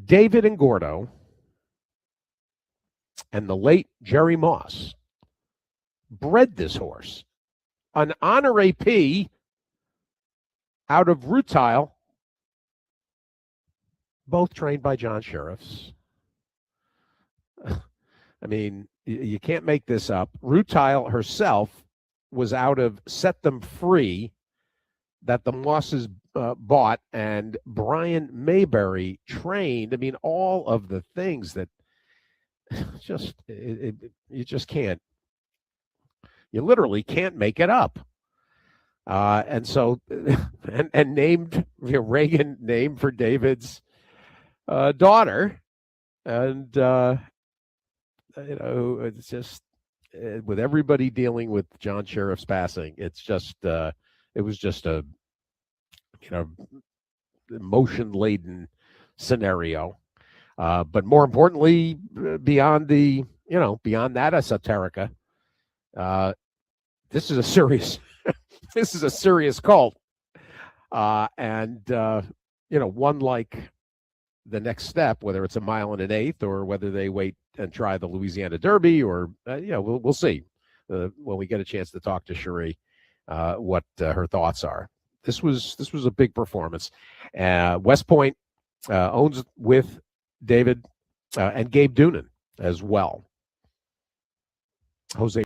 David and Gordo and the late Jerry Moss bred this horse. An Honor AP out of Rutile, both trained by John Sheriffs. I mean, you can't make this up. Rutile herself was out of Set Them Free that the Mosses bought, and Brian Mayberry trained. I mean, all of the things that you just can't. You literally can't make it up. And so, and named Reagan named for David's daughter, and it's just with everybody dealing with John Sheriff's passing, it's just it was just a emotion laden scenario. But more importantly, beyond that esoterica, this is a serious this is a serious cult, and one like the next step, whether it's a mile and an eighth or whether they wait and try the Louisiana Derby, or we'll see when we get a chance to talk to Cherie what her thoughts are. This was a big performance. West Point owns with David and Gabe Doonan as well. Jose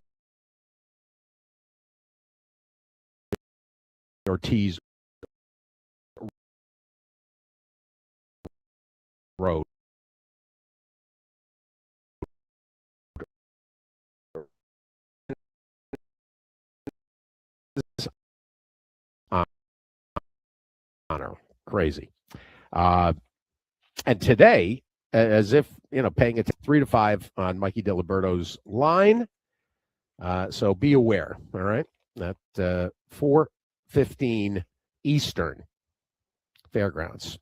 Ortiz Road. Honor, crazy. And today, as if paying it 3 to 5 on Mikey Diliberto's line. So be aware. All right, at 4:15 Eastern Fairgrounds.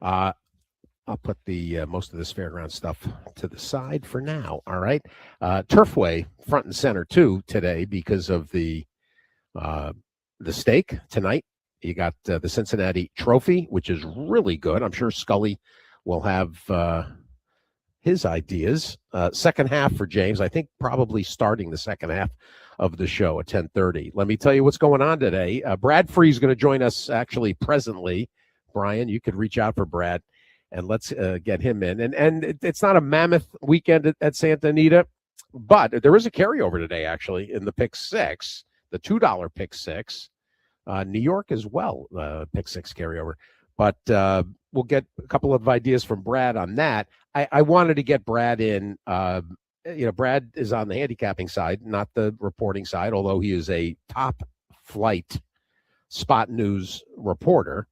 I'll put the most of this fairground stuff to the side for now. All right, Turfway front and center too today because of the stake tonight. You got the Cincinnati Trophy, which is really good. I'm sure Scully will have his ideas. Second half for James. I think probably starting the second half of the show at 10:30. Let me tell you what's going on today. Brad Free is going to join us actually presently. Brian, you could reach out for Brad, and let's get him in. And it's not a mammoth weekend at Santa Anita, but there is a carryover today, actually, in the Pick Six, the $2 Pick Six. New York as well, Pick Six carryover. But we'll get a couple of ideas from Brad on that. I wanted to get Brad in. Brad is on the handicapping side, not the reporting side, although he is a top flight spot news reporter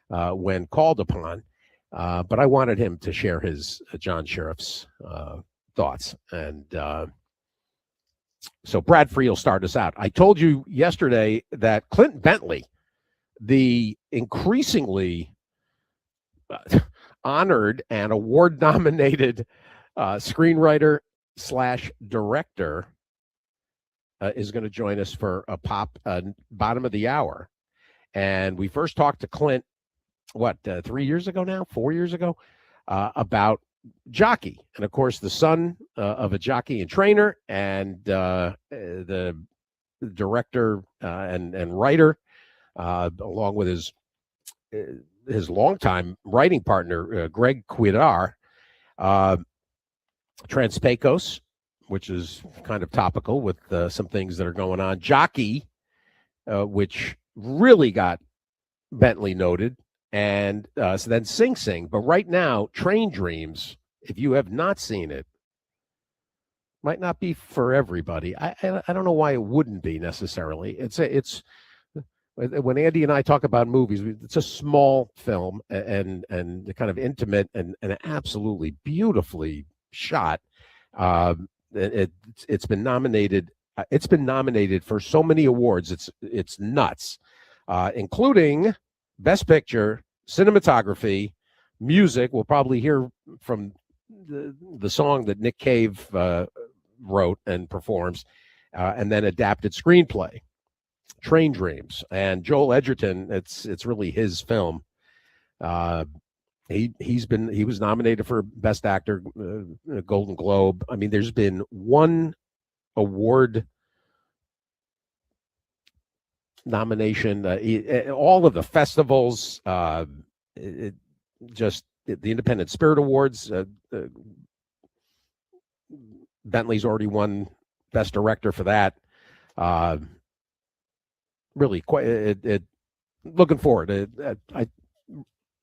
when called upon. But I wanted him to share his John Sheriff's thoughts. And so Brad Free will start us out. I told you yesterday that Clinton Bentley, the increasingly honored and award-nominated screenwriter / director, is going to join us for a pop bottom of the hour. And we first talked to Clint, 3 years ago now, 4 years ago, about jockey. And, of course, the son of a jockey and trainer and the director and writer, along with his longtime writing partner, Greg Cuidar, Transpecos, which is kind of topical with some things that are going on. Jockey, which really got Bentley noted. And so then Sing Sing. But right now, Train Dreams, if you have not seen it, might not be for everybody. I don't know why it wouldn't be necessarily. It's when Andy and I talk about movies, it's a small film and kind of intimate and absolutely beautifully shot. It's been nominated. It's been nominated for so many awards. It's nuts, including Best Picture, cinematography, music. We'll probably hear from the song that Nick Cave wrote and performs, and then adapted screenplay, Train Dreams. And Joel Edgerton, it's really his film. He was nominated for Best Actor, Golden Globe. I mean, there's been one award nomination, all of the festivals, just the Independent Spirit Awards. Bentley's already won Best Director for that. Really, quite. Looking forward.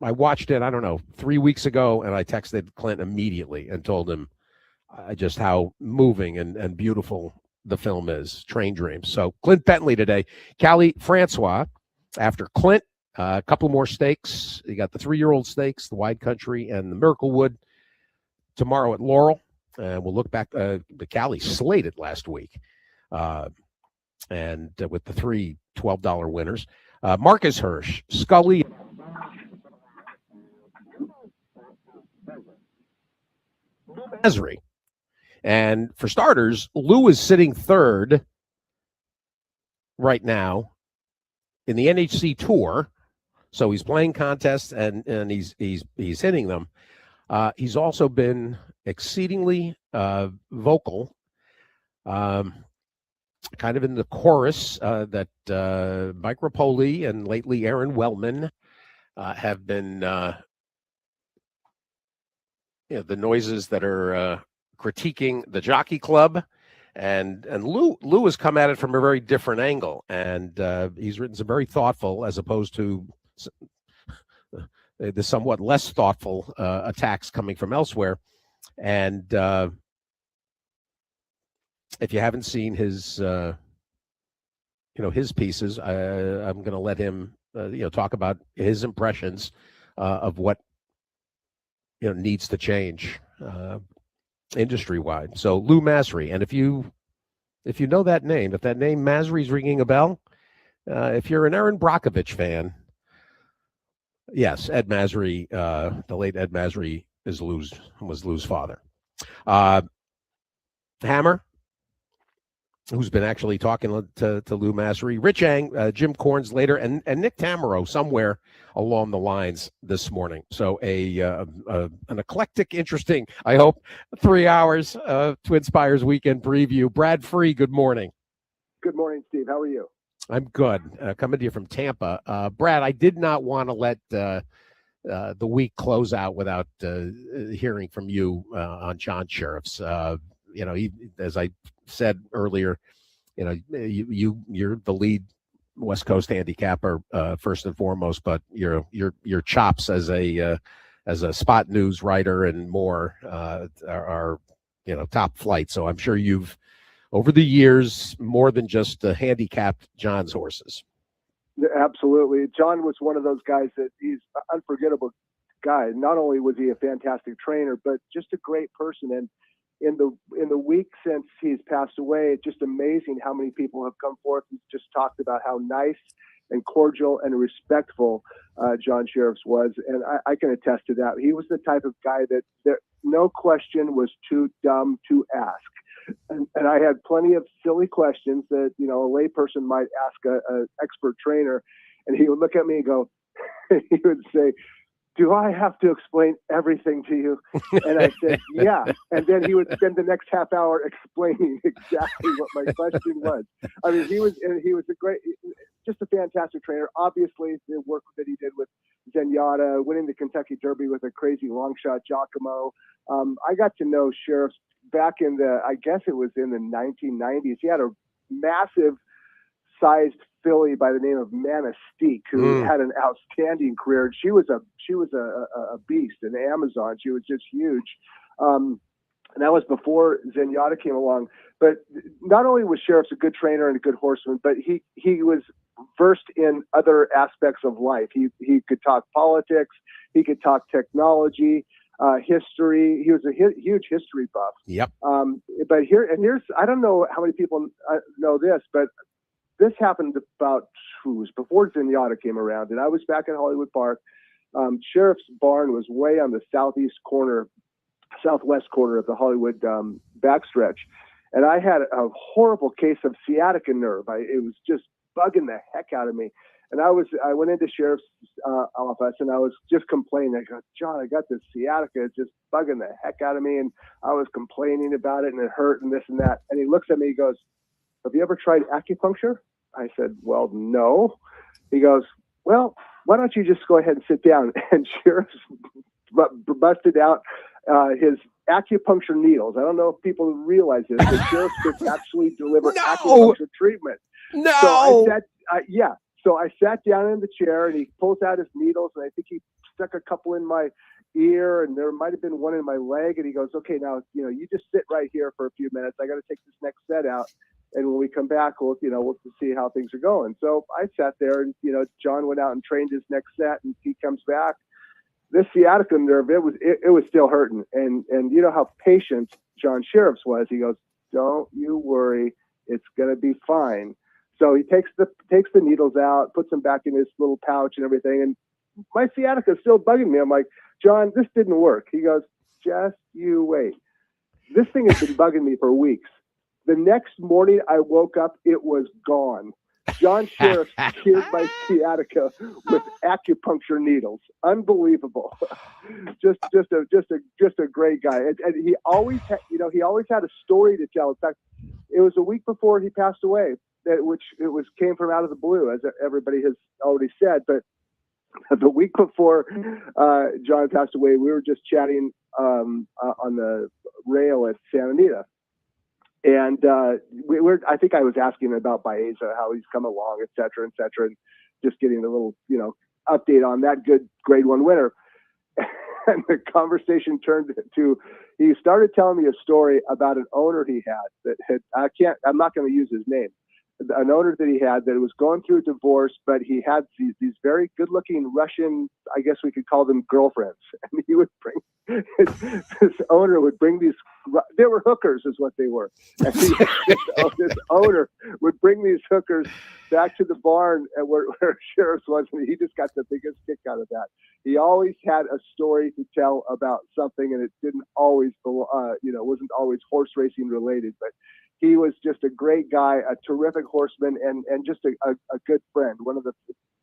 I watched it, I don't know, 3 weeks ago, and I texted Clint immediately and told him just how moving and beautiful the film is, Train Dreams. So Clint Bentley today. Callie Francois, after Clint, a couple more stakes. You got the 3-year-old stakes, the Wide Country, and the Miraclewood tomorrow at Laurel. And we'll look back. The Callie slated last week, and with the three $12 winners. Marcus Hirsch, Scully, Masri. And for starters, Lou is sitting third right now in the NHC Tour. So he's playing contests and he's hitting them. He's also been exceedingly vocal, kind of in the chorus that Mike Rapoli and lately Aaron Wellman have been, the noises that are critiquing the Jockey Club. And Lou has come at it from a very different angle, and he's written some very thoughtful, as opposed to the somewhat less thoughtful attacks coming from elsewhere. And if you haven't seen his, his pieces, I'm going to let him, talk about his impressions of what needs to change industry-wide. So Lou Masri, and if you know that name, if that name Masri's ringing a bell, if you're an Aaron Brockovich fan, yes, Ed Masri, the late Ed Masri was Lou's father. Hammer, who's been actually talking to Lou Masri, Rich Ang, Jim Corns later, and Nick Tamaro somewhere along the lines this morning. So an eclectic, interesting, I hope, 3 hours of Twin Spires weekend preview. Brad Free, good morning. Good morning, Steve. How are you? I'm good. Coming to you from Tampa. Brad, I did not want to let the week close out without hearing from you on John Sheriff's. As I said earlier, you're the lead West Coast handicapper first and foremost, but your chops as a spot news writer and more are top flight. So I'm sure you've, over the years, more than just handicapped John's horses. Absolutely. John was one of those guys that he's an unforgettable guy. Not only was he a fantastic trainer, but just a great person. And in the week since he's passed away, it's just amazing how many people have come forth and just talked about how nice and cordial and respectful John Sheriffs was. And I can attest to that. He was the type of guy that no question was too dumb to ask. And I had plenty of silly questions that, a layperson might ask an expert trainer. And he would look at me and go, he would say, "Do I have to explain everything to you?" And I said, "Yeah." And then he would spend the next half hour explaining exactly what my question was. I mean, he was just a fantastic trainer. Obviously, the work that he did with Zenyatta, winning the Kentucky Derby with a crazy long shot Giacomo. I got to know Sheriffs back in I guess it was in the 1990s. He had a massive sized filly by the name of Manastique, who had an outstanding career. She was a beast, an Amazon. She was just huge. And that was before Zenyatta came along. But not only was Sheriffs a good trainer and a good horseman, but he was versed in other aspects of life. He could talk politics. He could talk technology, history. He was a huge history buff. Yep. But here's I don't know how many people know this, but this happened before Zenyatta came around, and I was back at Hollywood Park. Sheriff's barn was way on the southwest corner of the Hollywood backstretch, and I had a horrible case of sciatica nerve. It was just bugging the heck out of me, And I went into sheriff's office and I was just complaining. I go, John, I got this sciatica. It's just bugging the heck out of me. And I was complaining about it and it hurt and this and that. And he looks at me, he goes, have you ever tried acupuncture? I said, well, no. He goes, well, why don't you just go ahead and sit down? And sheriff busted out his acupuncture needles. I don't know if people realize this, but sheriffs could actually deliver acupuncture treatment. No. So I sat down in the chair and he pulls out his needles and I think he stuck a couple in my ear and there might have been one in my leg. And he goes, okay, now, you just sit right here for a few minutes. I got to take this next set out. And when we come back, we'll see how things are going. So I sat there and, John went out and trained his next set and he comes back. This sciatica nerve, it was still hurting. And you know how patient John Sheriffs was. He goes, don't you worry. It's going to be fine. So he takes the needles out, puts them back in his little pouch and everything. And my sciatica is still bugging me. I'm like, John, this didn't work. He goes, just you wait. This thing has been bugging me for weeks. The next morning I woke up, it was gone. John Sheriff cured my sciatica with acupuncture needles. Unbelievable. just a great guy. And he always had, a story to tell. In fact, it was a week before he passed away, came from out of the blue, as everybody has already said. But the week before John passed away, we were just chatting on the rail at Santa Anita. And I think I was asking about Baeza, how he's come along, et cetera, and just getting a little, update on that good grade 1 winner. And the conversation turned to, he started telling me a story about an owner he had I'm not going to use his name, an owner that he had that was going through a divorce, but he had these very good-looking Russian, I guess we could call them girlfriends. And he would bring, this owner would bring these, they were hookers is what they were. And this owner would bring these hookers back to the barn and where Sheriff's was, and he just got the biggest kick out of that. He always had a story to tell about something, and it didn't always, wasn't always horse racing related, but he was just a great guy, a terrific horseman, and just a good friend, one of the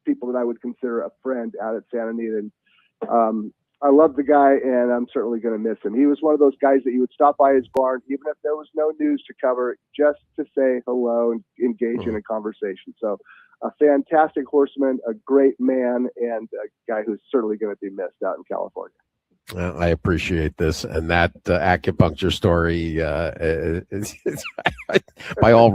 people that I would consider a friend out at Santa Anita. And I love the guy, and I'm certainly going to miss him. He was one of those guys that you would stop by his barn, even if there was no news to cover, just to say hello and engage in a conversation. So a fantastic horseman, a great man, and a guy who's certainly going to be missed out in California. I appreciate this, and that acupuncture story. By all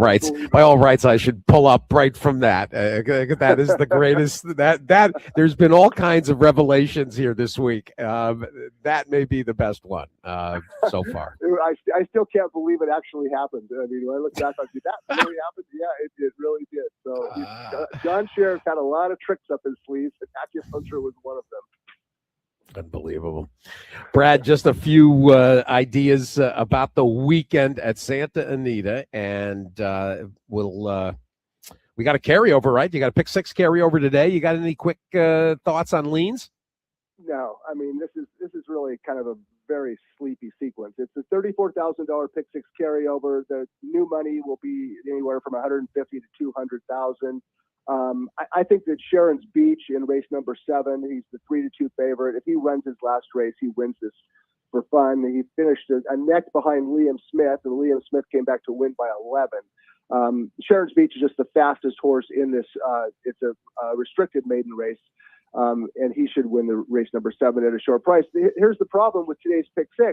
rights, I should pull up right from that. That is the greatest. That there's been all kinds of revelations here this week. That may be the best one so far. I still can't believe it actually happened. I mean, when I look back, I did that really happen? Yeah, it really did. So John Sheriff had a lot of tricks up his sleeves, and acupuncture was one of them. Unbelievable. Brad, just a few ideas about the weekend at Santa Anita, and we got a carryover, right? You got a pick 6 carryover today. You got any quick thoughts on leans? No, I mean, this is really kind of a very sleepy sequence. It's a $34,000 pick 6 carryover. The new money will be anywhere from $150,000 to $200,000. I think that Sharon's Beach in race number 7, he's the 3-2 favorite. If he runs his last race, he wins this for fun. He finished a neck behind Liam Smith, and Liam Smith came back to win by 11. Sharon's Beach is just the fastest horse in this. It's a restricted maiden race, and he should win the race number 7 at a short price. Here's the problem with today's pick 6.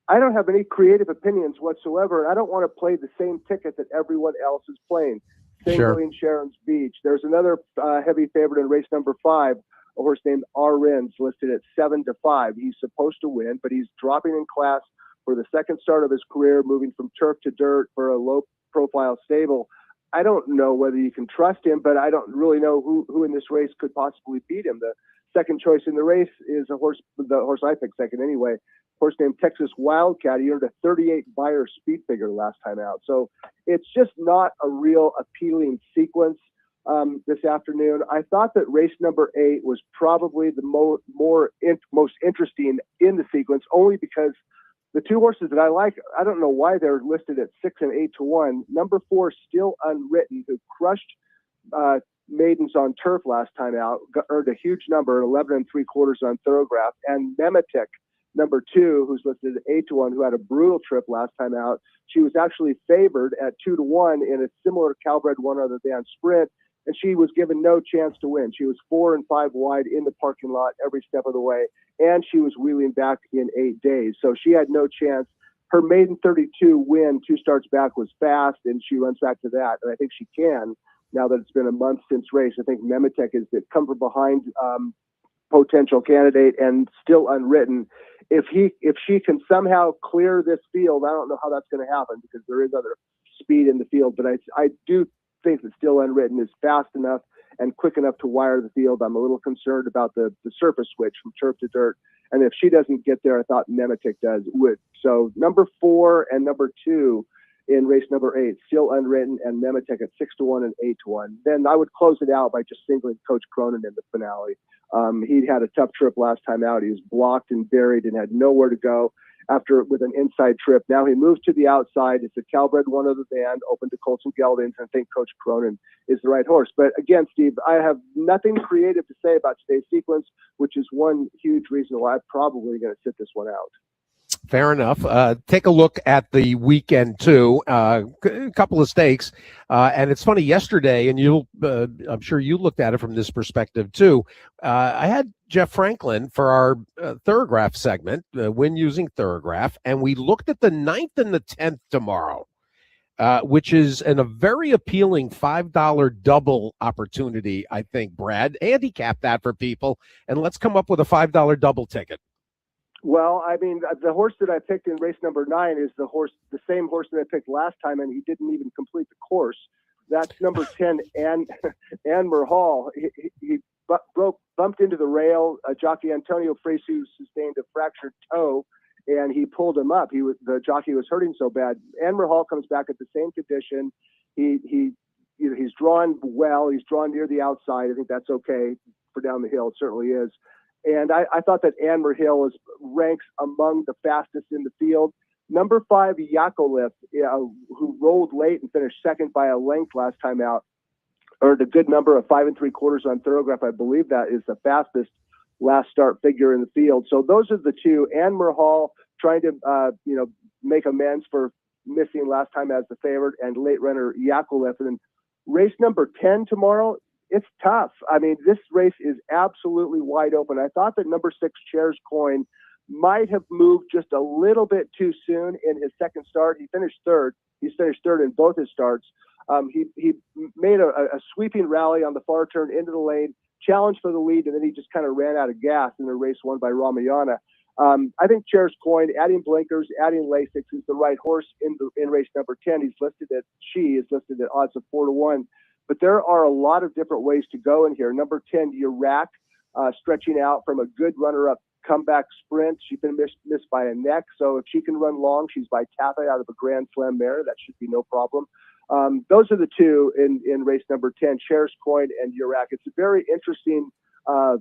I don't have any creative opinions whatsoever, and I don't want to play the same ticket that everyone else is playing. Singling Sharon's Beach. There's another heavy favorite in race number 5, a horse named Rins, listed at 7-5. He's supposed to win, but he's dropping in class for the second start of his career, moving from turf to dirt for a low-profile stable. I don't know whether you can trust him, but I don't really know who in this race could possibly beat him. The second choice in the race is the horse I picked second anyway, horse named Texas Wildcat. He earned a 38 buyer speed figure last time out. So it's just not a real appealing sequence this afternoon. I thought that race number 8 was probably the most interesting in the sequence, only because the two horses that I like, I don't know why they're listed at 6 and 8 to 1. Number 4, Still Unwritten, who crushed maidens on turf last time out, earned a huge number, 11 3/4 on Thoroughgraph, and Memetic, number 2, who's listed at 8-1, who had a brutal trip last time out. She was actually favored at 2-1 in a similar Calbred one other than sprint, and she was given no chance to win. She was 4 and 5 wide in the parking lot every step of the way, and she was wheeling back in 8 days. So she had no chance. Her maiden 32 win, 2 starts back, was fast, and she runs back to that. And I think she can, now that it's been a month since race. I think Memetic is the come from behind potential candidate and still unwritten. If she can somehow clear this field, I don't know how that's going to happen because there is other speed in the field, but I do think that Still Unwritten is fast enough and quick enough to wire the field. I'm a little concerned about the surface switch from turf to dirt. And if she doesn't get there, I thought Memetic would. So number 4 and number 2 in race number 8, Still Unwritten and Memetic at 6-1 and 8-1. Then I would close it out by just singling Coach Cronin in the finale. He had a tough trip last time out. He was blocked and buried and had nowhere to go with an inside trip. Now he moves to the outside. It's a Calbred one of the band, open to Colton Geldings, and I think Coach Cronin is the right horse. But again, Steve, I have nothing creative to say about today's sequence, which is one huge reason why I'm probably going to sit this one out. Fair enough. Take a look at the weekend too. A couple of stakes, and it's funny. Yesterday, and I'm sure you looked at it from this perspective too. I had Jeff Franklin for our Thoroughgraph segment, Win Using Thoroughgraph, and we looked at the 9th and the 10th tomorrow, which is a very appealing $5 double opportunity. I think, Brad, handicap that for people, and let's come up with a $5 double ticket. Well, I mean, the horse that I picked in race number 9 is the same horse that I picked last time, and he didn't even complete the course. That's number 10, Anmer Hall. He bumped into the rail. Jockey Antonio Fresu sustained a fractured toe, and he pulled him up. The jockey was hurting so bad. Anmer Hall comes back at the same condition. He's drawn well. He's drawn near the outside. I think that's okay for down the hill. It certainly is. And I thought that Anmer Hill ranks among the fastest in the field. Number 5, Yakolif, who rolled late and finished second by a length last time out, earned a good number of 5 3/4 on Thoroughgraph. I believe that is the fastest last start figure in the field. So those are the two. Anmer Hall trying to make amends for missing last time as the favorite, and late runner Yakolif. And then race number 10 tomorrow. It's tough. I mean, this race is absolutely wide open. I thought that number 6, Chair's Coin, might have moved just a little bit too soon in his second start. He finished third. He's finished third in both his starts. He made a sweeping rally on the far turn into the lane, challenged for the lead, and then he just kind of ran out of gas in the race won by Ramayana. I think Chair's Coin, adding blinkers, adding Lasix, is the right horse in race number 10. She is listed at odds of 4-1. But there are a lot of different ways to go in here. Number 10, Iraq, stretching out from a good runner-up comeback sprint. She's been missed by a neck, so if she can run long, she's by Tappa out of a Grand Slam mare. That should be no problem. Those are the two in race number 10, Chair's Coin and Iraq. It's a very interesting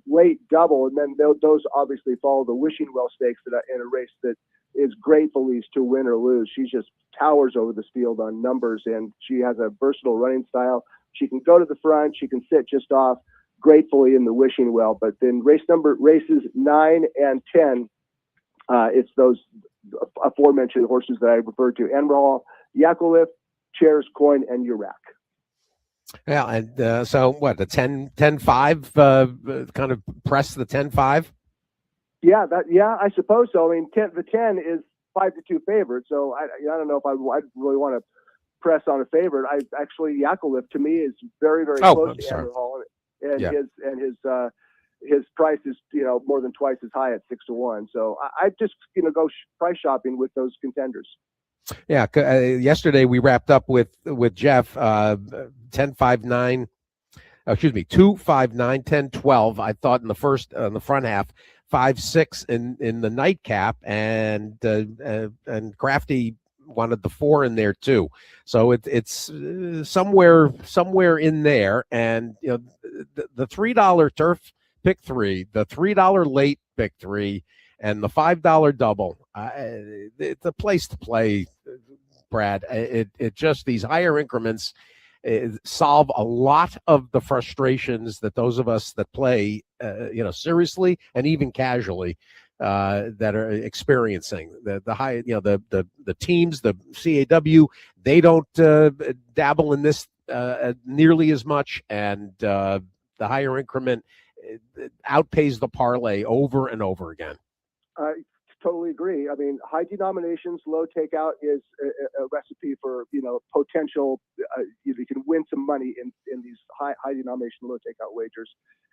late double, and then those obviously follow the Wishing Well Stakes in a race that is gratefully to win or lose. She just towers over this field on numbers, and she has a versatile running style. She can go to the front. She can sit just off gratefully in the Wishing Well. But then races 9 and 10, it's those aforementioned horses that I referred to: Anmer Hall, Yakolif, Chair's Coin, and Iraq. Yeah, and so what, the 10-5 kind of press the 10-5? Yeah, I suppose so. I mean, the 10 is 5-2 favorite, so I don't know if I'd really want to press on a favorite. Yakolif to me is very, very close to Anmer Hall, and his price is more than twice as high at 6-1. So I just go price shopping with those contenders. Yeah, yesterday we wrapped up with Jeff 10-5-9. Excuse me, 2-5-9, 10-12. I thought in the front half, 5-6 in the nightcap, and Crafty wanted the 4 in there too. So it's somewhere in there. And the $3 turf pick 3, the $3 late pick 3, and the $5 double. It's a place to play, Brad. It just, these higher increments, solve a lot of the frustrations that those of us that play, seriously and even casually, that are experiencing the high, the teams, the CAW, they don't dabble in this nearly as much, and the higher increment outpays the parlay over and over again. I totally agree. I mean, high denominations, low takeout is a recipe for, potential. You can win some money in these high denomination, low takeout wagers.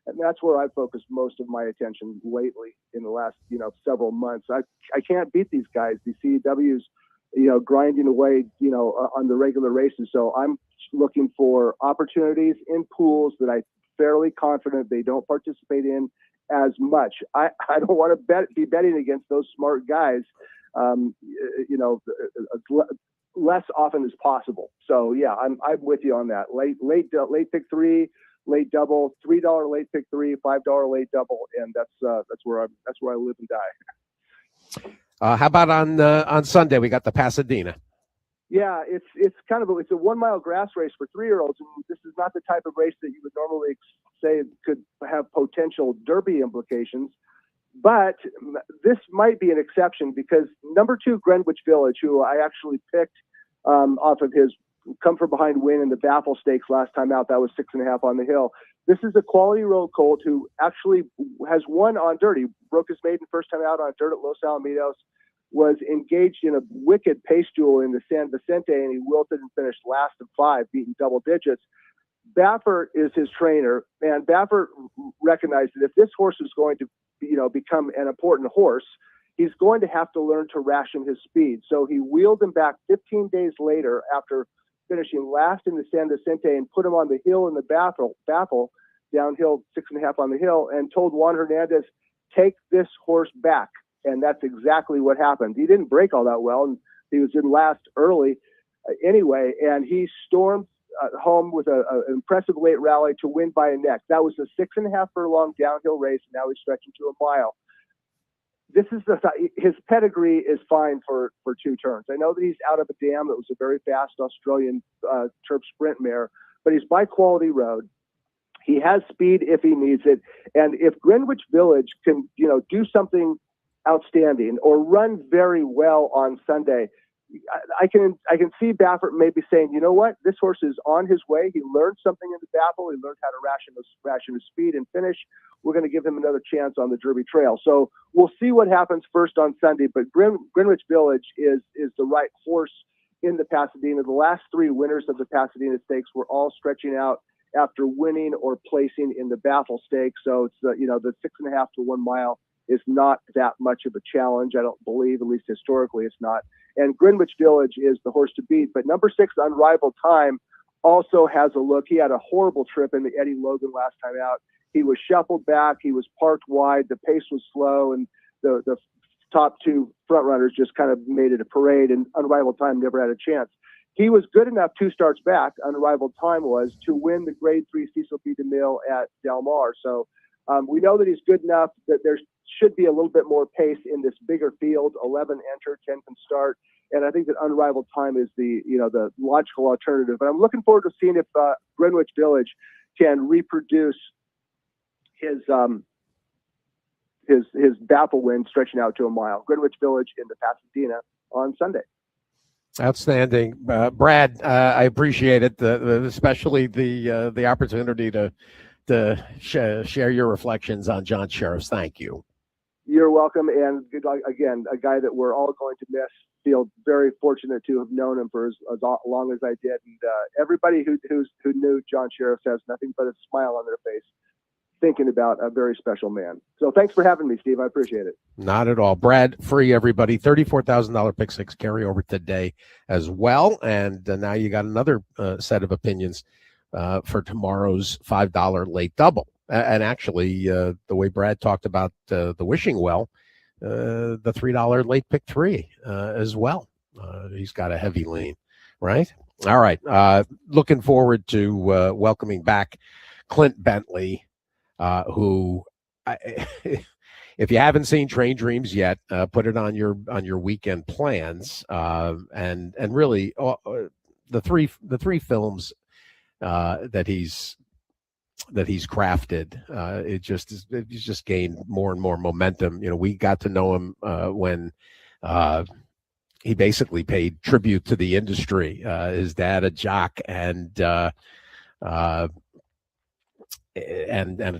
And that's where I've focused most of my attention lately in the last, several months. I can't beat these guys, these CEWs, grinding away, on the regular races. So I'm looking for opportunities in pools that I'm fairly confident they don't participate in as much. I don't want to be betting against those smart guys, less often as possible. So yeah, I'm with you on that. Late pick three, late double, $3 late pick three, $5 late double, and that's where I live and die. How about on Sunday? We got the Pasadena. Yeah, it's kind of it's a 1 mile grass race for 3-year-olds, and this is not the type of race that you would normally say could have potential Derby implications. But this might be an exception because number 2 Greenwich Village, who I actually picked off of his come from behind win in the Baffle Stakes last time out, that was 6.5 on the hill. This is a quality road colt who actually has won on dirt. He broke his maiden first time out on dirt at Los Alamitos, was engaged in a wicked pace duel in the San Vicente, and he wilted and finished last of 5, beating double digits. Baffert is his trainer, and Baffert recognized that if this horse is going to, become an important horse, he's going to have to learn to ration his speed. So he wheeled him back 15 days later after finishing last in the San Vicente and put him on the hill in the Baffle, downhill 6.5 on the hill, and told Juan Hernandez, take this horse back. And that's exactly what happened. He didn't break all that well, and he was in last early anyway, and he stormed home with an impressive late rally to win by a neck. That was a 6.5 furlong downhill race, and now he's stretching to a mile. This is his pedigree is fine for 2 turns. I know that he's out of a dam that was a very fast Australian turf sprint mare, but he's by quality road. He has speed if he needs it, and if Greenwich Village can, do something outstanding or run very well on Sunday, I can see Baffert maybe saying, you know what, this horse is on his way. He learned something in the Baffle. He learned how to ration his speed and finish. We're going to give him another chance on the Derby Trail. So we'll see what happens first on Sunday. But Greenwich Village is the right horse in the Pasadena. The last 3 winners of the Pasadena Stakes were all stretching out after winning or placing in the Baffle Stakes. So it's the 6.5 to 1 mile is not that much of a challenge. I don't believe, at least historically, it's not. And Greenwich Village is the horse to beat. But number 6, Unrivaled Time, also has a look. He had a horrible trip in the Eddie Logan last time out. He was shuffled back. He was parked wide. The pace was slow, and the top 2 front runners just kind of made it a parade, and Unrivaled Time never had a chance. He was good enough 2 starts back, Unrivaled Time was, to win the Grade 3 Cecil B. DeMille at Del Mar. So we know that he's good enough that there should be a little bit more pace in this bigger field. 11 enter, 10 can start. And I think that Unrivaled Time is the logical alternative. But I'm looking forward to seeing if Greenwich Village can reproduce his Baffle win stretching out to a mile. Greenwich Village in the Pasadena on Sunday. Outstanding, Brad. I appreciate it, especially the opportunity to share your reflections on John Sheriffs. Thank you. You're welcome, and again, a guy that we're all going to miss. Feel very fortunate to have known him for as long as I did, and everybody who knew John Sheriffs has nothing but a smile on their face, thinking about a very special man. So thanks for having me, Steve. I appreciate it. Not at all. Brad Free, everybody. $34,000 pick 6 carryover today as well, and now you got another set of opinions for tomorrow's $5 late double. And actually, the way Brad talked about the Wishing Well, the $3 late pick 3 as well. He's got a heavy lean, right? All right. Looking forward to welcoming back Clint Bentley, who, if you haven't seen Train Dreams yet, put it on your weekend plans. And really, the three films that he's crafted. He's just gained more and more momentum. We got to know him when he basically paid tribute to the industry. His dad, a jock, and a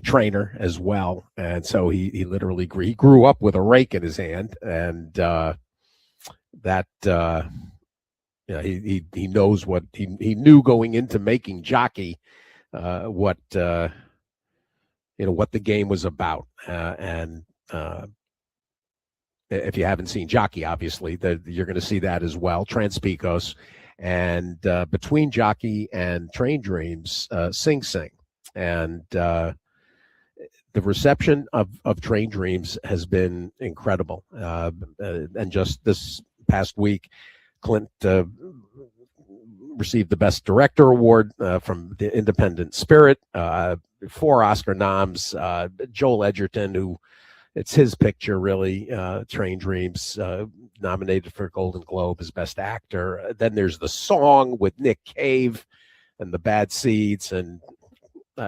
trainer as well, and so he literally grew up with a rake in his hand, and he knows what he knew going into making Jockey, what the game was about, and if you haven't seen Jockey, obviously you're going to see that as well. Trans Pecos, and between Jockey and Train Dreams, Sing Sing. And the reception of Train Dreams has been incredible. And just this past week, Clint received the Best Director Award from the Independent Spirit, 4 Oscar noms. Joel Edgerton, who it's his picture, really, Train Dreams, nominated for Golden Globe as Best Actor. Then there's the song with Nick Cave and the Bad Seeds, and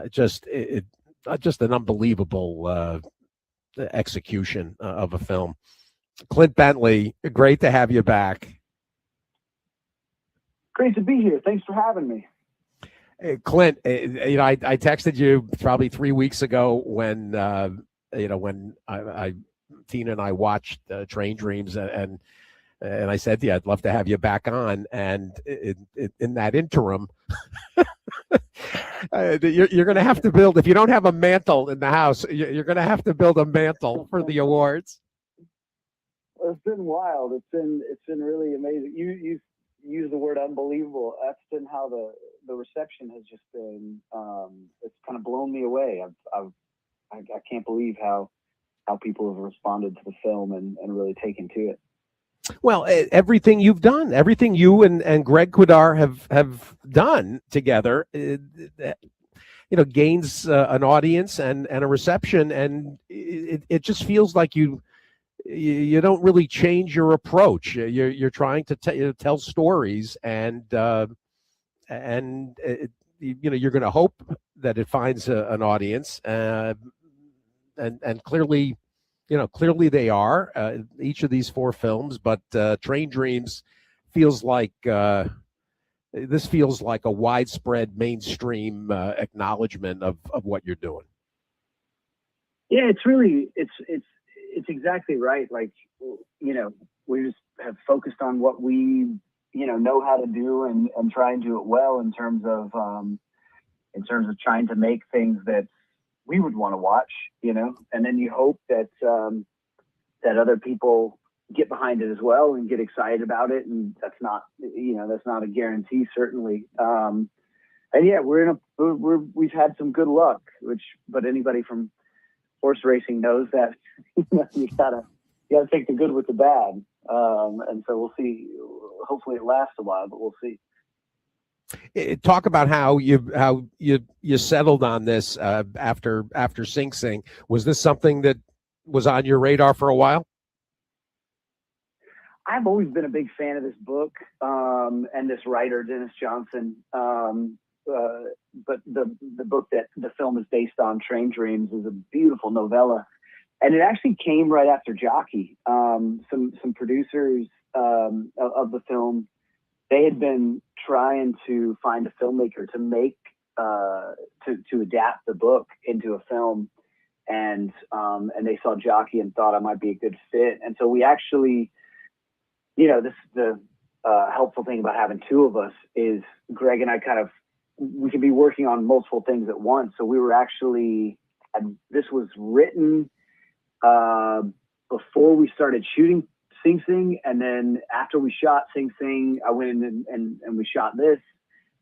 just an unbelievable execution of a film. Clint Bentley, great to have you back. Great to be here. Thanks for having me. Hey, Clint, I texted you probably 3 weeks ago when Tina and I watched Train Dreams, and I said to you, I'd love to have you back on. And in that interim, you're going to have to build, if you don't have a mantle in the house, you're going to have to build a mantle for the awards. It's been wild. It's been really amazing. You use the word unbelievable. That's been how the reception has just been. It's kind of blown me away. I can't believe how people have responded to the film and really taken to it. Well, everything you've done, everything you and Greg Quidar have done together, gains an audience and a reception, and it just feels like you don't really change your approach. You're trying to tell stories, and you're going to hope that it finds an audience, and clearly. Clearly they are, each of these 4 films, but Train Dreams feels like this feels like a widespread mainstream acknowledgement of what you're doing. Yeah, it's exactly right. Like, we just have focused on what we, know how to do and try and do it well in terms of trying to make things that we would want to watch, and then you hope that other people get behind it as well and get excited about it. And that's not a guarantee, certainly. And yeah, we've had some good luck, but anybody from horse racing knows that, you gotta take the good with the bad. And so we'll see. Hopefully it lasts a while, but we'll see. Talk about how you settled on this after Sing Sing. Was this something that was on your radar for a while? I've always been a big fan of this book and this writer, Dennis Johnson. But the book that the film is based on, Train Dreams, is a beautiful novella, and it actually came right after Jockey. Some producers of the film, they had been trying to find a filmmaker to make to adapt the book into a film, and they saw Jockey and thought I might be a good fit. And so we actually, this the helpful thing about having 2 of us is Greg and I we can be working on multiple things at once. So we were actually, this was written before we started shooting Sing Sing, and then after we shot Sing Sing, I went in and we shot this,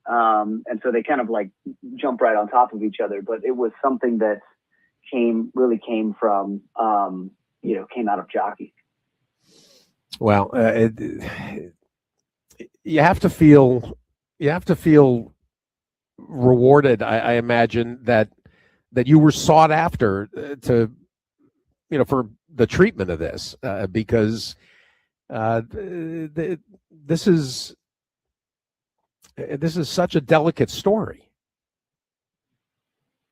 and so they kind of like jump right on top of each other. But it was something that came from came out of Jockey. Well, you have to feel rewarded. I imagine that you were sought after for the treatment of this, because this is such a delicate story.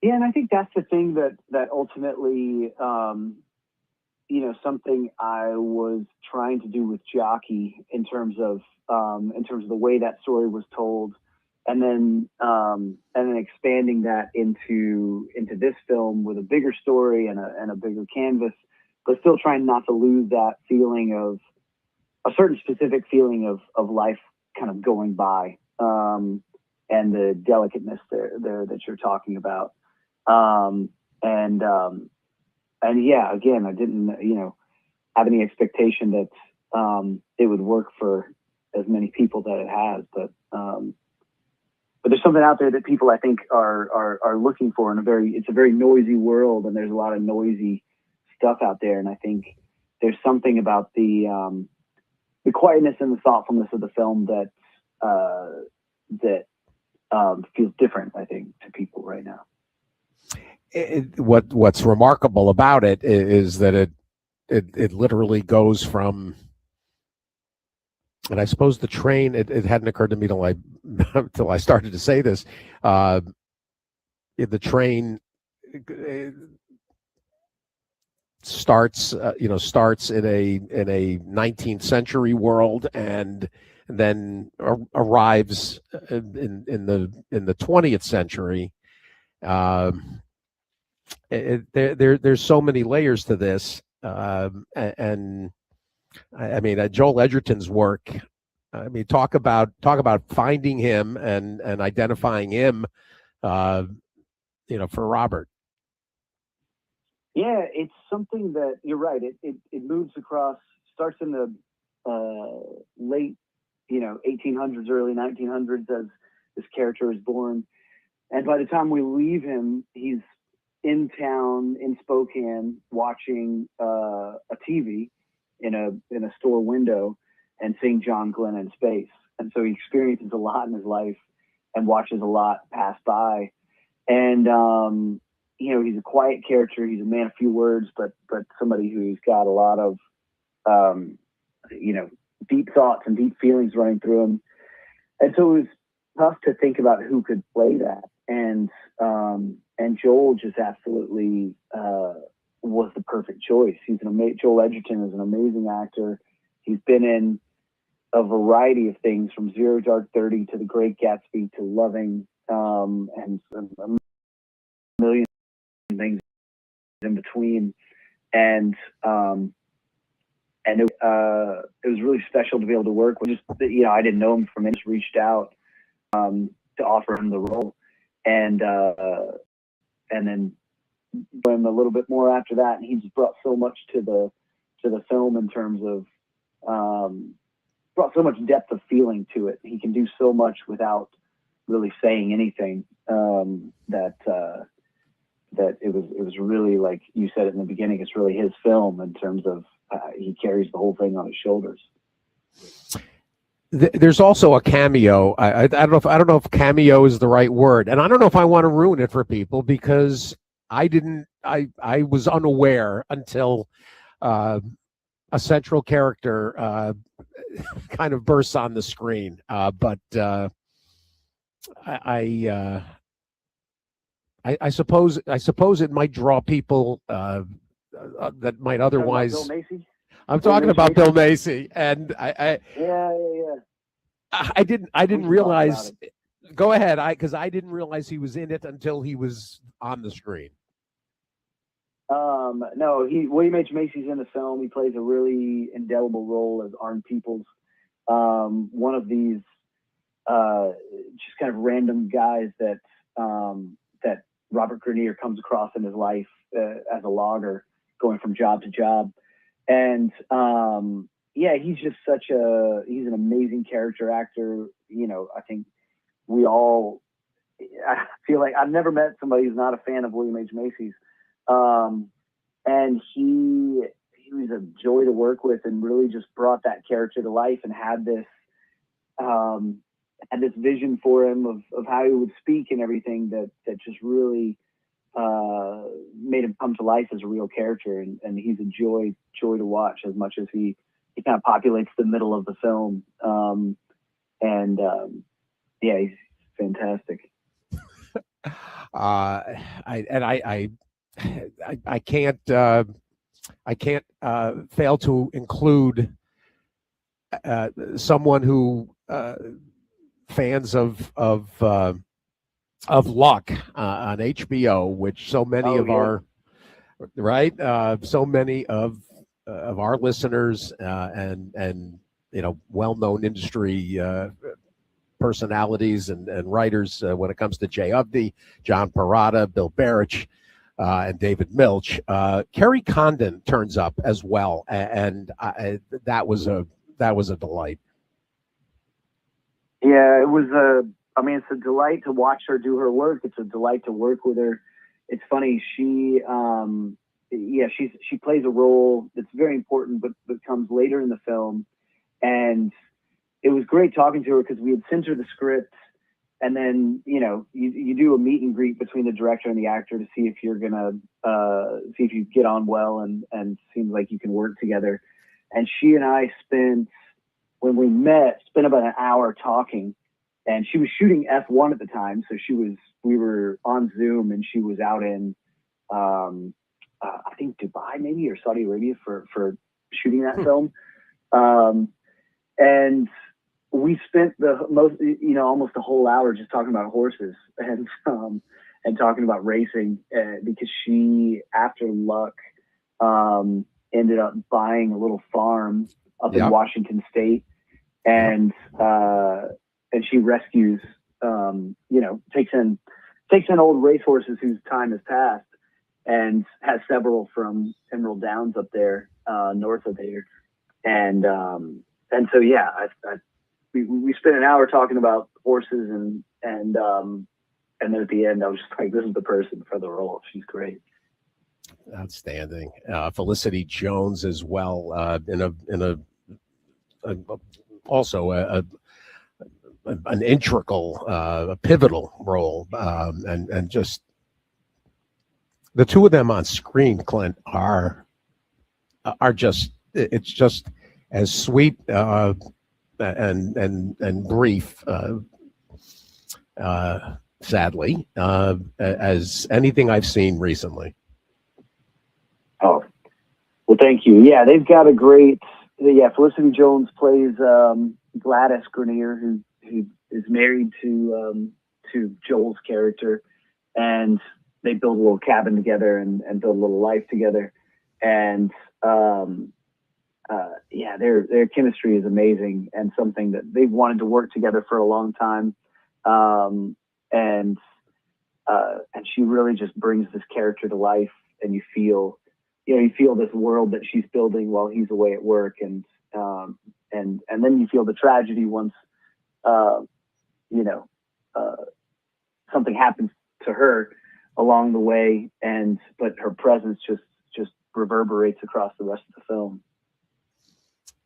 Yeah, and I think that's the thing that ultimately, something I was trying to do with Jockey in terms of the way that story was told, and then expanding that into this film with a bigger story and a bigger canvas, but still trying not to lose that feeling of a certain specific feeling of life kind of going by, and the delicateness there that you're talking about. Um, and yeah, again, I didn't, have any expectation that it would work for as many people that it has, but there's something out there that people I think are looking for it's a very noisy world, and there's a lot of noisy stuff out there. And I think there's something about the quietness and the thoughtfulness of the film that feels different, I think, to people right now. What's remarkable about it is that it literally goes from, and I suppose the train, it hadn't occurred to me till I started to say this. The train starts in a 19th century world, and then arrives in the 20th century. There's so many layers to this, and I mean, Joel Edgerton's work. I mean, talk about finding him and identifying him, for Robert. Yeah, it's something that you're right. It moves across, starts in the late 1800s, early 1900s as this character is born, and by the time we leave him, he's in town in Spokane watching a TV in a store window and seeing John Glenn in space. And so he experiences a lot in his life and watches a lot pass by. And, he's a quiet character. He's a man of few words, but somebody who's got a lot of, deep thoughts and deep feelings running through him. And so it was tough to think about who could play that. And Joel just absolutely was the perfect choice. Joel Edgerton is an amazing actor. He's been in a variety of things, from Zero Dark 30 to The Great Gatsby to Loving, and a million things in between. And it was really special to be able to work with. I didn't know him from it. Just reached out to offer him the role, and then him a little bit more after that. And he just brought so much to the film in terms of brought so much depth of feeling to it. He can do so much without really saying anything. That it was really, like you said in the beginning, it's really his film in terms of he carries the whole thing on his shoulders. There's also a cameo. I don't know if cameo is the right word, and I don't know if I want to ruin it for people, because I was unaware until a central character kind of bursts on the screen. But I suppose it might draw people that might otherwise. Bill Macy? I'm talking about Bill Macy, and Yeah. I didn't realize. Go ahead, because I didn't realize he was in it until he was on the screen. No, William H. Macy's in the film. He plays a really indelible role as Arn Peoples, one of these just kind of random guys that Robert Grenier comes across in his life as a logger, going from job to job. And he's just he's an amazing character actor. I think I feel like I've never met somebody who's not a fan of William H. Macy's. And he was a joy to work with, and really just brought that character to life, and had this vision for him of how he would speak and everything that just really made him come to life as a real character. And he's a joy to watch, as much as he kind of populates the middle of the film. He's fantastic. I can't fail to include someone who fans of Luck on HBO, which so many Oh of yeah. our right, so many of our listeners and well-known industry personalities and writers when it comes to Jay Updike, John Parada, Bill Barrich, and David Milch. Kerry Condon turns up as well, and that was a delight. Yeah, it was I mean, it's a delight to watch her do her work. It's a delight to work with her. It's funny. She plays a role that's very important, but comes later in the film. And it was great talking to her because we had sent her the script, and then you do a meet and greet between the director and the actor to see if you're gonna see if you get on well and seems like you can work together. And she and I when we met, spent about an hour talking. And she was shooting F1 at the time, so we were on Zoom, and she was out in I think Dubai maybe, or Saudi Arabia for shooting that film. And we spent almost a whole hour just talking about horses and talking about racing, because she, after Luck, ended up buying a little farm up in Washington State, and she rescues, takes in old racehorses whose time has passed, and has several from Emerald Downs up there, north of there. And so, yeah, we spent an hour talking about horses, and then at the end, I was just like, this is the person for the role. She's great. Outstanding. Felicity Jones as well, also an integral, a pivotal role, and just the two of them on screen, Clint, are just, it's just as sweet and brief, sadly, as anything I've seen recently. Oh, well, thank you. Yeah, they've got a great. Yeah, Felicity Jones plays Gladys Grenier, who is married to Joel's character, and they build a little cabin together and build a little life together. And yeah, their chemistry is amazing, and something that they've wanted to work together for a long time. And she really just brings this character to life, and you feel this world that she's building while he's away at work, and then you feel the tragedy once something happens to her along the way, but her presence just reverberates across the rest of the film.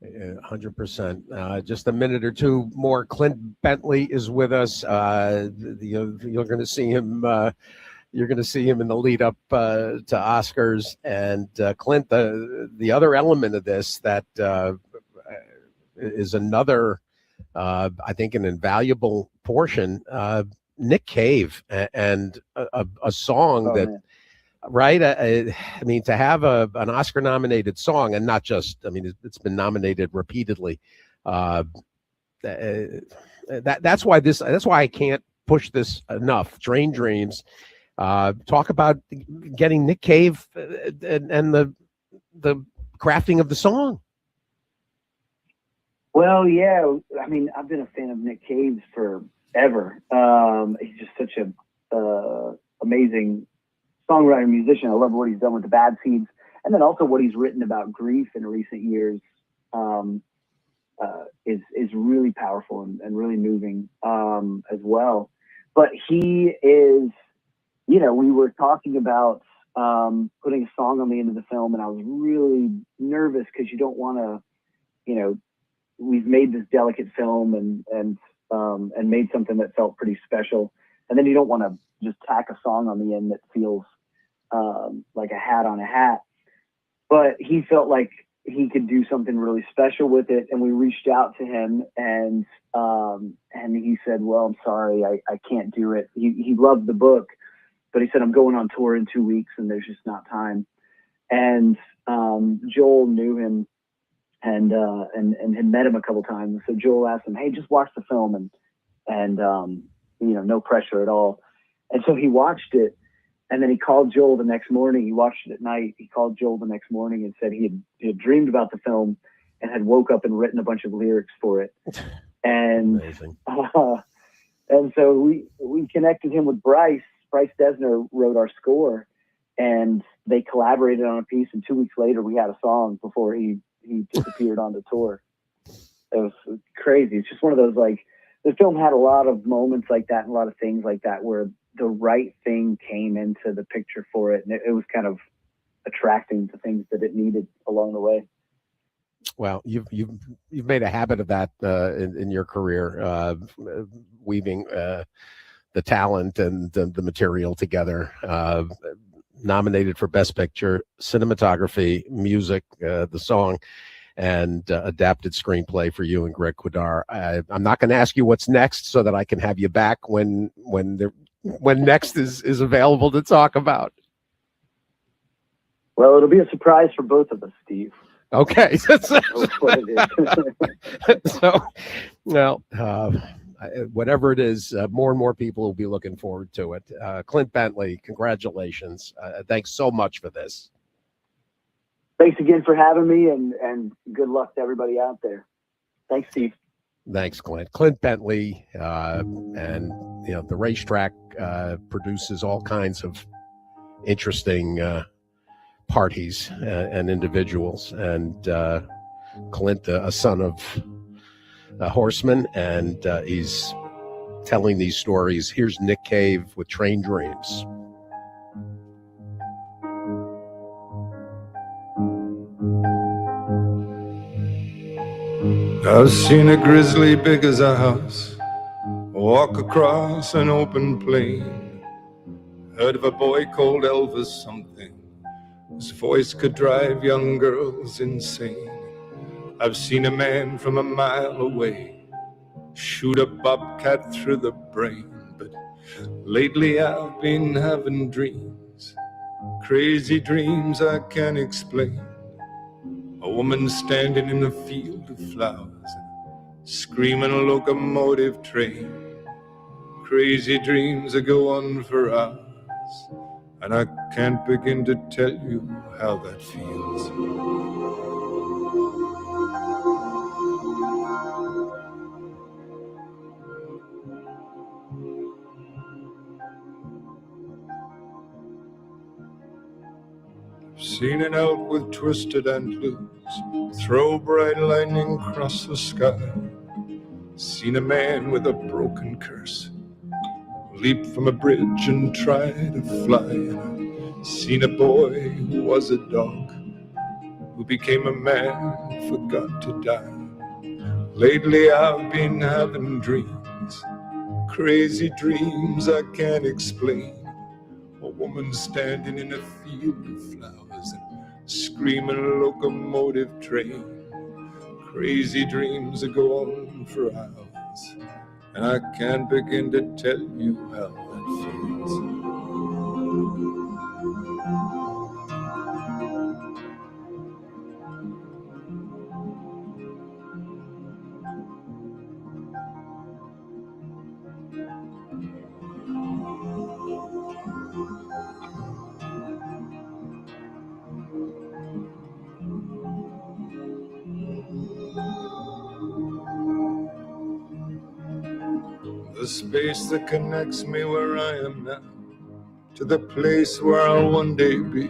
100%. Just a minute or two more. Clint Bentley is with us. You're going to see him. You're going to see him in the lead up to Oscars. And Clint, the other element of this that is another, I think, an invaluable portion. Nick Cave and a song that. Man. Right. I mean, to have an Oscar nominated song, and not just, I mean, it's been nominated repeatedly. That's why I can't push this enough. Train Dreams. Talk about getting Nick Cave and the crafting of the song. Well, yeah. I mean, I've been a fan of Nick Cave's forever. He's just such a amazing songwriter, musician. I love what he's done with the Bad Seeds, and then also what he's written about grief in recent years is really powerful and really moving as well. But he is, we were talking about putting a song on the end of the film, and I was really nervous because you don't want to, we've made this delicate film and made something that felt pretty special, and then you don't want to just tack a song on the end that feels like a hat on a hat. But he felt like he could do something really special with it, and we reached out to him, and And he said, well, I'm sorry, I can't do it. He loved the book, but he said, I'm going on tour in 2 weeks and there's just not time. And Joel knew him and had met him a couple times. So Joel asked him, hey, just watch the film and no pressure at all. And so he watched it, and then he called Joel the next morning. He watched it at night. He called Joel the next morning and said he had dreamed about the film and had woke up and written a bunch of lyrics for it. And and so we connected him with Bryce. Bryce Desner wrote our score, and they collaborated on a piece. And 2 weeks later, we had a song before he disappeared on the tour. It was crazy. It's just one of those, like, the film had a lot of moments like that and a lot of things like that where the right thing came into the picture for it. And it was kind of attracting to things that it needed along the way. Well, you've made a habit of that in your career, weaving the talent and the material together. Nominated for Best Picture, cinematography, music, the song, and adapted screenplay for you and Greg Quidar. I'm not going to ask you what's next, so that I can have you back when next is available to talk about. Well, it'll be a surprise for both of us, Steve. Okay. That's what it is. So, well, whatever it is, more and more people will be looking forward to it. Clint Bentley, congratulations. Thanks so much for this. Thanks again for having me, and good luck to everybody out there. Thanks, Steve. Thanks, Clint. Clint Bentley, and the Racetrack produces all kinds of interesting parties and individuals. And Clint, a son of a horseman, and he's telling these stories. Here's Nick Cave with Train Dreams. I've seen a grizzly big as a house walk across an open plain. Heard of a boy called Elvis something. His voice could drive young girls insane. I've seen a man from a mile away shoot a bobcat through the brain. But lately I've been having dreams, crazy dreams I can't explain. A woman standing in a field of flowers, screaming a locomotive train. Crazy dreams that go on for hours, and I can't begin to tell you how that feels. I've seen an elk with twisted antlers throw bright lightning across the sky. Seen a man with a broken curse leap from a bridge and try to fly. Seen a boy who was a dog who became a man and forgot to die. Lately I've been having dreams, crazy dreams I can't explain. A woman standing in a field of flowers and screaming a locomotive train. Crazy dreams that go on for hours, and I can't begin to tell you how that feels. The space that connects me where I am now to the place where I'll one day be.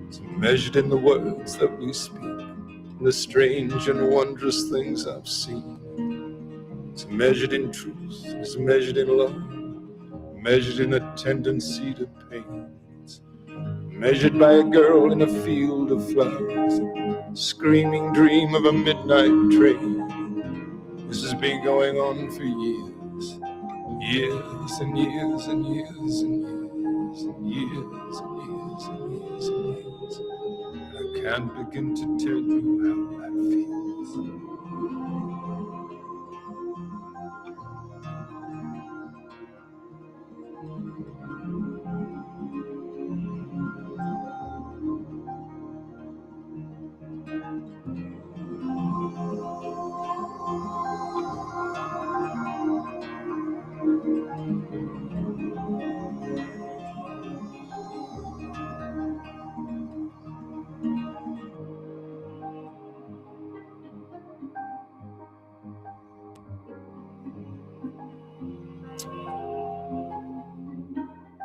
It's measured in the words that we speak, in the strange and wondrous things I've seen. It's measured in truth, it's measured in love, measured in a tendency to pain. It's measured by a girl in a field of flowers, screaming dream of a midnight train. This has been going on for years, years and years and years and years and years and years and years and years. And I can't begin to tell you how that feels.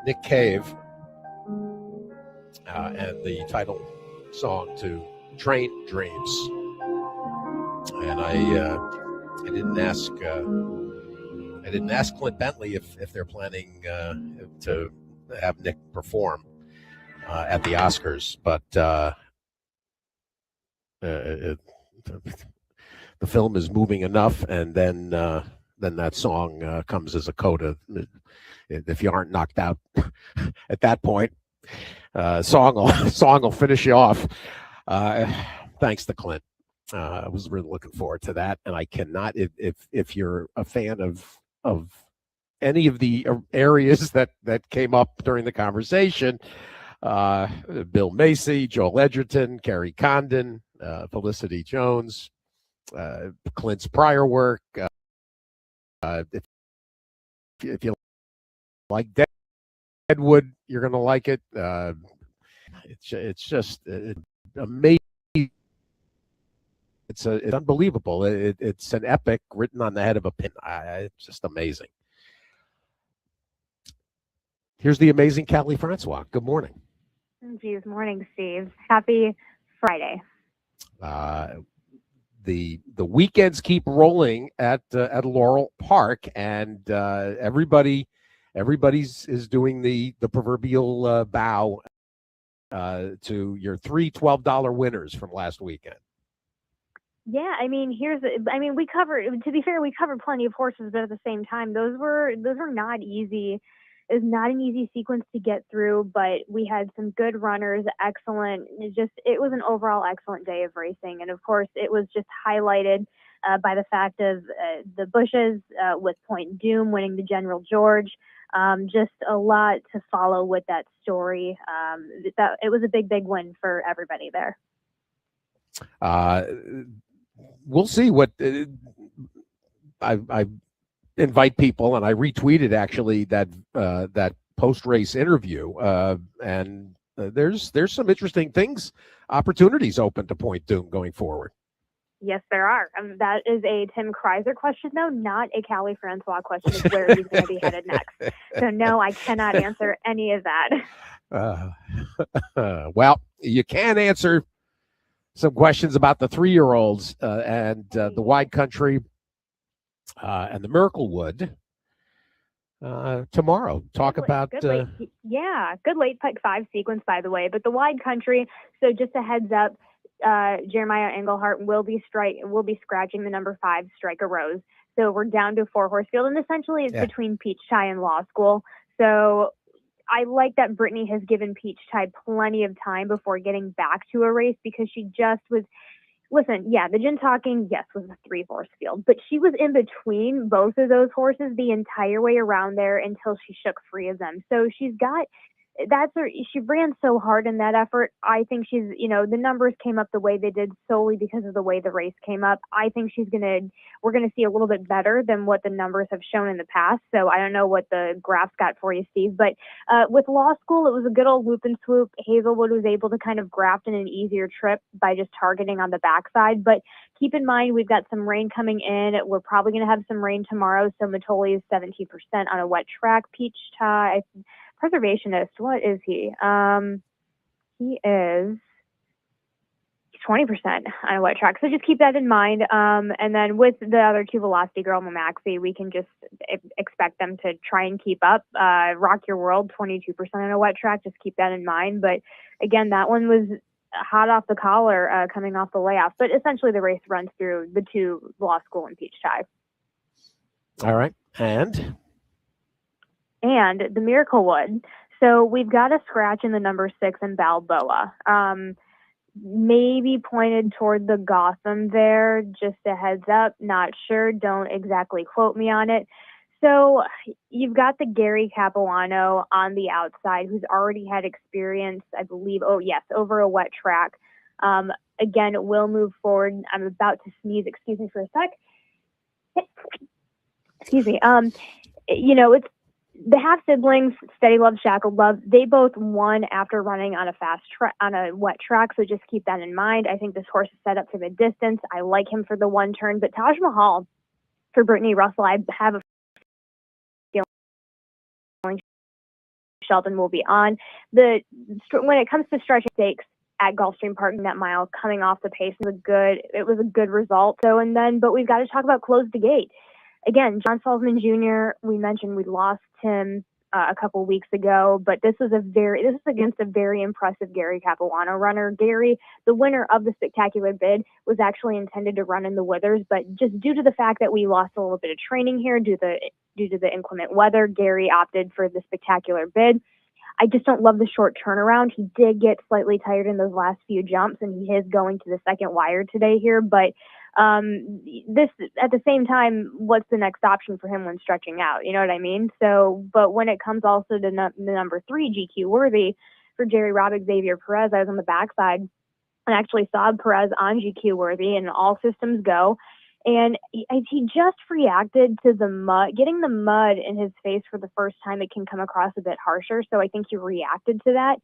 Nick Cave and the title song to Train Dreams. And I didn't ask Clint Bentley if they're planning to have Nick perform at the Oscars, but the film is moving enough, and then that song comes as a coda. If you aren't knocked out at that point, song will finish you off. Thanks to Clint. I was really looking forward to that, and I cannot. If you're a fan of any of the areas that came up during the conversation, Bill Macy, Joel Edgerton, Kerry Condon, Felicity Jones, Clint's prior work. If you like Deadwood, you're going to like it. It's just amazing. It's unbelievable. It's an epic written on the head of a pin. It's just amazing. Here's the amazing Callie Francois. Good morning. Geez, morning, Steve. Happy Friday. The weekends keep rolling at Laurel Park, and everybody's is doing the proverbial bow to your three $12 winners from last weekend. Yeah, we covered, to be fair, we covered plenty of horses, but at the same time, those were not easy. It was not an easy sequence to get through, but we had some good runners, excellent. It was an overall excellent day of racing. And of course, it was just highlighted by the fact of the Bushes with Point Doom winning the General George. Just a lot to follow with that story. It was a big win for everybody there. We'll see what I invite people, and I retweeted actually that post-race interview, and there's some interesting opportunities open to Point Doom going forward. Yes, there are. That is a Tim Kreiser question, though, not a Callie Francois question of where he's going to be headed next. So no, I cannot answer any of that. Well, you can answer some questions about the 3-year-olds and the Wide Country and the Miracle-Wood tomorrow. Talk about good late pick 5 sequence, by the way. But the Wide Country. So just a heads up, Jeremiah Englehart will be scratching the number 5 Striker Rose. So we're down to a 4-horse field, and essentially it's between Peach Tie and Law School. So I like that Brittany has given Peach Tie plenty of time before getting back to a race, because she just was. Listen, the Gin Talking, yes, was a 3-horse field, but she was in between both of those horses the entire way around there until she shook free of them. So she ran so hard in that effort. I think the numbers came up the way they did solely because of the way the race came up. I think we're going to see a little bit better than what the numbers have shown in the past. So I don't know what the graphs got for you, Steve, but with Law School, it was a good old whoop and swoop. Hazelwood was able to kind of graft in an easier trip by just targeting on the backside. But keep in mind, we've got some rain coming in. We're probably going to have some rain tomorrow. So Matoli is 17% on a wet track. Peach Tie, Preservationist, what is he? He is 20% on a wet track. So just keep that in mind. And then with the other 2, Velocity Girl and Maxi, we can just expect them to try and keep up. Rock Your World, 22% on a wet track. Just keep that in mind. But again, that one was hot off the collar coming off the layoff. But essentially the race runs through the 2, Law School and Peach Tie. All right. And the Miracle-Wood. So we've got a scratch in the number 6 in Balboa. Maybe pointed toward the Gotham there, just a heads up. Not sure. Don't exactly quote me on it. So you've got the Gary Capuano on the outside, who's already had experience, I believe, over a wet track. Again, it will move forward. I'm about to sneeze. Excuse me for a sec. Excuse me. It's the half siblings, Steady Love, Shackled Love. They both won after running on a wet track. So just keep that in mind. I think this horse is set up for the distance. I like him for the 1 turn, but Taj Mahal for Brittany Russell, I have a feeling Sheldon will be on. When it comes to stretching stakes at Gulfstream Park in that mile, coming off the pace was a good result. So, but we've got to talk about Close the Gate. Again, John Salzman Jr., we mentioned we lost him a couple weeks ago, but this is against a very impressive Gary Capuano runner. Gary, the winner of the Spectacular Bid, was actually intended to run in the Withers, but just due to the fact that we lost a little bit of training here due to the inclement weather, Gary opted for the Spectacular Bid. I just don't love the short turnaround. He did get slightly tired in those last few jumps, and he is going to the second wire today here, but this at the same time, what's the next option for him when stretching out? You know what I mean? So, but when it comes also to the number 3 GQ Worthy for Jerry Robick, Xavier Perez, I was on the backside and actually saw Perez on GQ Worthy, and all systems go. And he just reacted to the mud, getting the mud in his face for the first time. It can come across a bit harsher. So I think he reacted to that.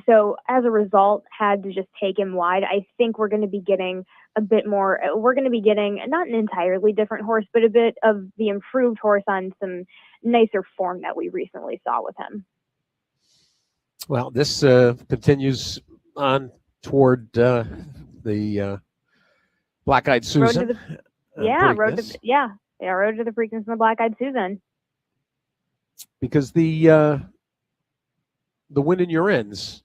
So as a result, had to just take him wide. I think we're going to be getting a bit more. We're going to be getting not an entirely different horse, but a bit of the improved horse on some nicer form that we recently saw with him. Well, this continues on toward the Black-Eyed Susan. Road to the Preakness and the Black-Eyed Susan. Because the Win in Your Ends,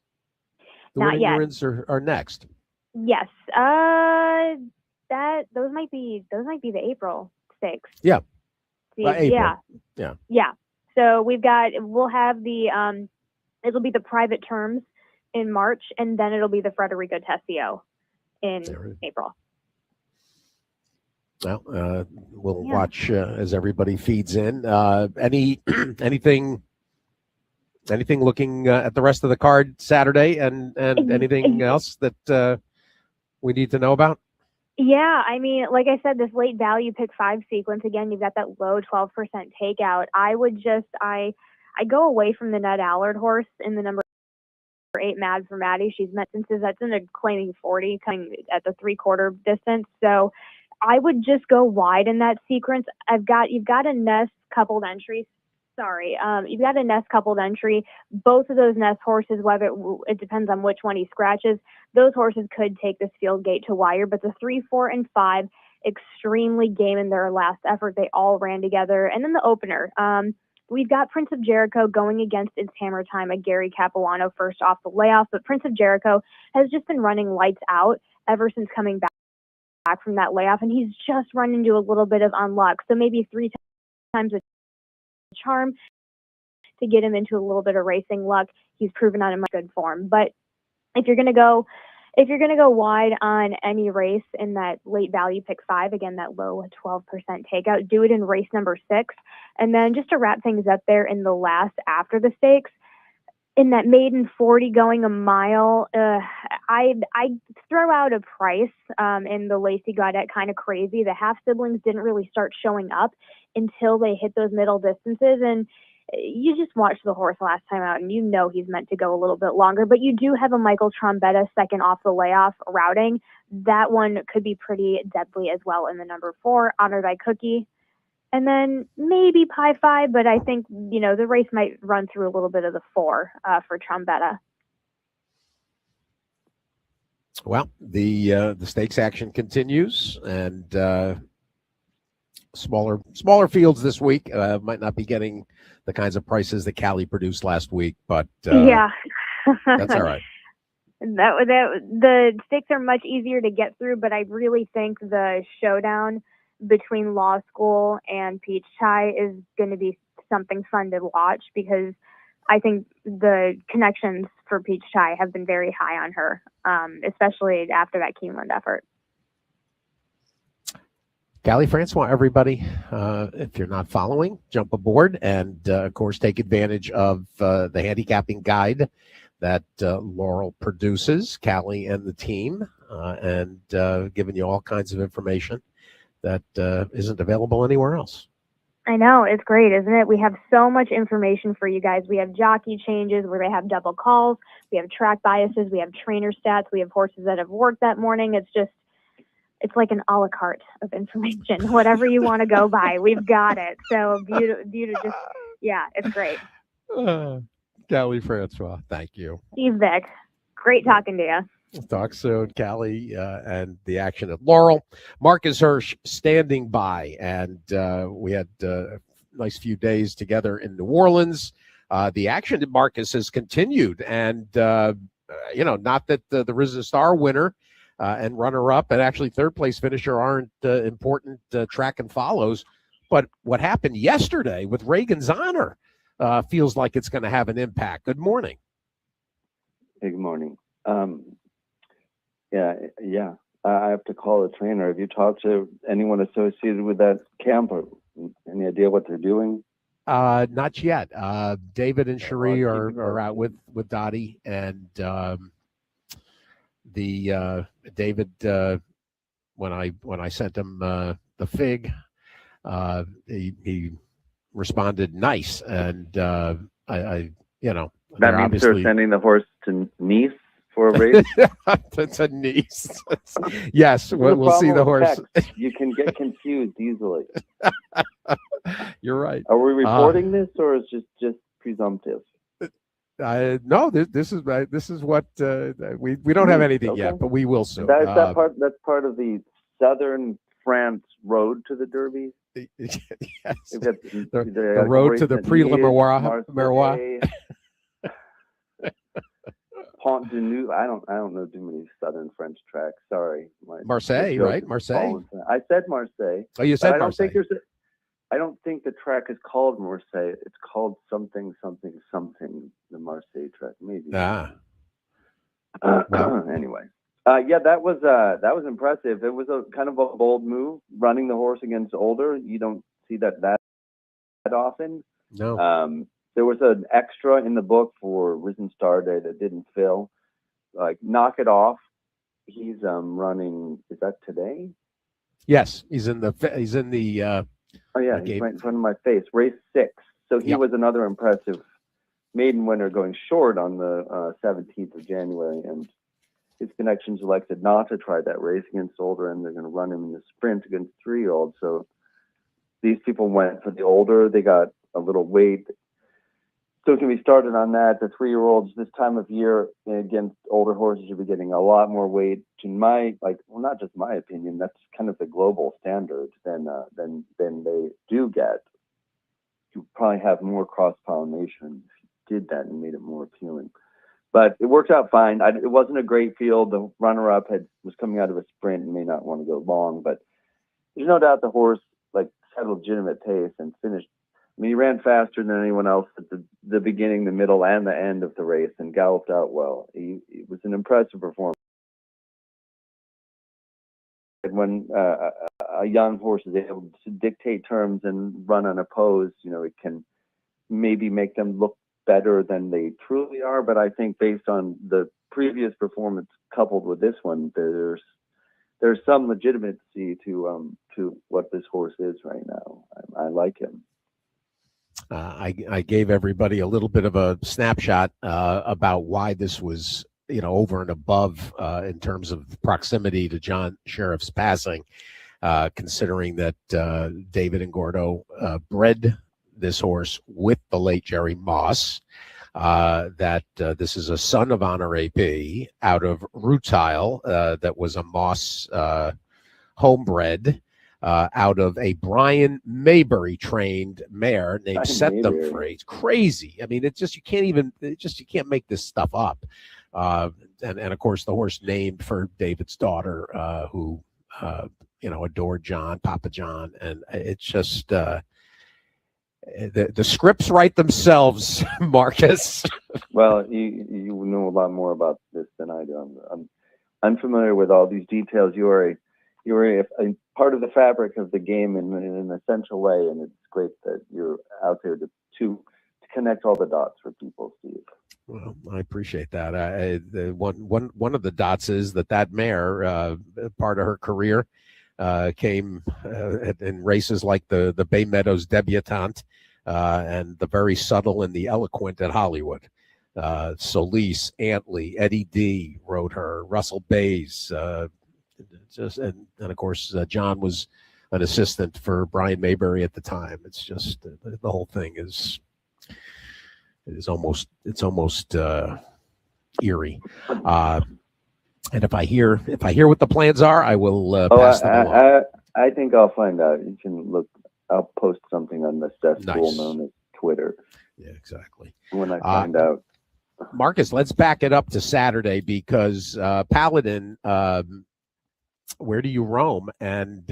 Not Win in yet. Your Ends are next. Yes, those might be the April stakes. Yeah. April. Yeah. So we'll have it'll be the private terms in March, and then it'll be the Federico Tessio in April. Well, we'll watch as everybody feeds in. Anything looking at the rest of the card Saturday, and anything else that we need to know about? Yeah, I mean, like I said, this late value pick 5 sequence, again, you've got that low 12% takeout. I go away from the Ned Allard horse in the number 8 Mad for Maddie. She's met since that's in a claiming 40, coming at the 3/4 distance. So I would just go wide in that sequence. You've got a Nest coupled entry. You've got a Nest coupled entry. Both of those Nest horses, whether it depends on which one he scratches, those horses could take this field gate to wire. But the 3, 4, and 5, extremely game in their last effort. They all ran together. And then the opener, we've got Prince of Jericho going against It's Hammer Time at Gary Capuano first off the layoff. But Prince of Jericho has just been running lights out ever since coming back from that layoff, and he's just run into a little bit of unluck. So maybe 3 times a charm to get him into a little bit of racing luck. He's proven on a much good form. But if you're going to go wide on any race in that late value pick 5, again, that low 12% takeout, do it in race number 6. And then just to wrap things up there in the last after the stakes, in that maiden 40 going a mile, I throw out a price in the Lacey Gaudette Kind of Crazy. The half siblings didn't really start showing up until they hit those middle distances. And you just watched the horse last time out, and you know he's meant to go a little bit longer. But you do have a Michael Trombetta second off the layoff routing. That one could be pretty deadly as well in the number 4, Honor Thy Cookie. And then maybe Pie 5, but I think, the race might run through a little bit of the 4 for Trombetta. Well, the stakes action continues, and smaller fields this week might not be getting the kinds of prices that Cali produced last week, but yeah, that's all right. The stakes are much easier to get through, but I really think the showdown between Law School and Peach Chai is going to be something fun to watch, because I think the connections for Peach Chai have been very high on her, especially after that Keeneland effort. Callie Francois, everybody, if you're not following, jump aboard and, of course, take advantage of the handicapping guide that Laurel produces, Callie and the team, and giving you all kinds of information that isn't available anywhere else. I know. It's great, isn't it? We have so much information for you guys. We have jockey changes where they have double calls. We have track biases. We have trainer stats. We have horses that have worked that morning. It's like an a la carte of information. Whatever you want to go by, we've got it. So beautiful. It's great. Callie Francois, thank you. Steve Byk, great talking to you. Talk soon, Callie, and the action at Laurel. Marcus Hirsch standing by, and we had a nice few days together in New Orleans. The action at Marcus has continued, and not that the Risen Star winner and runner-up and actually third-place finisher aren't important track and follows, but what happened yesterday with Reagan's Honor feels like it's going to have an impact. Good morning. Hey, good morning. Yeah. I have to call the trainer. Have you talked to anyone associated with that camp, or any idea what they're doing? Not yet. David and Cherie are out with Dottie, and David, when I sent him the fig, he responded nice, and I that means they're sending the horse to Nice for a race. That's a Nice. Yes, we'll see the horse. You can get confused easily. You're right. Are we reporting this, or is it just presumptive? No, this is what we don't have anything yet, but we will soon. That's part of the southern France road to the Derby. Yes, the road to the Prix Le Marois. Pont de Neuf. I don't know too many southern French tracks. Sorry, Marseille, right? Marseille. I said Marseille. Oh, you said Marseille. I don't think the track is called Marseille. It's called something. The Marseille track, maybe. Anyway, that was impressive. It was a kind of a bold move, running the horse against Older. You don't see that often. No. There was an extra in the book for Risen Star Day that didn't fill. Like, Knock It Off. He's running. Is that today? Yes, he's in the. Oh yeah, he's right in front of my face. Race 6. So he was another impressive maiden winner, going short on the 17th of January, and his connections elected not to try that race against Older, and they're going to run him in the sprint against 3-year-olds. So these people went for the Older. They got a little weight. Still can be started on that. The 3-year-olds this time of year against older horses should be getting a lot more weight. In not just my opinion, that's kind of the global standard than they do get. You probably have more cross-pollination if you did that and made it more appealing. But it worked out fine. It wasn't a great field. The runner-up was coming out of a sprint and may not want to go long, but there's no doubt the horse had a legitimate pace and finished. I mean, he ran faster than anyone else at the beginning, the middle, and the end of the race, and galloped out well. It was an impressive performance. When a young horse is able to dictate terms and run unopposed, it can maybe make them look better than they truly are. But I think based on the previous performance coupled with this one, there's some legitimacy to what this horse is right now. I like him. I gave everybody a little bit of a snapshot about why this was, over and above in terms of proximity to John Sheriff's passing, considering that David and Gordo bred this horse with the late Jerry Moss, that this is a son of Honor AP out of Rutile that was a Moss homebred. Out of a Brian Maybury trained mare named Set Them Free. It's crazy. I mean, you can't make this stuff up. And of course the horse named for David's daughter, who adored John, Papa John, and it's just the scripts write themselves, Marcus. Well, you know a lot more about this than I do. I'm unfamiliar with all these details. You are a part of the fabric of the game in an essential way, and it's great that you're out there to connect all the dots for people, Steve. Well, I appreciate that. One of the dots is that mare, part of her career, came in races like the Bay Meadows Debutante and the very subtle and the eloquent at Hollywood. Solis, Antley, Eddie D rode her, Russell Bays. And of course, John was an assistant for Brian Maybury at the time. It's just the whole thing is It's almost eerie. And if I hear what the plans are, I will pass them along. I think I'll find out. You can look. I'll post something on the cesspool known as Twitter. Yeah, exactly. When I find out. Marcus, let's back it up to Saturday because Paladin, where do you roam? And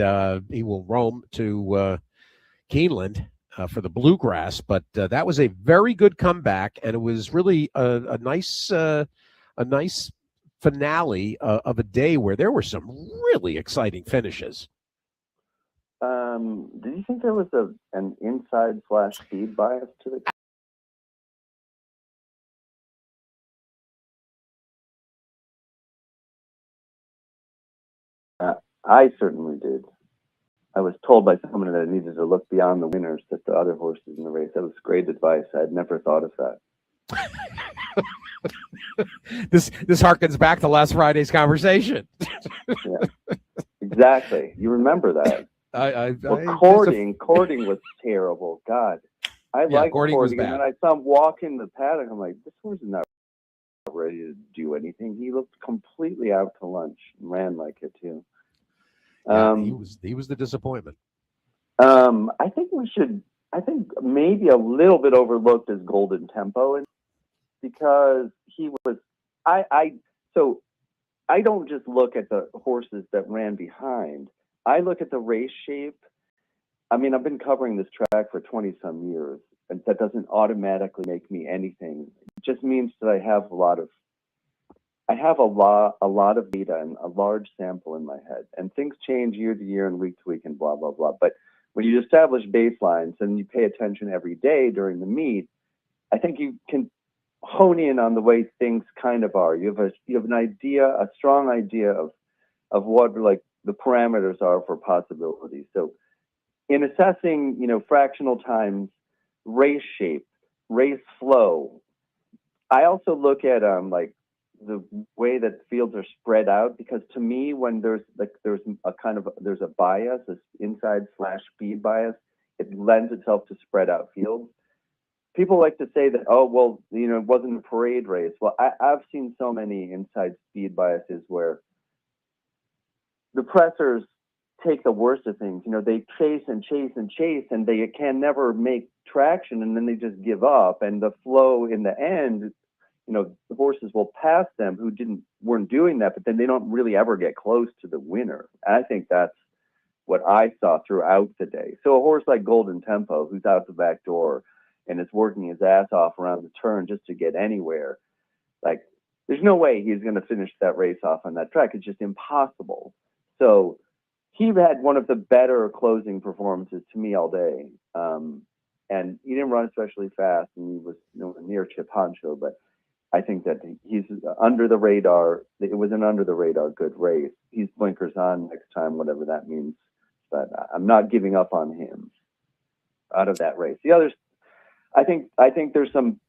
he will roam to Keeneland for the Bluegrass. But that was a very good comeback, and it was really a nice finale of a day where there were some really exciting finishes. Do you think there was an inside / speed bias to the? I certainly did. I was told by someone that I needed to look beyond the winners at the other horses in the race. That was great advice. I had never thought of that. This harkens back to last Friday's conversation. Yeah, exactly. You remember that? Courting was terrible. God, I liked Courting, and then I saw him walk in the paddock. I'm like, this horse is not ready to do anything. He looked completely out to lunch and ran like it too. Yeah, he was the disappointment. I think maybe a little bit overlooked as Golden Tempo, because he was. So I don't just look at the horses that ran behind. I look at the race shape. I mean, I've been covering this track for 20-some years, and that doesn't automatically make me anything. It just means that I have a lot of data and a large sample in my head, and things change year to year and week to week and blah, blah, blah. But when you establish baselines and you pay attention every day during the meet, I think you can hone in on the way things kind of are. You have an idea, a strong idea of what like the parameters are for possibilities. So in assessing, fractional times, race shape, race flow, I also look at like the way that fields are spread out, because to me, when there's a bias, this inside / speed bias, it lends itself to spread out fields. People like to say that, oh, well, it wasn't a parade race. Well, I've seen so many inside speed biases where the pressers take the worst of things. They chase and chase and chase, and they can never make traction, and then they just give up. And the flow in the end, the horses will pass them who weren't doing that, but then they don't really ever get close to the winner. And I think that's what I saw throughout the day. So a horse like Golden Tempo, who's out the back door and is working his ass off around the turn just to get anywhere, like, there's no way he's going to finish that race off on that track. It's just impossible. So he had one of the better closing performances to me all day. And he didn't run especially fast, and he was near Chip Honcho, but I think that he's under the radar. It was an under the radar good race. He's blinkers on next time, whatever that means. But I'm not giving up on him out of that race. The others, I think there's some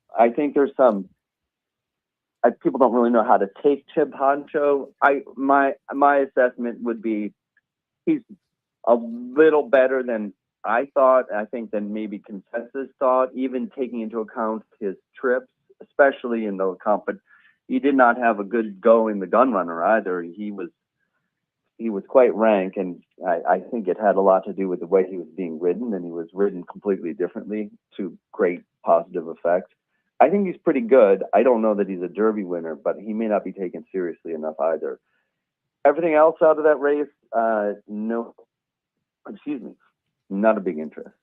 people don't really know how to take Chip Honcho. My assessment would be he's a little better than I thought. I think than maybe consensus thought, even taking into account his trips, especially in the comp. But he did not have a good go in the gun runner either. He was quite rank, and I think it had a lot to do with the way he was being ridden, and he was ridden completely differently to great positive effect. I think he's pretty good. I don't know that he's a Derby winner, but he may not be taken seriously enough either. Everything else out of that race, not a big interest.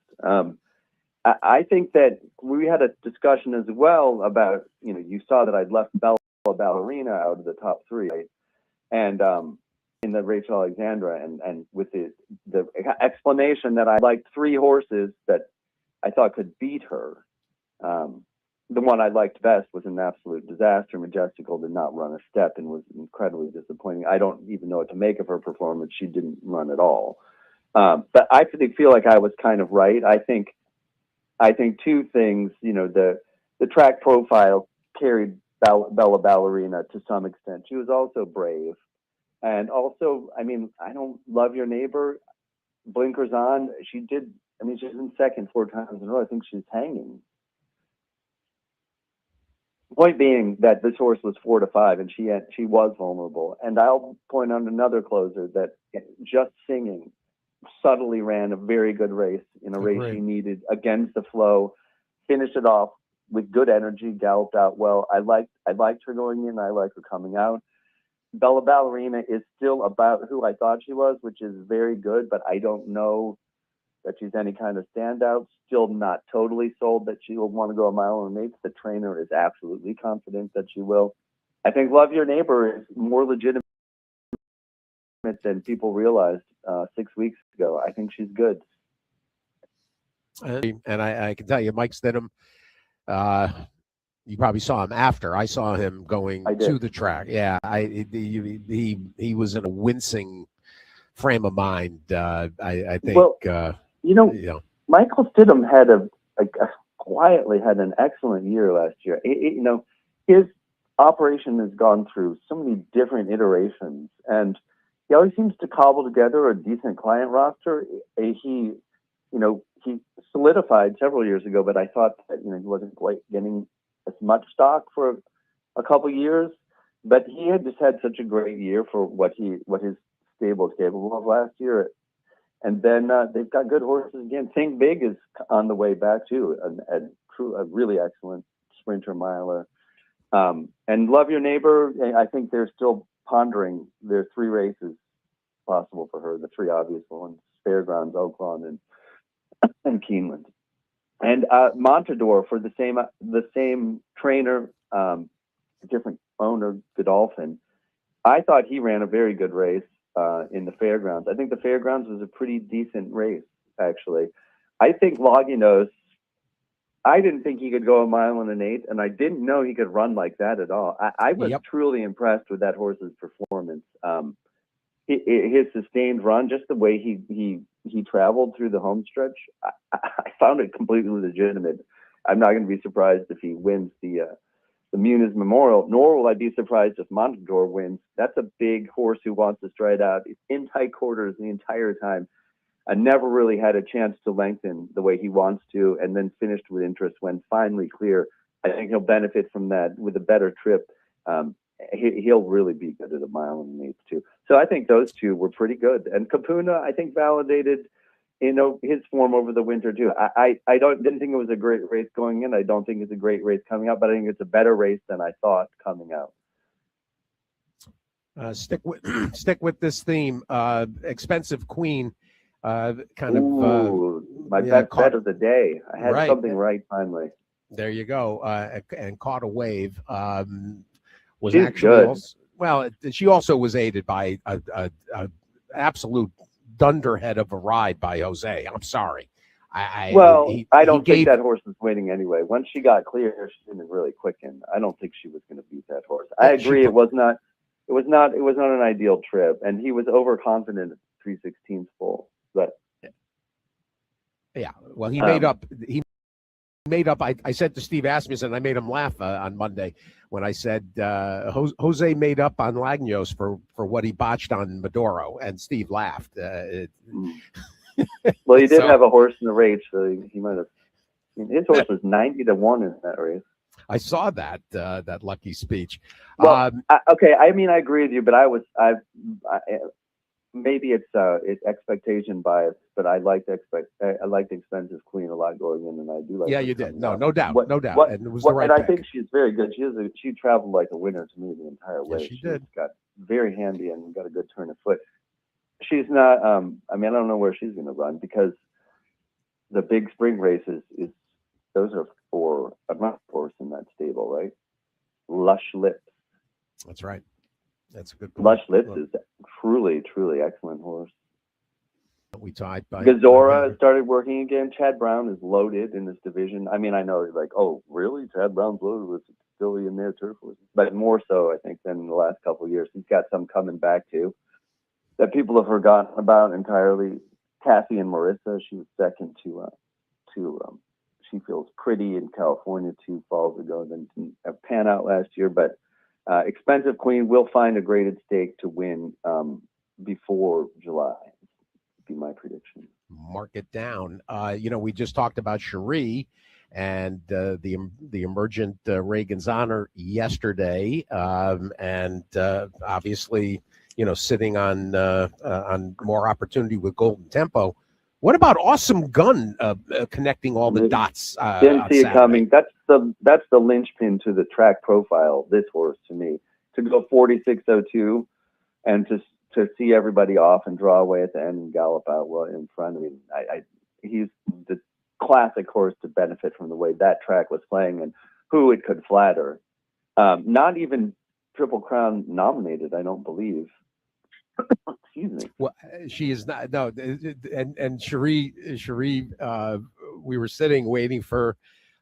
I think that we had a discussion as well about, you saw that I'd left Bella Ballerina out of the top three, right? And in the Rachel Alexandra, and with the explanation that I liked three horses that I thought could beat her. The one I liked best was an absolute disaster. Majestical did not run a step and was incredibly disappointing. I don't even know what to make of her performance. She didn't run at all. But I feel like I was kind of right. I think two things. The track profile carried Bella Ballerina to some extent. She was also brave, and also, I don't love your neighbor. Blinkers on. She did. She's in second 4 times in a row. I think she's hanging. Point being that this horse was 4-5, and she was vulnerable. And I'll point out another closer that Just Singing subtly ran a very good race in a race she needed against the flow, finished it off with good energy, galloped out well. I liked her going in. I like her coming out. Bella Ballerina is still about who I thought she was, which is very good, but I don't know that she's any kind of standout. Still not totally sold that she will want to go a mile and 1/8. The trainer is absolutely confident that she will. I think Love Your Neighbor is more legitimate than people realized 6 weeks ago. I think she's good. And I can tell you, Mike Stidham, you probably saw him after. I saw him going to the track. Yeah, he was in a wincing frame of mind. I think. Well, Michael Stidham had quietly had an excellent year last year. His operation has gone through so many different iterations, and he always seems to cobble together a decent client roster. He solidified several years ago, but I thought that he wasn't quite getting as much stock for a couple years. But he had just had such a great year for what his stable was capable of last year. And then they've got good horses again. Think Big is on the way back too, a really excellent sprinter miler. And Love Your Neighbor, I think they're still pondering. There's 3 races possible for her, the 3 obvious ones: Fairgrounds, Oaklawn, and Keeneland. And Montador, for the same trainer, different owner, Godolphin. I thought he ran a very good race in the Fairgrounds. I think the Fairgrounds was a pretty decent race, actually. I think Loggianos, I didn't think he could go a mile and 1/8, and I didn't know he could run like that at all. I was truly impressed with that horse's performance. His sustained run, just the way he traveled through the home stretch, I found it completely legitimate. I'm not going to be surprised if he wins the Muniz Memorial, nor will I be surprised if Montador wins. That's a big horse who wants to stride out. He's in tight quarters the entire time. I never really had a chance to lengthen the way he wants to, and then finished with interest when finally clear. I think he'll benefit from that with a better trip. He'll really be good at a mile and 1/8 too. So I think those 2 were pretty good. And Capuna, I think, validated his form over the winter too. I didn't think it was a great race going in. I don't think it's a great race coming out, but I think it's a better race than I thought coming out. Stick with this theme. Expensive Queen, my bet of the day. I had something right finally. There you go. And caught a wave. Was She's actually good. She also was aided by a absolute dunderhead of a ride by Jose. I'm sorry. I don't think that horse was waiting anyway. Once she got clear, she didn't really quicken. I don't think she was going to beat that horse. I agree. It was not an ideal trip, and he was overconfident at 3/16 full. But yeah, well, he made up. I said to Steve Asmussen, and I made him laugh on Monday when I said Jose made up on Lagnos for what he botched on Maduro, and Steve laughed. Well, he did have a horse in the race, so he might have. His horse was 90-1 in that race. I saw that lucky speech. Well, okay. I mean, I agree with you, but maybe it's expectation bias, but I liked Expensive Queen a lot going in, and I do like. Yeah, you did. No doubt, no doubt. And it was the right. And I think she's very good. She traveled like a winner to me the entire way. Yes, she did. Got very handy and got a good turn of foot. She's not. I don't know where she's going to run, because the big spring races those are for a horse in that stable, right? Lush Lips. That's right. That's a good point. Lush Lips is truly, truly excellent horse. We tied by Gazora started working again. Chad Brown is loaded in this division. I mean, I know you're like, oh, really? Chad Brown's loaded with Philly in their turf horses, but more so, I think, than in the last couple of years. He's got some coming back too that people have forgotten about entirely. Kathy and Marissa, she was second to She Feels Pretty in California 2 falls ago. Then didn't pan out last year, but Expensive Queen will find a graded stake to win before July. Would be my prediction. Mark it down. We just talked about Cherie, and the emergent Reagan's Honor yesterday, and obviously, sitting on more opportunity with Golden Tempo. What about Awesome Gun connecting all the dots? Didn't see it Saturday? coming. That's the linchpin to the track profile of this horse to me. To go 46.02 and to see everybody off and draw away at the end and gallop out well in front of me. He's the classic horse to benefit from the way that track was playing and who it could flatter. Not even Triple Crown nominated, I don't believe. Excuse me. Well, she is not. No, and Cherie, we were sitting waiting for,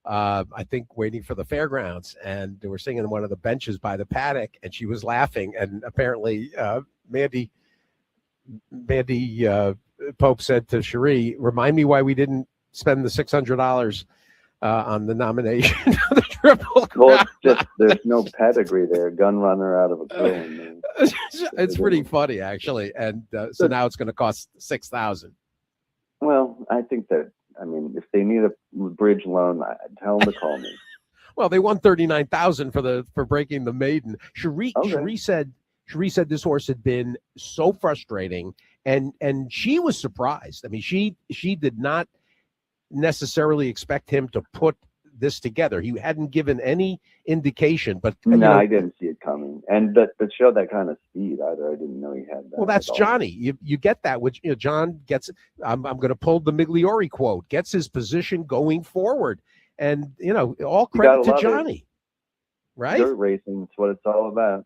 waiting for the fairgrounds, and they were sitting on one of the benches by the paddock, and she was laughing, and apparently Mandy Pope said to Cherie, "Remind me why we didn't spend the $600 on the nomination for the Triple Crown." Well, it's just there's no pedigree there. Gun runner out of a clone. It's pretty funny, actually, and so now it's going to cost $6,000. Well, I think that if they need a bridge loan, tell them to call me. Well, they won $39,000 for breaking the maiden. Cherie said this horse had been so frustrating, and she was surprised. I mean, she did not necessarily expect him to put this together. He hadn't given any indication, but I didn't see it coming. And to show that kind of speed, either I didn't know he had that. Well, that's Johnny. You get that, which John gets. I'm going to pull the Migliori quote. Gets his position going forward, and all credit to Johnny. Right? Dirt racing is what it's all about.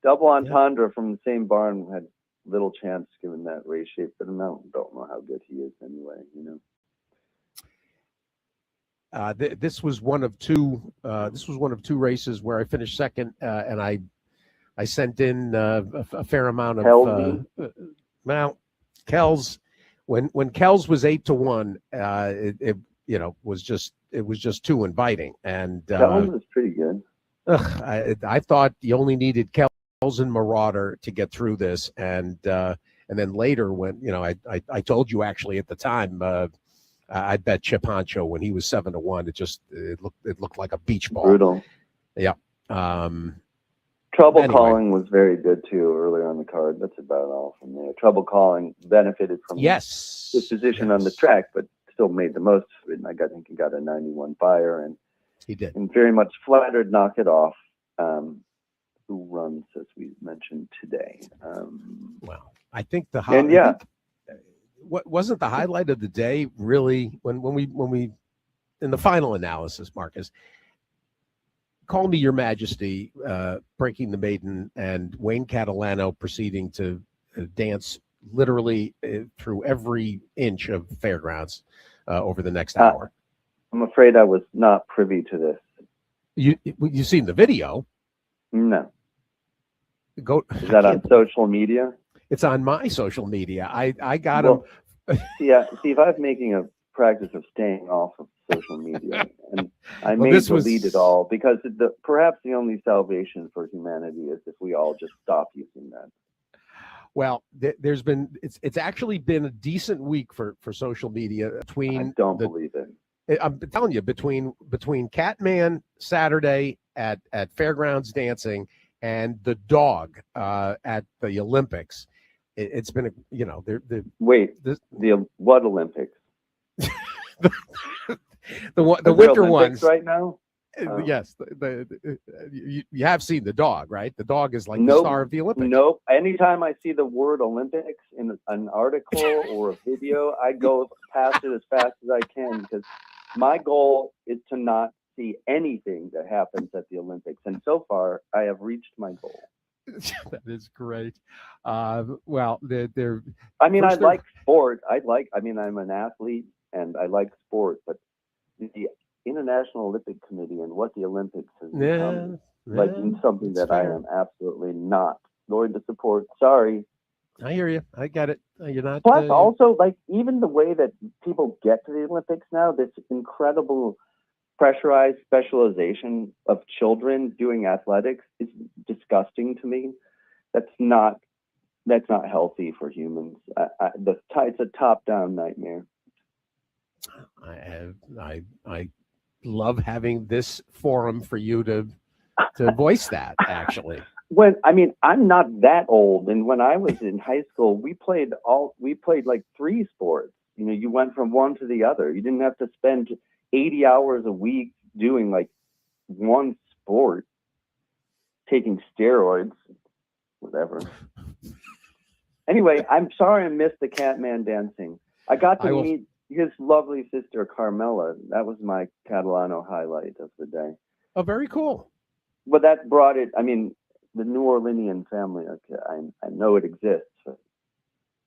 Double entendre from the same barn had little chance given that race shape, but I don't know how good he is anyway. This was one of two. This was one of two races where I finished second, and I sent in a fair amount of. Kells, when Kells was 8-1, it was just too inviting, and Kells was pretty good. I thought you only needed Kells and Marauder to get through this, and then later when I told you actually at the time. I bet Chip Honcho when he was 7-1. It looked like a beach ball. Brutal. Yeah. Trouble Calling was very good too earlier on the card. That's about all from there. Trouble Calling benefited from his position on the track, but still made the most of it. And I think he got a 91 fire, and he did. And very much flattered Knock It Off, who runs as we mentioned today. Well, I think what wasn't the highlight of the day really when we in the final analysis, Marcus, Call Me Your Majesty, breaking the maiden, and Wayne Catalano proceeding to dance literally through every inch of fairgrounds over the next hour. I'm afraid I was not privy to this. You seen the video? No. Is that on social media? It's on my social media. I got him. Steve, I'm making a practice of staying off of social media, and I may delete it all because perhaps the only salvation for humanity is if we all just stop using that. Well, it's actually been a decent week for social media. I don't believe it. I'm telling you, between Catman Saturday at Fairgrounds Dancing and the dog at the Olympics. It's been what Olympics? the winter ones right now. Yes, you have seen the dog, right? The dog is like the star of the Olympics. Nope. Anytime I see the word Olympics in an article or a video, I go past it as fast as I can because my goal is to not see anything that happens at the Olympics, and so far I have reached my goal. That is great. Well, they're. I mean, I like sport. I'm an athlete and I like sport, but the International Olympic Committee and what the Olympics has become, something that I am absolutely not going to support. Sorry. I hear you. I get it. You're not. Plus, also, even the way that people get to the Olympics now, this incredible pressurized specialization of children doing athletics is disgusting to me. That's not healthy for humans. It's a top-down nightmare. I love having this forum for you to voice that, actually. I'm not that old, and when I was in high school, we played like 3 sports. You went from one to the other. You didn't have to spend 80 hours a week doing like one sport, taking steroids, whatever. Anyway, I'm sorry I missed the Catman dancing. I got to meet his lovely sister, Carmela. That was my Catalano highlight of the day. Oh, very cool. But that brought it, the New Orleanian family, I know it exists.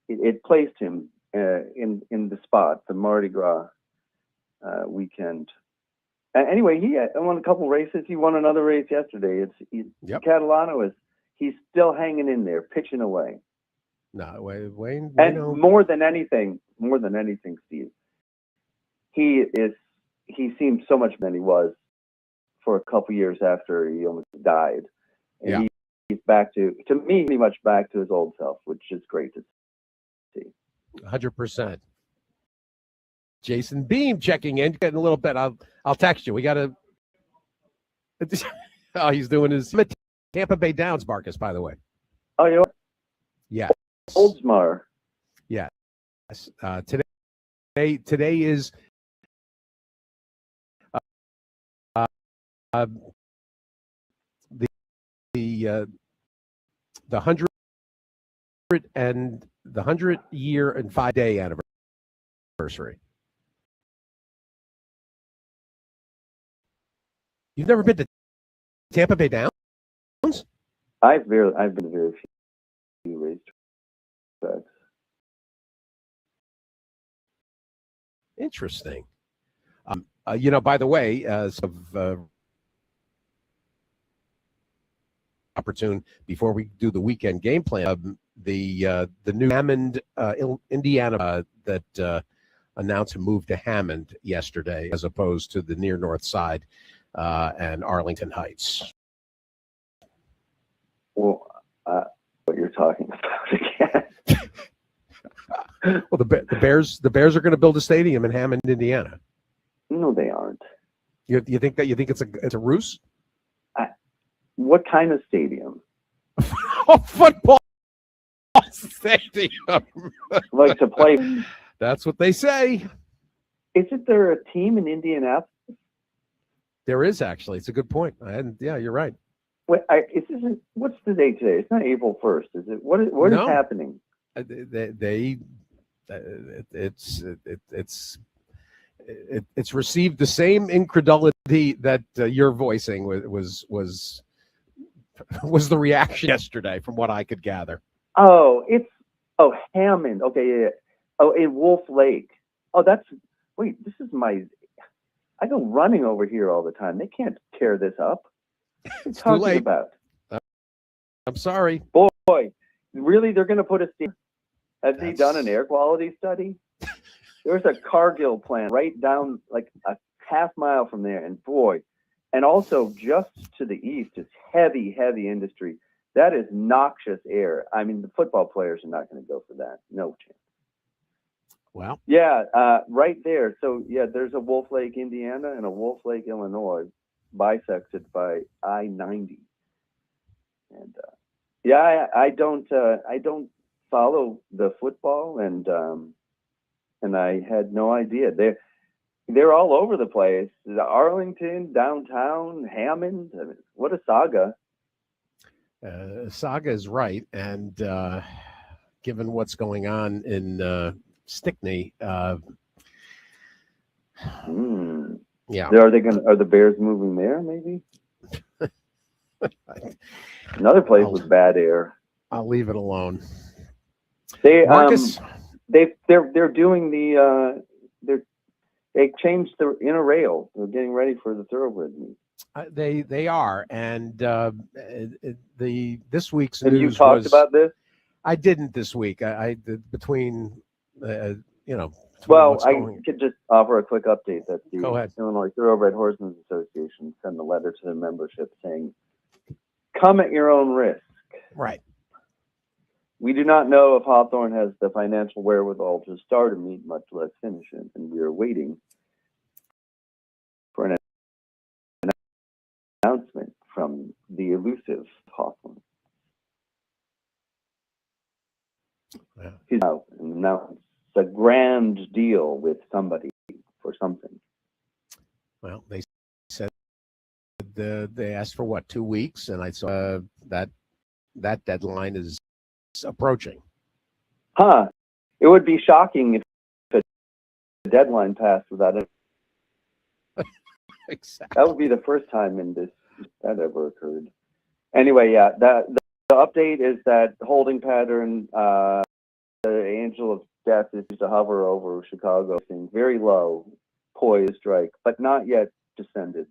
It placed him in the spot, the Mardi Gras weekend. Anyway, he won a couple races. He won another race yesterday. Catalano he's still hanging in there, pitching away. No, Wayne. And more than anything, Steve, he seems so much better than he was for a couple years after he almost died. And he's back to me, pretty much back to his old self, which is great to see. 100%. Jason Beam checking in, getting a little bit. I'll text you. We got to. Oh, he's doing his Tampa Bay Downs, Marcus. By the way. Oh, you know. Yeah. Oldsmar. Yeah. Today is the 100-year and 5-day anniversary. You've never been to Tampa Bay Downs? I've been to very few racetracks. Interesting. By the way, opportune before we do the weekend game plan, the new Hammond, Indiana, that announced a move to Hammond yesterday, as opposed to the near north side and Arlington Heights. Well, what you're talking about again? Well, the Bears are going to build a stadium in Hammond, Indiana. No, they aren't. You think that? You think it's a ruse? What kind of stadium? A football stadium. Like to play? That's what they say. Isn't there a team in Indianapolis? There is, actually. It's a good point. And yeah, you're right. Wait, what's the date today? It's not April 1st, is it? What is happening? It's received the same incredulity that you're voicing was the reaction yesterday, from what I could gather. Hammond. Okay, yeah. Oh, in Wolf Lake. Oh, this is I go running over here all the time. They can't tear this up. It's too late. About? I'm sorry. Boy, really? They're going to put a stadium? Have they done an air quality study? There's a Cargill plant right down like a half mile from there. And and also just to the east is heavy industry. That is noxious air. The football players are not going to go for that. No chance. Wow. Yeah, right there. So, yeah, there's a Wolf Lake, Indiana, and a Wolf Lake, Illinois, bisected by I-90. And I don't follow the football, and I had no idea. They're all over the place. Arlington, downtown, Hammond. What a saga. Saga is right, and given what's going on in Stickney, yeah. Are the Bears moving there? Maybe. Another place with bad air. I'll leave it alone. Marcus, they're doing they changed the inner rail. They're getting ready for the thoroughbred meet. They are, and this week's Have news you talked about this? I didn't this week. I between Well, I could just offer a quick update that the Illinois Thoroughbred Horsemen's Association sent a letter to their membership saying, "Come at your own risk." Right. We do not know if Hawthorne has the financial wherewithal to start a meet, much less finish it, and we are waiting for an announcement from the elusive Hoffman. Yeah. He's out and announced a grand deal with somebody for something. Well, they said they asked for what, 2 weeks, and I saw that deadline is approaching. Huh. It would be shocking if the deadline passed without it. Exactly. That would be the first time in this that ever occurred. Anyway, yeah, the update is that holding pattern, the angel of death is to hover over Chicago, very low, poised strike, but not yet descended.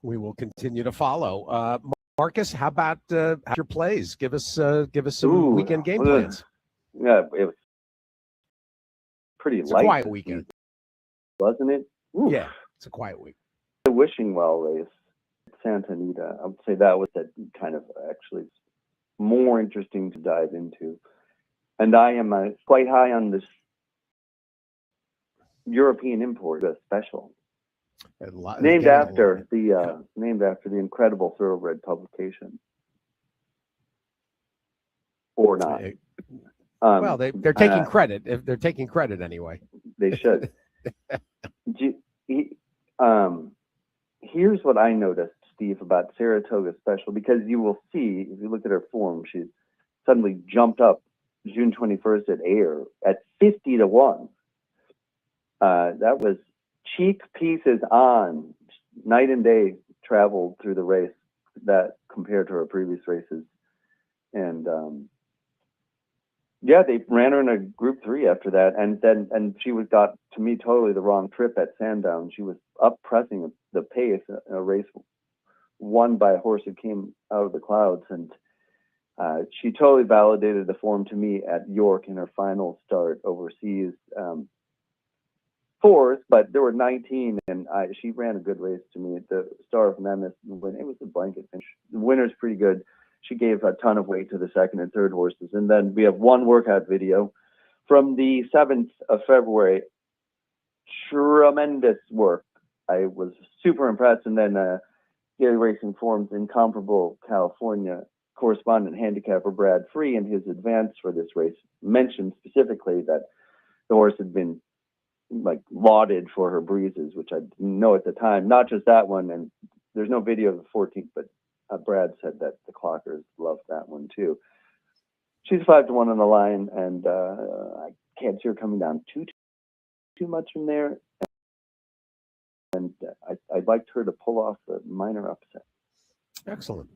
We will continue to follow. Marcus, how about your plays? Give us some weekend game plans. Yeah, it was pretty It's light. A quiet weekend, wasn't it? Oof. Yeah, it's a quiet week. The Wishing Well race, Santa Anita. I would say that was that kind of actually more interesting to dive into. And I am quite high on this European import special, named after the incredible Thoroughbred publication, or not. Well, they're taking credit. If they're taking credit anyway, they should. Here's what I noticed, Steve, about Saratoga Special, because you will see if you look at her form, she's suddenly jumped up June 21st at Air at 50-1. That was cheek pieces on, night and day traveled through the race that compared to her previous races. And yeah, they ran her in a Group 3 after that, and she got, to me, totally the wrong trip at Sandown. She was up pressing the pace in a race won by a horse who came out of the clouds, and she totally validated the form to me at York in her final start overseas. Fourth, but there were 19, and she ran a good race to me. The Star of Memphis, it was a blanket finish. The winner's pretty good. She gave a ton of weight to the second and third horses. And then we have one workout video from the 7th of February. Tremendous work. I was super impressed. And then Daily Racing Form's incomparable California correspondent handicapper Brad Free in his advance for this race mentioned specifically that the horse had been lauded for her breezes, which I didn't know at the time. Not just that one, and there's no video of the 14th, but Brad said that the clockers loved that one too. She's 5-1 on the line, and I can't see her coming down too much from there. And I'd like her to pull off a minor upset. Excellent.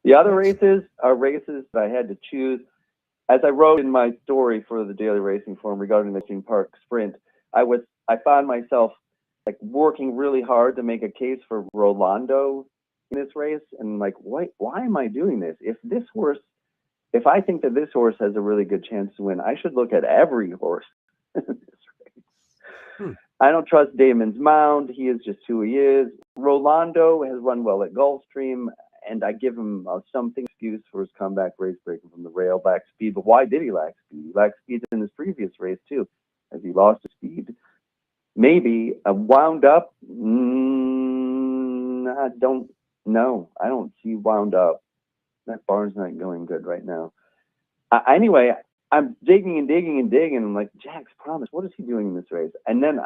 The other races are races that I had to choose. As I wrote in my story for the Daily Racing Form regarding the King Park Sprint, I found myself working really hard to make a case for Rolando in this race, and why am I doing this? If I think that this horse has a really good chance to win, I should look at every horse in this race. I don't trust Damon's Mound. He is just who he is. Rolando has run well at Gulfstream, and I give him something excuse for his comeback race breaking from the rail, lack speed. But why did he lack speed? He lacked speed in his previous race too. Has he lost his speed? Maybe wound up. I don't know. I don't see wound up. That barn's not going good right now. Anyway, I'm digging and digging and digging. I'm like, Jack's Promise. What is he doing in this race? And then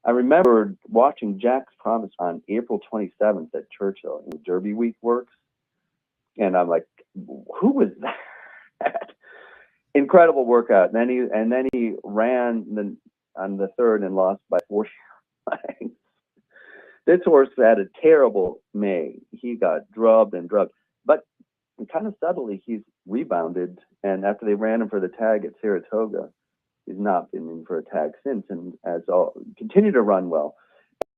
I remembered watching Jack's Promise on April 27th at Churchill in the Derby Week Works, and I'm like, who was that? Incredible workout. And then he ran on the third and lost by 40 lengths. This horse had a terrible May. He got drubbed, but kind of subtly he's rebounded. And after they ran him for the tag at Saratoga, he's not been in for a tag since, and continued to run well.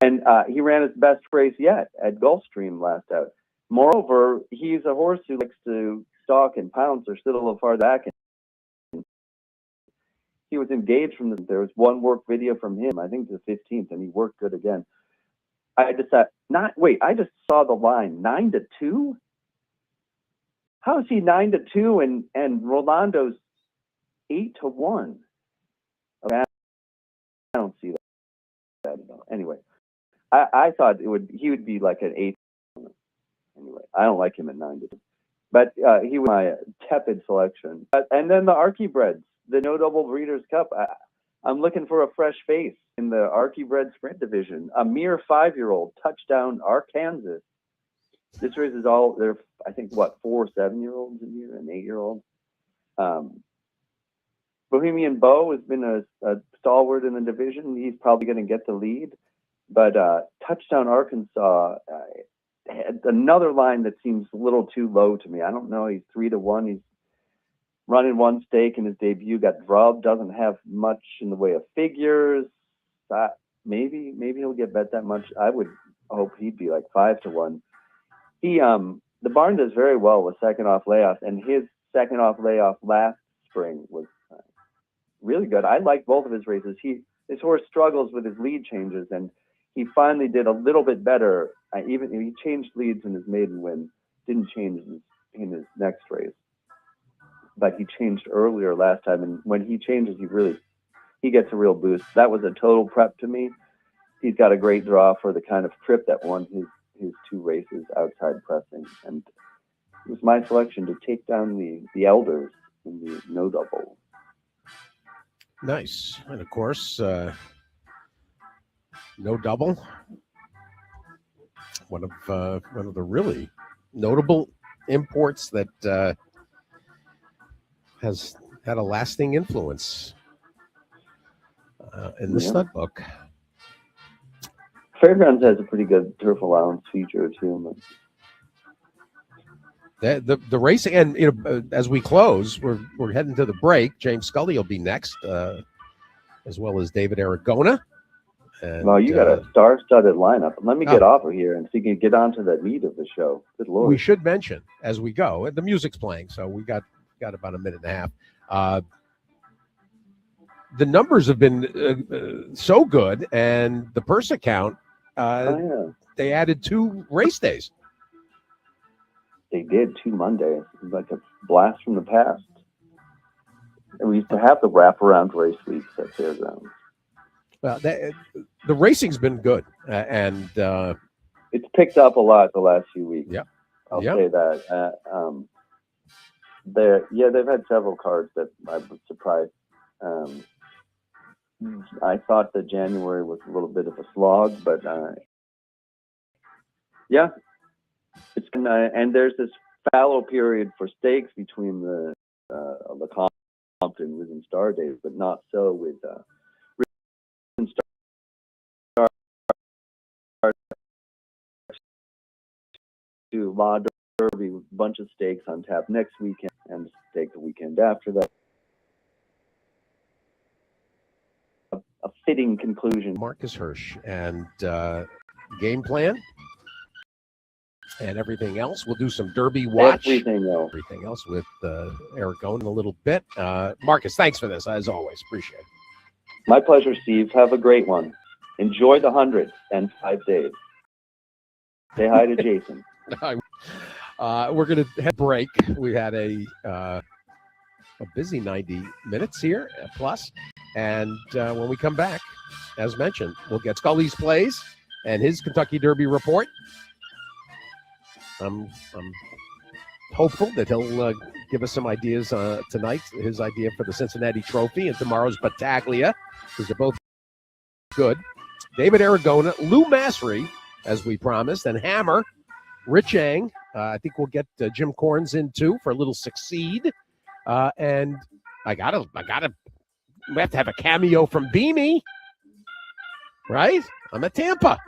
And he ran his best race yet at Gulfstream last out. Moreover, he's a horse who likes to stalk and pounce or sit a little far back. He was engaged there was one work video from him, I think the 15th, and he worked good again. I just saw the line 9-2. How is he 9-2 and Rolando's 8-1? Okay, I don't see don't know. Anyway, I thought he would be like an 8. Anyway, I don't like him at 9 to 2. But he was my tepid selection. And then the Archibred, the No Double Breeders' Cup. I'm looking for a fresh face in the Archibred Sprint Division. A mere 5-year-old, touchdown Arkansas. This race is all there. I think 4 7-year-olds in here, an 8-year-old. Bohemian Beau has been a stalwart in the division. He's probably going to get the lead. But touchdown Arkansas. Another line that seems a little too low to me. I don't know. He's 3 to 1. He's running one stake in his debut. Got drubbed. Doesn't have much in the way of figures. Maybe he'll get bet that much. I would hope he'd be like 5 to 1. The barn does very well with second off layoffs, and his second off layoff last spring was really good. I like both of his races. His horse struggles with his lead changes, and he finally did a little bit better. He changed leads in his maiden win, didn't change in his next race, but he changed earlier last time. And when he changes, he gets a real boost. That was a total prep to me. He's got a great draw for the kind of trip that won his 2 races outside pressing, and it was my selection to take down the elders in the no double. Nice, and of course, no double. One of the really notable imports that has had a lasting influence in the stud book. Fairgrounds has a pretty good turf allowance feature too. The racing, and as we close, we're heading to the break. James Scully will be next, as well as David Aragona. And, well, you got a star-studded lineup. Let me get off of here and see if you can get on to the meat of the show. Good Lord. We should mention as we go. The music's playing, so we got about a minute and a half. The numbers have been so good, and the purse account. They added 2 race days. They did 2 Mondays, like a blast from the past. And we used to have the wraparound race weeks at Fairgrounds. Well, the racing's been good, and it's picked up a lot the last few weeks. Yeah, I'll say that. They've had several cards that I was surprised. I thought that January was a little bit of a slog, but it's been. And there's this fallow period for stakes between the Lecompton and Risen Star days, but not so with Risen Star to Law Derby, a bunch of stakes on tap next weekend and stake the weekend after that. A fitting conclusion. Marcus Hirsch and game plan and everything else. We'll do some Derby watch. Everything else with Eric Owen in a little bit. Marcus, thanks for this, as always. Appreciate it. My pleasure, Steve. Have a great one. Enjoy the 105 days. Say hi to Jason. We're going to head break. We had a busy 90 minutes here, plus. And when we come back, as mentioned, we'll get Scully's plays and his Kentucky Derby report. I'm hopeful that he'll give us some ideas tonight, his idea for the Cincinnati Trophy and tomorrow's Battaglia, because they're both good. David Aragona, Lou Massery, as we promised, and Hammer, Rich Ang. I think we'll get Jim Corns in too for a little Succeed. And we have to have a cameo from Beanie, right? I'm at Tampa.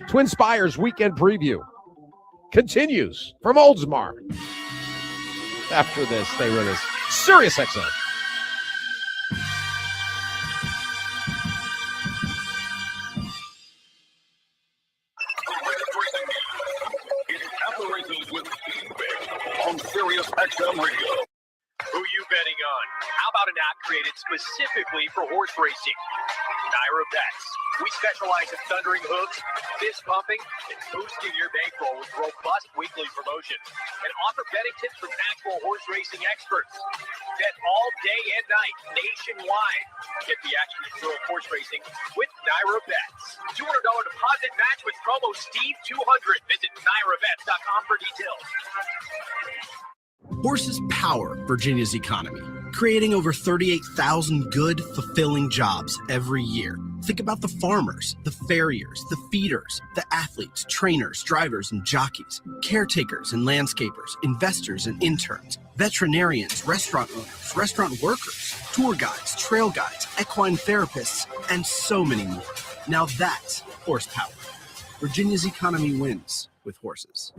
Twin Spires weekend preview continues from Oldsmar. After this, stay with us. Sirius XM. With Steve Byk on Sirius XM Radio. Who you betting on? How about an app created specifically for horse racing? Naira Bets. We specialize in thundering hooves, fist pumping, and boosting your bankroll with robust weekly promotions and offer betting tips from actual horse racing experts. Bet all day and night nationwide. Get the action and thrill of horse racing with Naira Bets. $200 deposit match with promo Steve200. Visit NairaBets.com for details. Horses power Virginia's economy, creating over 38,000 good, fulfilling jobs every year. Think about the farmers, the farriers, the feeders, the athletes, trainers, drivers, and jockeys, caretakers and landscapers, investors and interns, veterinarians, restaurant owners, restaurant workers, tour guides, trail guides, equine therapists, and so many more. Now that's horsepower. Virginia's economy wins with horses.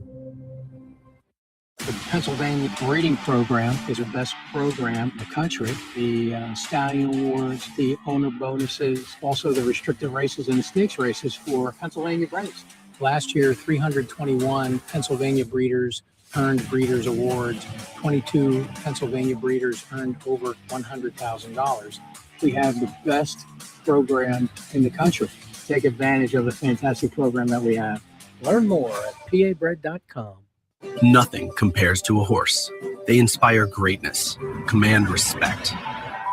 The Pennsylvania breeding program is the best program in the country. The stallion awards, the owner bonuses, also the restricted races and the stakes races for Pennsylvania breeds. Last year, 321 Pennsylvania breeders earned breeders awards. 22 Pennsylvania breeders earned over $100,000. We have the best program in the country. Take advantage of the fantastic program that we have. Learn more at pabred.com. Nothing compares to a horse. They inspire greatness, command respect.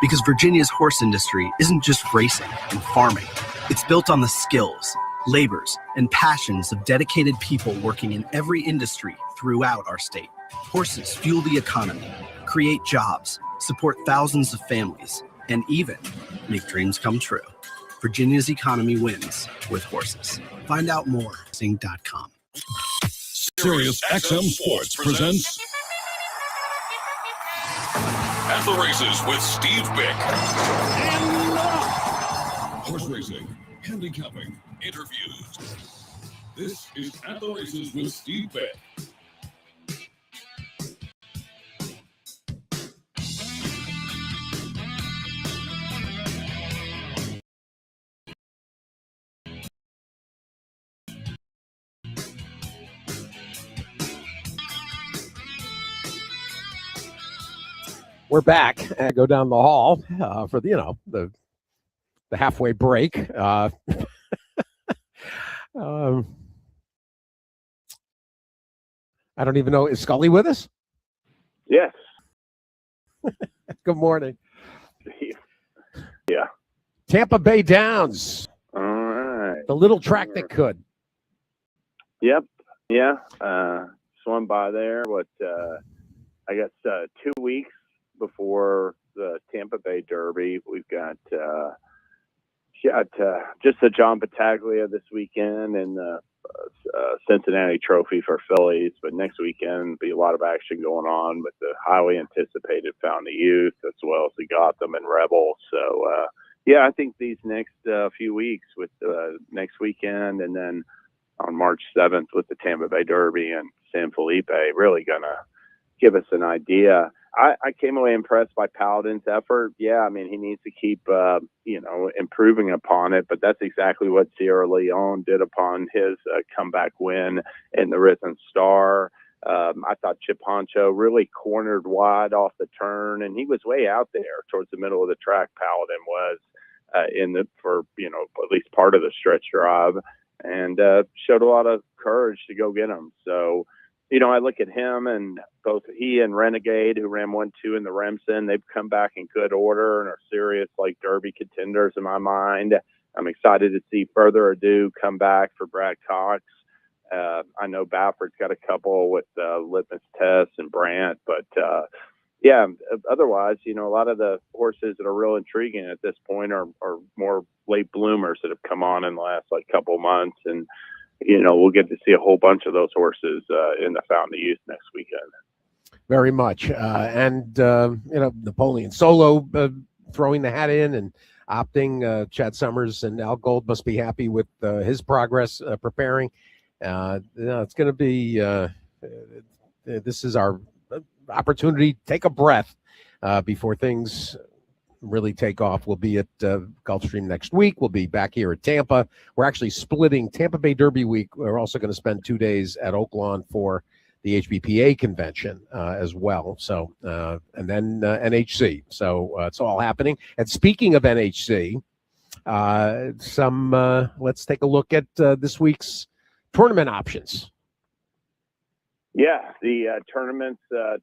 Because Virginia's horse industry isn't just racing and farming. It's built on the skills, labors, and passions of dedicated people working in every industry throughout our state. Horses fuel the economy, create jobs, support thousands of families, and even make dreams come true. Virginia's economy wins with horses. Find out more at sing.com. Sirius XM Sports presents At the Races with Steve Byk. Horse racing, handicapping, interviews. This is At the Races with Steve Byk. We're back and go down the hall for the halfway break. I don't even know. Is Scully with us? Yes. Good morning. Yeah. Tampa Bay Downs. All right. The little track that could. Yep. Yeah. Swung by there. I guess 2 weeks before the Tampa Bay Derby. We've got just the John Battaglia this weekend and the Cincinnati Trophy for fillies. But next weekend will be a lot of action going on with the highly anticipated Found the Youth as well as the Gotham and Rebel. So, I think these next few weeks with next weekend and then on March 7th with the Tampa Bay Derby and San Felipe really going to give us an idea. I came away impressed by Paladin's effort. Yeah, I mean, he needs to keep, improving upon it, but that's exactly what Sierra Leone did upon his comeback win in the Risen Star. I thought Chip Honcho really cornered wide off the turn, and he was way out there towards the middle of the track. Paladin was for at least part of the stretch drive, and showed a lot of courage to go get him. So, I look at him and both he and Renegade, who ran 1-2 in the Remsen, they've come back in good order and are serious Derby contenders in my mind. I'm excited to see Further Ado come back for Brad Cox. I know Bafford's got a couple with Litmus Test and Brandt, but otherwise, a lot of the horses that are real intriguing at this point are more late bloomers that have come on in the last couple months, and we'll get to see a whole bunch of those horses in the Found the Youth next weekend. Very much. And Napoleon Solo throwing the hat in and opting. Chad Summers and Al Gold must be happy with his progress preparing. It's going to be this is our opportunity to take a breath before things really take off. We'll be at Gulfstream next week. We'll be back here at Tampa. We're actually splitting Tampa Bay Derby week. We're also going to spend 2 days at Oaklawn for the HBPA convention as well. So, and then NHC. So it's all happening. And speaking of NHC, let's take a look at this week's tournament options. Yeah, the tournaments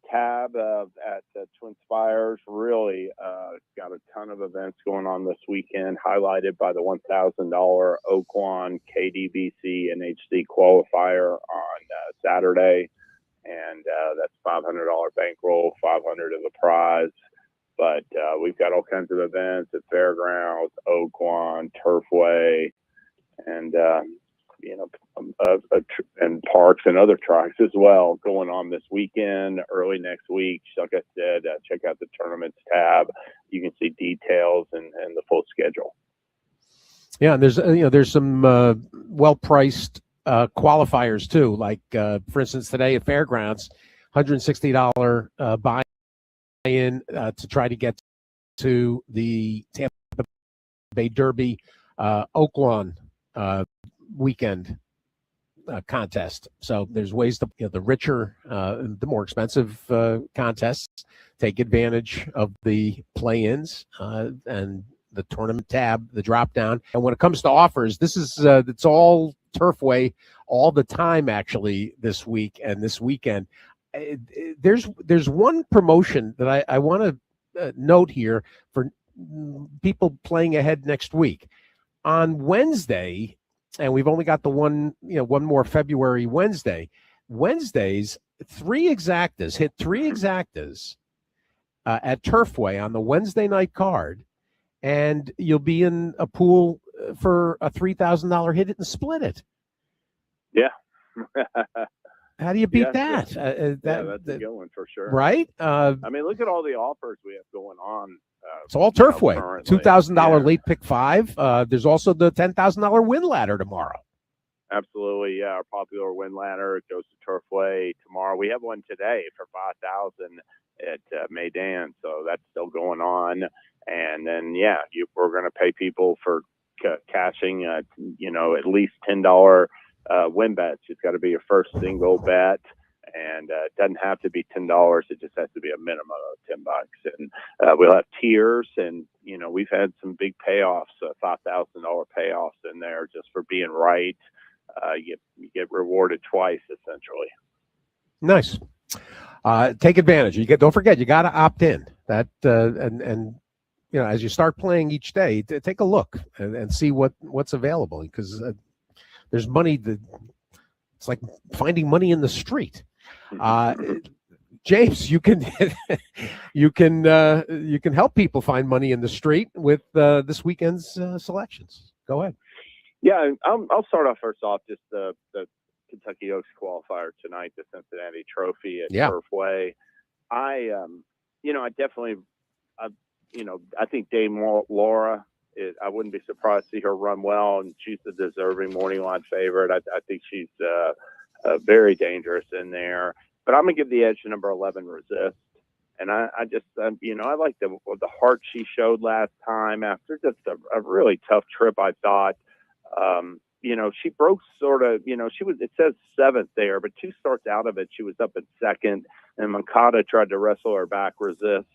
tab at Twin Spires really got a ton of events going on this weekend, highlighted by the $1,000 Oaklawn KDBC NHC qualifier on Saturday, and that's $500 bankroll, $500 of the prize. But we've got all kinds of events at Fairgrounds, Oaklawn, Turfway, and and parks and other tracks as well going on this weekend, early next week. Like I said, check out the tournaments tab. You can see details and the full schedule. Yeah, and there's some well-priced qualifiers too. Like for instance, today at Fairgrounds, $160 buy-in to try to get to the Tampa Bay Derby Oaklawn weekend contest. So there's ways to, the richer, the more expensive contests take advantage of the play-ins and the tournament tab, the drop down. And when it comes to offers, this is it's all Turfway all the time actually this week and this weekend. There's one promotion that I want to note here for people playing ahead next week. On Wednesday, and we've only got the one more February Wednesday. Wednesdays, hit three exactas at Turfway on the Wednesday night card, and you'll be in a pool for a $3,000 hit it and split it. Yeah. How do you beat that? That's a good one for sure. Right? I mean, look at all the offers we have going on. It's all Turfway. $2,000 late pick 5. There's also the $10,000 win ladder tomorrow. Absolutely, yeah. Our popular win ladder goes to Turfway tomorrow. We have one today for $5,000 at Maidan, so that's still going on. And then, we're going to pay people for cashing, at least $10 win bets. It's got to be your first single bet. And it doesn't have to be $10. It just has to be a minimum of $10. And we'll have tiers, and we've had some big payoffs, $5,000 payoffs in there just for being right. You get rewarded twice essentially. Nice. Take advantage. Don't forget, you got to opt in. That and as you start playing each day, take a look and see what's available, because there's money it's like finding money in the street. James, you can help people find money in the street with this weekend's selections. Go ahead. Yeah, I'll start off first off just the Kentucky Oaks qualifier tonight, the Cincinnati Trophy at Turfway. I think Dame Laura. I wouldn't be surprised to see her run well, and she's the deserving morning line favorite. I think she's very dangerous in there. But I'm going to give the edge to number 11, Resist. And I like the heart she showed last time after just a really tough trip, I thought. She broke it says 7th there, but 2 starts out of it, she was up at 2nd, and Mankata tried to wrestle her back, Resist,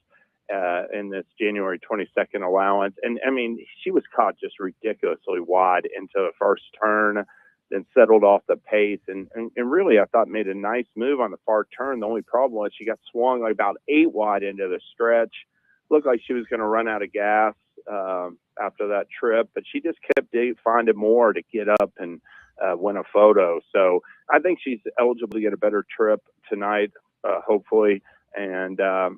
in this January 22nd allowance. And, I mean, she was caught just ridiculously wide into the first turn, then settled off the pace, and really I thought made a nice move on the far turn. The only problem was she got swung like about 8 wide into the stretch. Looked like she was going to run out of gas after that trip, but she just kept finding more to get up and win a photo. So I think she's eligible to get a better trip tonight, hopefully. And I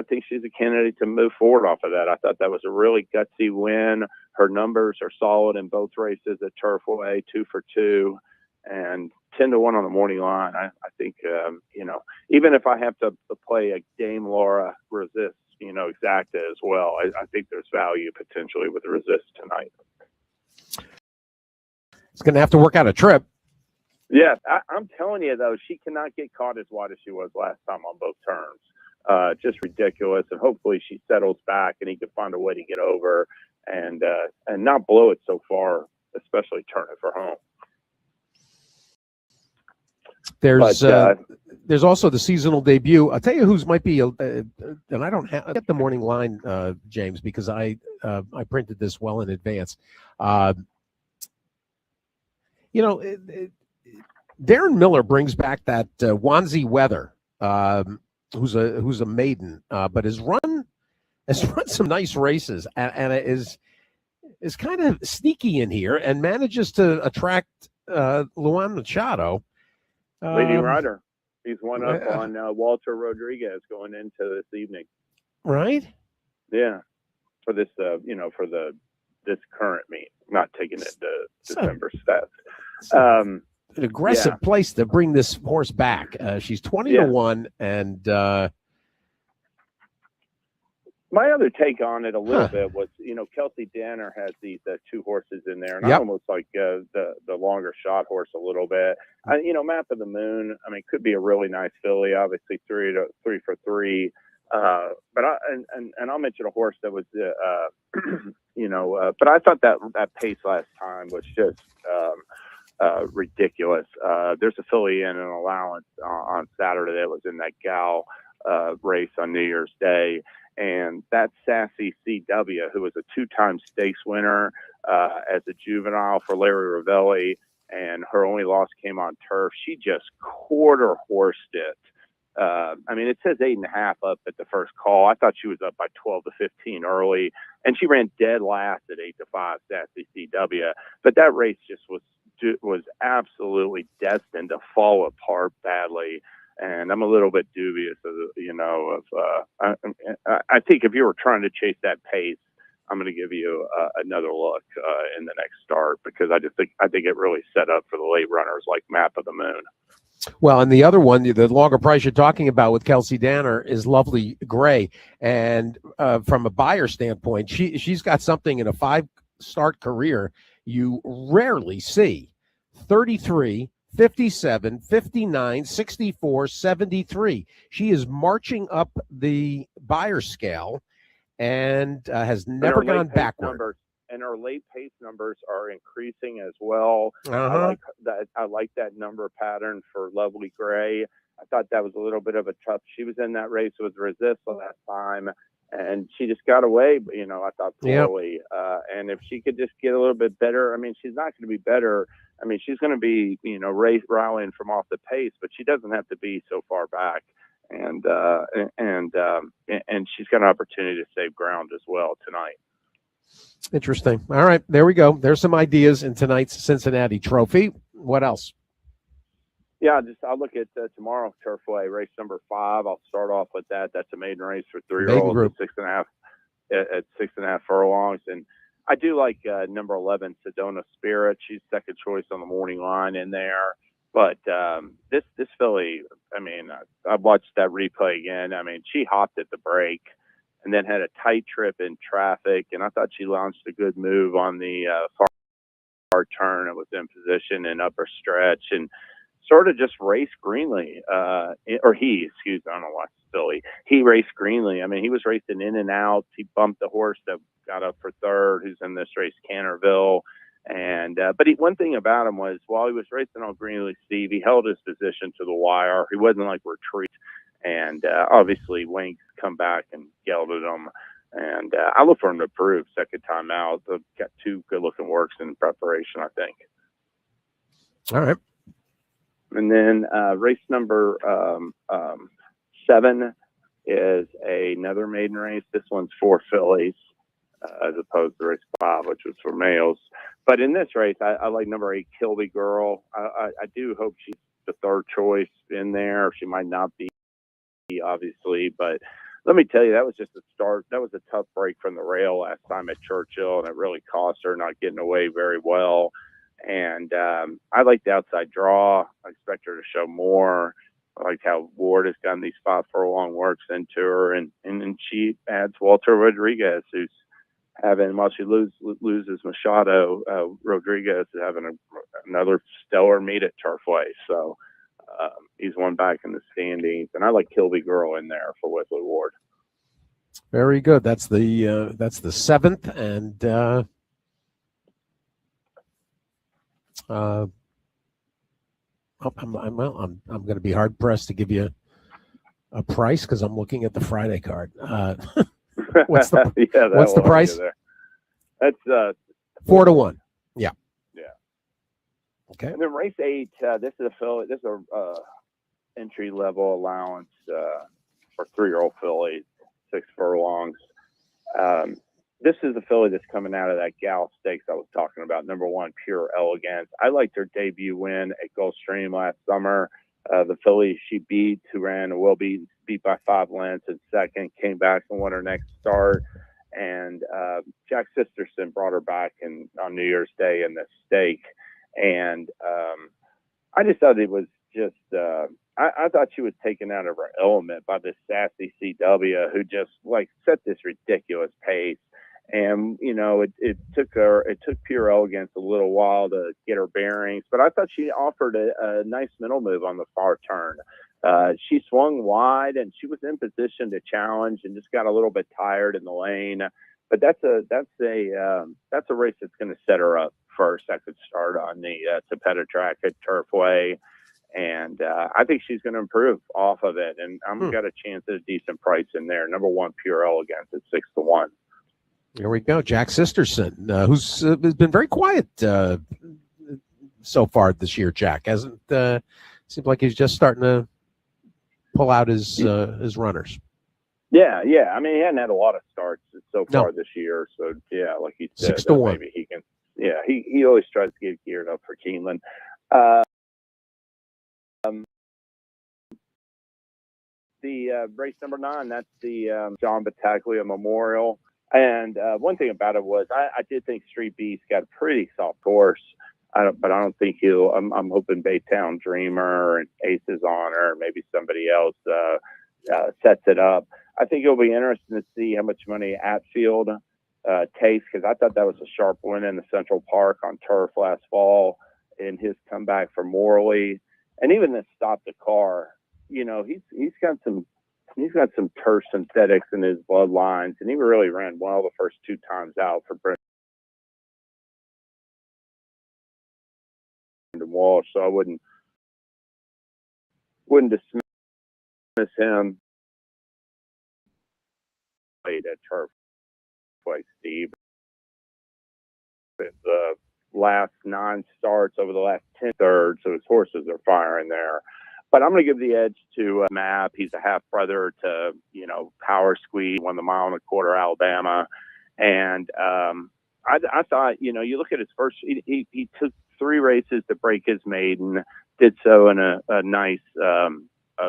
think she's a candidate to move forward off of that. I thought that was a really gutsy win. Her numbers are solid in both races at Turfway, 2 for 2, and 10-1 on the morning line. I think, even if I have to play a Dame Laura Resist, exacta as well, I think there's value potentially with Resist tonight. It's going to have to work out a trip. Yeah, I'm telling you, though, she cannot get caught as wide as she was last time on both turns. Just ridiculous. And hopefully she settles back and he can find a way to get over and not blow it so far, especially turn it for home. There's also the seasonal debut. I'll tell you who's might be, and I don't get the morning line, James, because I printed this well in advance. Darren Miller brings back that Wanzi Weather, who's a maiden, but has run some nice races, and is kind of sneaky in here and manages to attract Luan Machado. Leading rider. He's one up on Walter Rodriguez going into this evening. Right? Yeah. For this, this current meet, not taking it to December stats. An aggressive place to bring this horse back. She's 20-1, and my other take on it a little bit was, Kelsey Danner has these two horses in there, and I almost like the longer shot horse a little bit. Map of the Moon, could be a really nice filly. Obviously, 3 for 3. But I'll mention a horse that was, but I thought that pace last time was just ridiculous. There's a filly in an allowance on Saturday that was in that Gal race on New Year's Day. And that Sassy CW, who was a 2-time stakes winner as a juvenile for Larry Ravelli, and her only loss came on turf. She just quarter horsed it. It says 8.5 up at the first call. I thought she was up by 12 to 15 early, and she ran dead last at 8-5, Sassy CW. But that race just was absolutely destined to fall apart badly. And I'm a little bit dubious I think if you were trying to chase that pace, I'm going to give you another look in the next start, because I think it really set up for the late runners like Map of the Moon. Well, and the other one, the longer price you're talking about with Kelsey Danner, is Lovely Gray. And from a buyer standpoint, she's got something in a 5-start career you rarely see. 33, 57, 59, 64, 73. She is marching up the buyer scale and has never gone backward. And her late pace numbers are increasing as well. I like that number pattern for Lovely Gray. I thought that was a little bit of a tough. She was in that race with Resist last time, and she just got away. I thought poorly. And if she could just get a little bit better, she's not going to be better. She's going to be, rallying from off the pace, but she doesn't have to be so far back. And she's got an opportunity to save ground as well tonight. Interesting. All right, there we go. There's some ideas in tonight's Cincinnati Trophy. What else? Yeah, I'll look at tomorrow Turfway race number 5. I'll start off with that. That's a maiden race for 3-year-olds at 6.5 furlongs, and I do like number 11 Sedona Spirit. She's second choice on the morning line in there. But this filly, I watched that replay again. She hopped at the break and then had a tight trip in traffic, and I thought she launched a good move on the far turn. It was in position and upper stretch, and sort of just raced greenly. I don't know why it's silly. He raced greenly. He was racing in and out. He bumped the horse that got up for third, who's in this race, Canterville. And but one thing about him was, while he was racing on greenly, Steve, he held his position to the wire. He wasn't like retreat. And obviously, Wank's come back and gelded him. And I look for him to improve second time out. They've got 2 good-looking works in preparation, I think. All right. And then race number 7 is another maiden race. This one's for fillies as opposed to race 5, which was for males. But in this race, I like number 8, Kilby Girl. I do hope she's the third choice in there. She might not be, obviously, but let me tell you, that was just a start. That was a tough break from the rail last time at Churchill, and it really cost her, not getting away very well. And I like the outside draw. I expect her to show more. I like how Ward has gotten these 5 furlong works into her, and she adds Walter Rodriguez, who's having, while she loses Machado, Rodriguez is having another stellar meet at Turfway. So he's one back in the standings, and I like Kilby Girl in there for Wesley Ward. Very good. That's the 7th, and I'm going to be hard pressed to give you a price because I'm looking at the Friday card. What's the price? That's 4-1. Yeah. Yeah. Okay. And then race 8, this is a filly. This is a entry level allowance for 3-year-old filly, 6 furlongs. This is the filly that's coming out of that Gal Stakes I was talking about. Number 1, Pure Elegance. I liked her debut win at Gulfstream last summer. The filly she beat, who ran a well beat by 5 lengths in second, came back and won her next start. And Jack Sisterson brought her back on New Year's Day in the stake. And I just thought it was just I thought she was taken out of her element by this sassy CW who just like set this ridiculous pace. And, you know, it took Pure Elegance a little while to get her bearings, but I thought she offered a nice middle move on the far turn. She swung wide and she was in position to challenge and just got a little bit tired in the lane. But that's a race that's going to set her up for a second start on the Topeta track at Turfway. And I think she's going to improve off of it. And I'm got a chance at a decent price in there. Number 1, Pure Elegance at 6-1. Here we go. Jack Sisterson, who's been very quiet so far this year. Jack hasn't. Seems like he's just starting to pull out his runners. Yeah. I mean, he hadn't had a lot of starts so far this year. So yeah, like he said, 6-1. Maybe he can. Yeah, he always tries to get geared up for Keeneland. The race number 9, that's the John Battaglia Memorial. And one thing about it was I did think Street Beast got a pretty soft course. But I don't think he'll. I'm hoping Baytown Dreamer and Aces Honor, maybe somebody else sets it up. I think it'll be interesting to see how much money Atfield takes, because I thought that was a sharp win in the Central Park on turf last fall in his comeback for Morley, and even this Stop the Car. You know, he's got some turf synthetics in his bloodlines, and he really ran well the first 2 times out for Brendan Walsh. So I wouldn't dismiss him. Played at turf like Steve. The last 9 starts over the last 10 thirds, so his horses are firing there. But I'm going to give the edge to Map. He's a half brother to, Power Squeeze, won the 1.25 mile Alabama. And I thought, you look at his first, he took 3 races to break his maiden, did so in a nice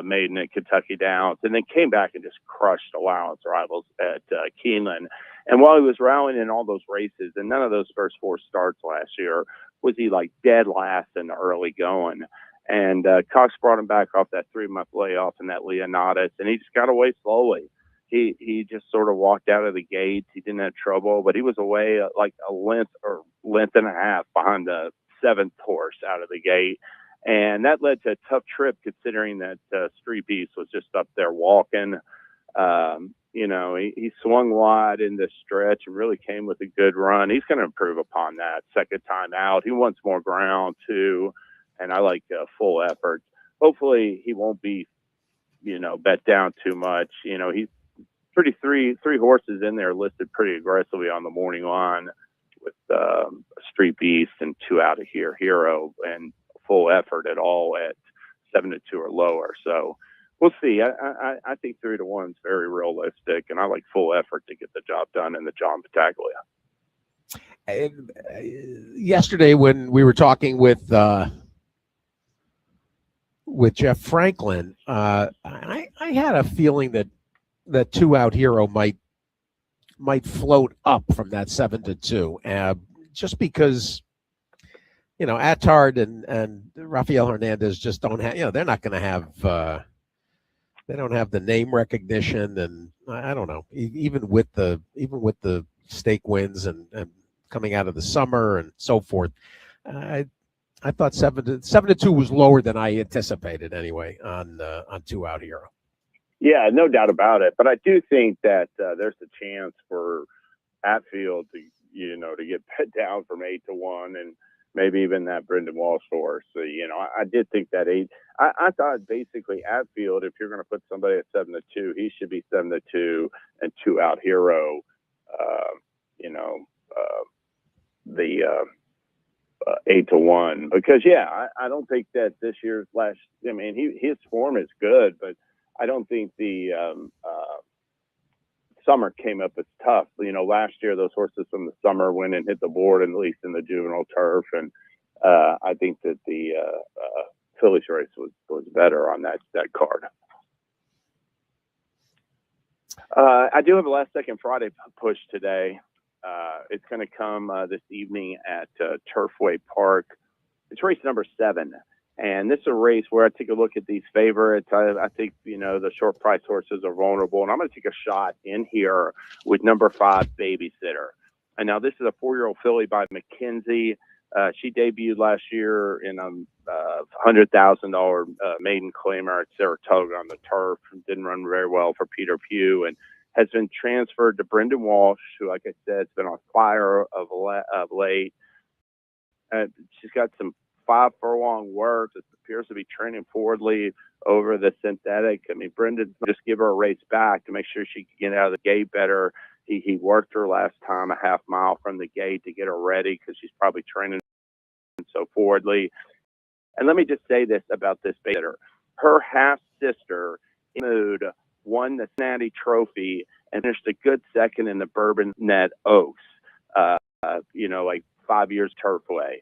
maiden at Kentucky Downs, and then came back and just crushed allowance rivals at Keeneland. And while he was rallying in all those races, and none of those first 4 starts last year was he like dead last in the early going. And Cox brought him back off that 3-month layoff in that Leonatus, and he just got away slowly. He just sort of walked out of the gates. He didn't have trouble, but he was away like a length or length and a half behind the 7th horse out of the gate. And that led to a tough trip, considering that Street Beast was just up there walking. He swung wide in the stretch and really came with a good run. He's going to improve upon that second time out. He wants more ground too, and I like full effort. Hopefully he won't be, bet down too much. He's pretty three horses in there listed pretty aggressively on the morning line with Street Beast and 2 Out of Here Hero and full effort at all at 7-2 or lower. So we'll see. I think 3-1 is very realistic, and I like full effort to get the job done in the John Battaglia. Yesterday, when we were talking with Jeff Franklin, I had a feeling that 2 Out Hero might float up from that 7-2, just because Attard and Rafael Hernandez just don't have, they're not going to have, they don't have the name recognition, and I don't know, even with the stake wins and coming out of the summer and so forth, I thought 7-2 was lower than I anticipated anyway on 2 Out Hero. Yeah, no doubt about it. But I do think that there's a chance for Atfield to get bet down from 8-1, and maybe even that Brendan Walsh horse. So, I did think that 8. I thought basically Atfield, if you're going to put somebody at 7-2, he should be 7-2 and 2 Out Hero. The 8-1 because I don't think that this year's his form is good, but I don't think the summer came up as tough. Last year those horses from the summer went and hit the board, at least in the juvenile turf, and I think that the Phillies race was better on that card. I do have a last second Friday push today. It's going to come this evening at Turfway Park. It's race number 7. And this is a race where I take a look at these favorites. I think, the short price horses are vulnerable. And I'm going to take a shot in here with number 5, Babysitter. And now this is a 4-year-old filly by McKenzie. She debuted last year in a $100,000 maiden claimer at Saratoga on the turf. Didn't run very well for Peter Pugh and has been transferred to Brendan Walsh, who, like I said, has been on fire of late. She's got some 5 furlong work. It appears to be training forwardly over the synthetic. Brendan just give her a race back to make sure she can get out of the gate better. He worked her last time a half mile from the gate to get her ready because she's probably training so forwardly. And let me just say this about this Babysitter. Her half-sister, Mood, won the Cincinnati Trophy and finished a good second in the Bourbon Net Oaks, 5 years Turfway.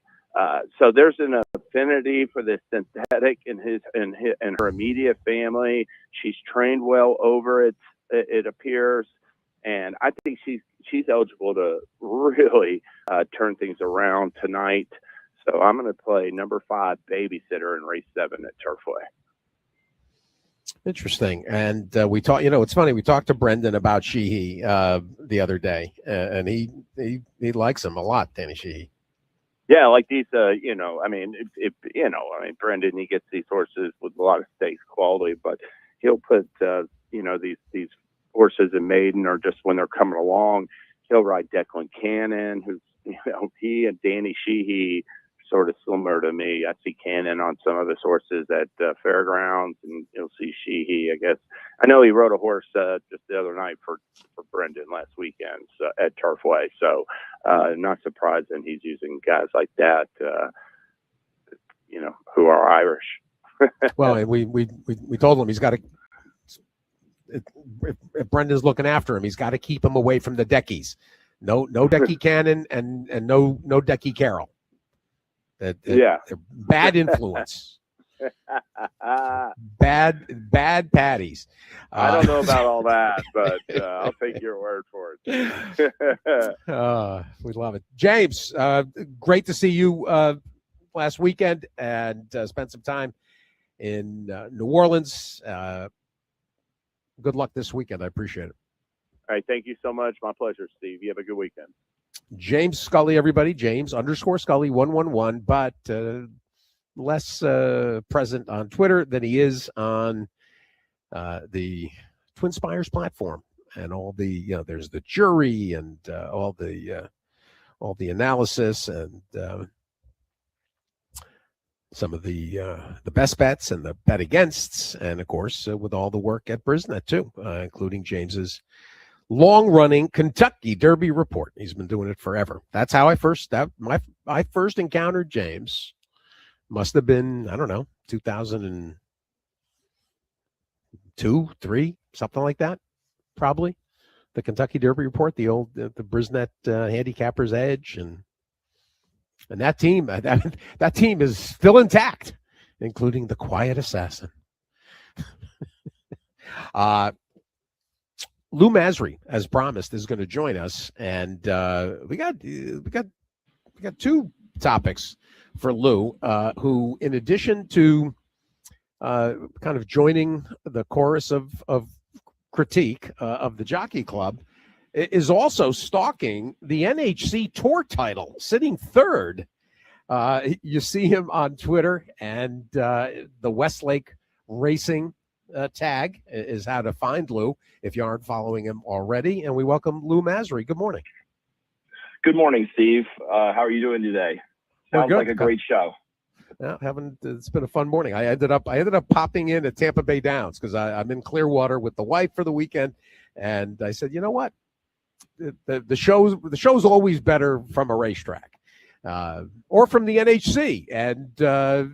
So there's an affinity for this synthetic in her immediate family. She's trained well over it appears, and I think she's eligible to really turn things around tonight. So I'm going to play number 5, Babysitter, in race 7 at Turfway. Interesting. And we talked, it's funny, we talked to Brendan about Sheehy the other day, and he likes him a lot, Danny Sheehy. Yeah, like these, Brendan, he gets these horses with a lot of stakes quality, but he'll put, these horses in maiden or just when they're coming along, he'll ride Declan Cannon, who's, he and Danny Sheehy sort of similar to me. I see Cannon on some of his horses at fairgrounds, and you'll see Sheehy, I guess. I know he rode a horse just the other night for Brendan last weekend at Turfway, so not surprising he's using guys like that, who are Irish. Well, we told him he's got to. If Brendan's looking after him, he's got to keep him away from the Deckies. No Decky Cannon and no Decky Carroll. They're bad influence. bad patties. I don't know about all that, but I'll take your word for it. We love it. James, great to see you last weekend and spend some time in New Orleans. Good luck this weekend. I appreciate it. All right. Thank you so much. My pleasure, Steve. You have a good weekend. James Scully, everybody. James_Scully 111, but less present on Twitter than he is on the Twin Spires platform and all the there's the jury and all the analysis and some of the best bets and the bet againsts, and of course with all the work at Brisnet too, including James's long-running Kentucky Derby report. He's been doing it forever. That's how I first encountered James. Must have been, I don't know, 2002, 3, something like that, probably. The Kentucky Derby report, the old the Brisnet Handicapper's Edge, and that team that team is still intact, including the Quiet Assassin. Lou Masri, as promised, is going to join us, and we got 2 topics for Lou, who, in addition to kind of joining the chorus of critique of the Jockey Club, is also stalking the NHC Tour title, sitting 3rd. You see him on Twitter, and the Westlake Racing tag is how to find Lou if you aren't following him already. And we welcome Lou Masri. Good morning. Good morning, Steve. How are you doing today? Sounds like a great show. Well, it's been a fun morning. I ended up popping in at Tampa Bay Downs because I'm in Clearwater with the wife for the weekend, and I said, you know what, the show's always better from a racetrack. or from the NHC. And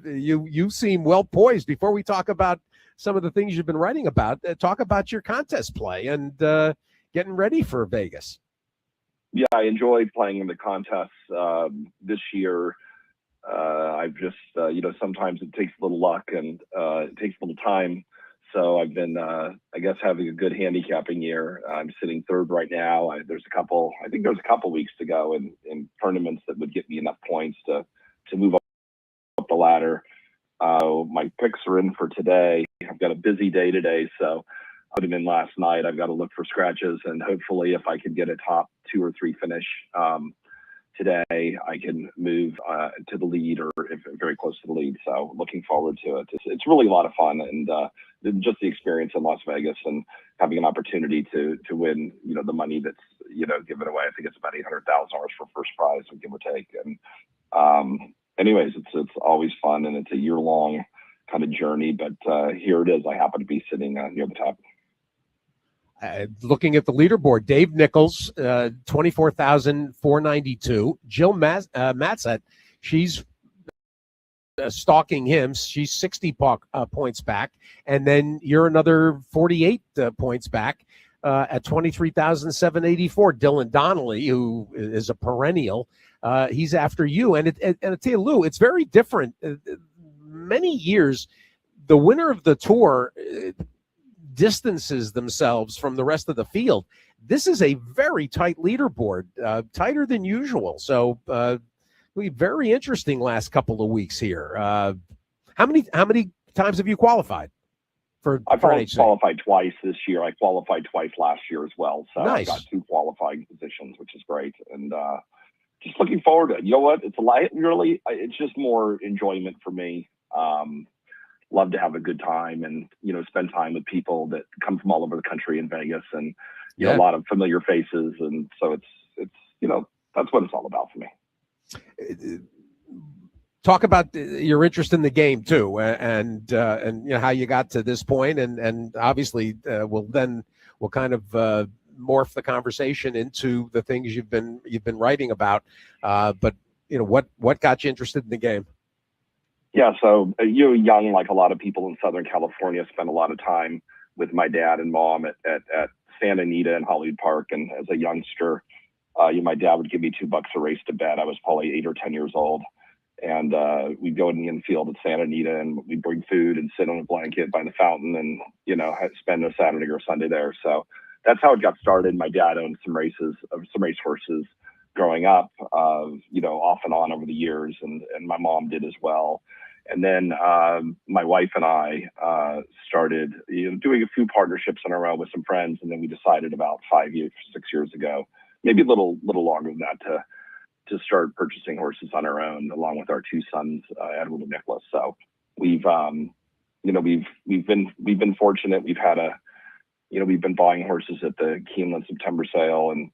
you seem well poised. Before we talk about some of the things you've been writing about, talk about your contest play and getting ready for Vegas. Yeah, I enjoy playing in the contests this year. I've just, sometimes it takes a little luck and it takes a little time. So I've been, I guess, having a good handicapping year. I'm sitting third right now. I think there's a couple weeks to go in tournaments that would get me enough points to move up the ladder. My picks are in for today. I've got a busy day today, so I put them in last night. I've got to look for scratches, and hopefully if I could get a top 2 or 3 finish today, I can move to the lead or if very close to the lead. So looking forward to it. It's really a lot of fun, and just the experience in Las Vegas and having an opportunity to win, the money that's, given away. I think it's about $800,000 for first prize, give or take. And anyways, it's always fun, and it's a year-long kind of journey. But here it is. I happen to be sitting near the top. Looking at the leaderboard, Dave Nichols, 24,492. Jill Matzett, she's stalking him. She's 60 points back. And then you're another 48 points back at 23,784. Dylan Donnelly, who is a perennial, he's after you. And I tell you, Lou, it's very different. Many years, the winner of the tour distances themselves from the rest of the field. This is a very tight leaderboard, tighter than usual. So it'll be very interesting last couple of weeks here. How many times have you qualified for? I've qualified twice this year. I qualified twice last year as well. So nice. I've got 2 qualifying positions, which is great. And just looking forward to it. You know what? It's just more enjoyment for me. Love to have a good time and, spend time with people that come from all over the country in Vegas and, a lot of familiar faces. And so it's, that's what it's all about for me. Talk about your interest in the game too, and how you got to this point, and obviously we'll kind of morph the conversation into the things you've been writing about. But what got you interested in the game? Yeah, so young, like a lot of people in Southern California, spent a lot of time with my dad and mom at Santa Anita and Hollywood Park. And as a youngster, my dad would give me $2 a race to bet. I was probably 8 or 10 years old. And we'd go in the infield at Santa Anita and we'd bring food and sit on a blanket by the fountain and, spend a Saturday or Sunday there. So that's how it got started. My dad owned some race horses growing up, off and on over the years, and my mom did as well. And then my wife and I started doing a few partnerships on our own with some friends, and then we decided about 6 years ago, maybe a little longer than that, to start purchasing horses on our own, along with our 2 sons, Edward and Nicholas. So we've been fortunate. We've been buying horses at the Keeneland September sale, and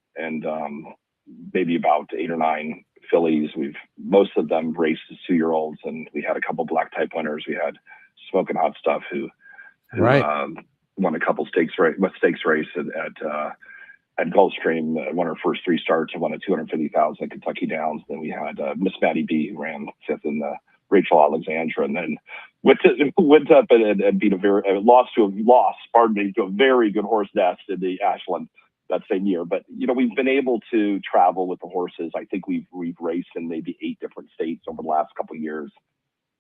maybe about 8 or 9 fillies. Most of them raced as 2-year-olds, and we had a couple black type winners. We had Smoking Hot Stuff who won a couple stakes race at Gulfstream, won her first 3 starts and won a $250,000 at Kentucky Downs. Then we had Miss Maddie B, who ran 5th in the Rachel Alexandra, and then went up and beat lost to a very good horse nest in the Ashland that same year. But we've been able to travel with the horses. I think we've raced in maybe 8 different states over the last couple of years.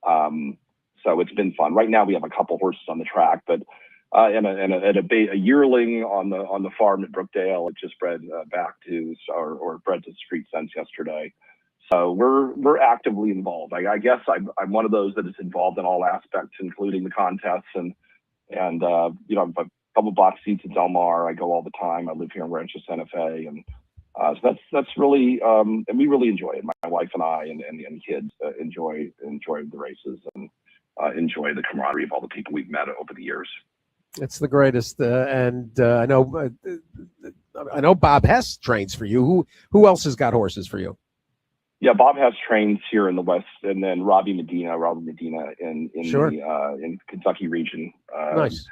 So it's been fun. Right now we have a couple horses on the track, but and a yearling on the farm at Brookdale. It just bred bred to Street Sense yesterday. So we're actively involved. I guess I'm one of those that is involved in all aspects, including the contests and I've a couple box seats at Del Mar. I go all the time. I live here in Rancho Santa Fe, and so that's really and we really enjoy it. My wife and I and kids enjoy the races and enjoy the camaraderie of all the people we've met over the years. It's the greatest, and I know Bob Hess trains for you. Who else has got horses for you? Yeah, Bob Hess trains here in the West, and then Robbie Medina in the Kentucky region. Nice.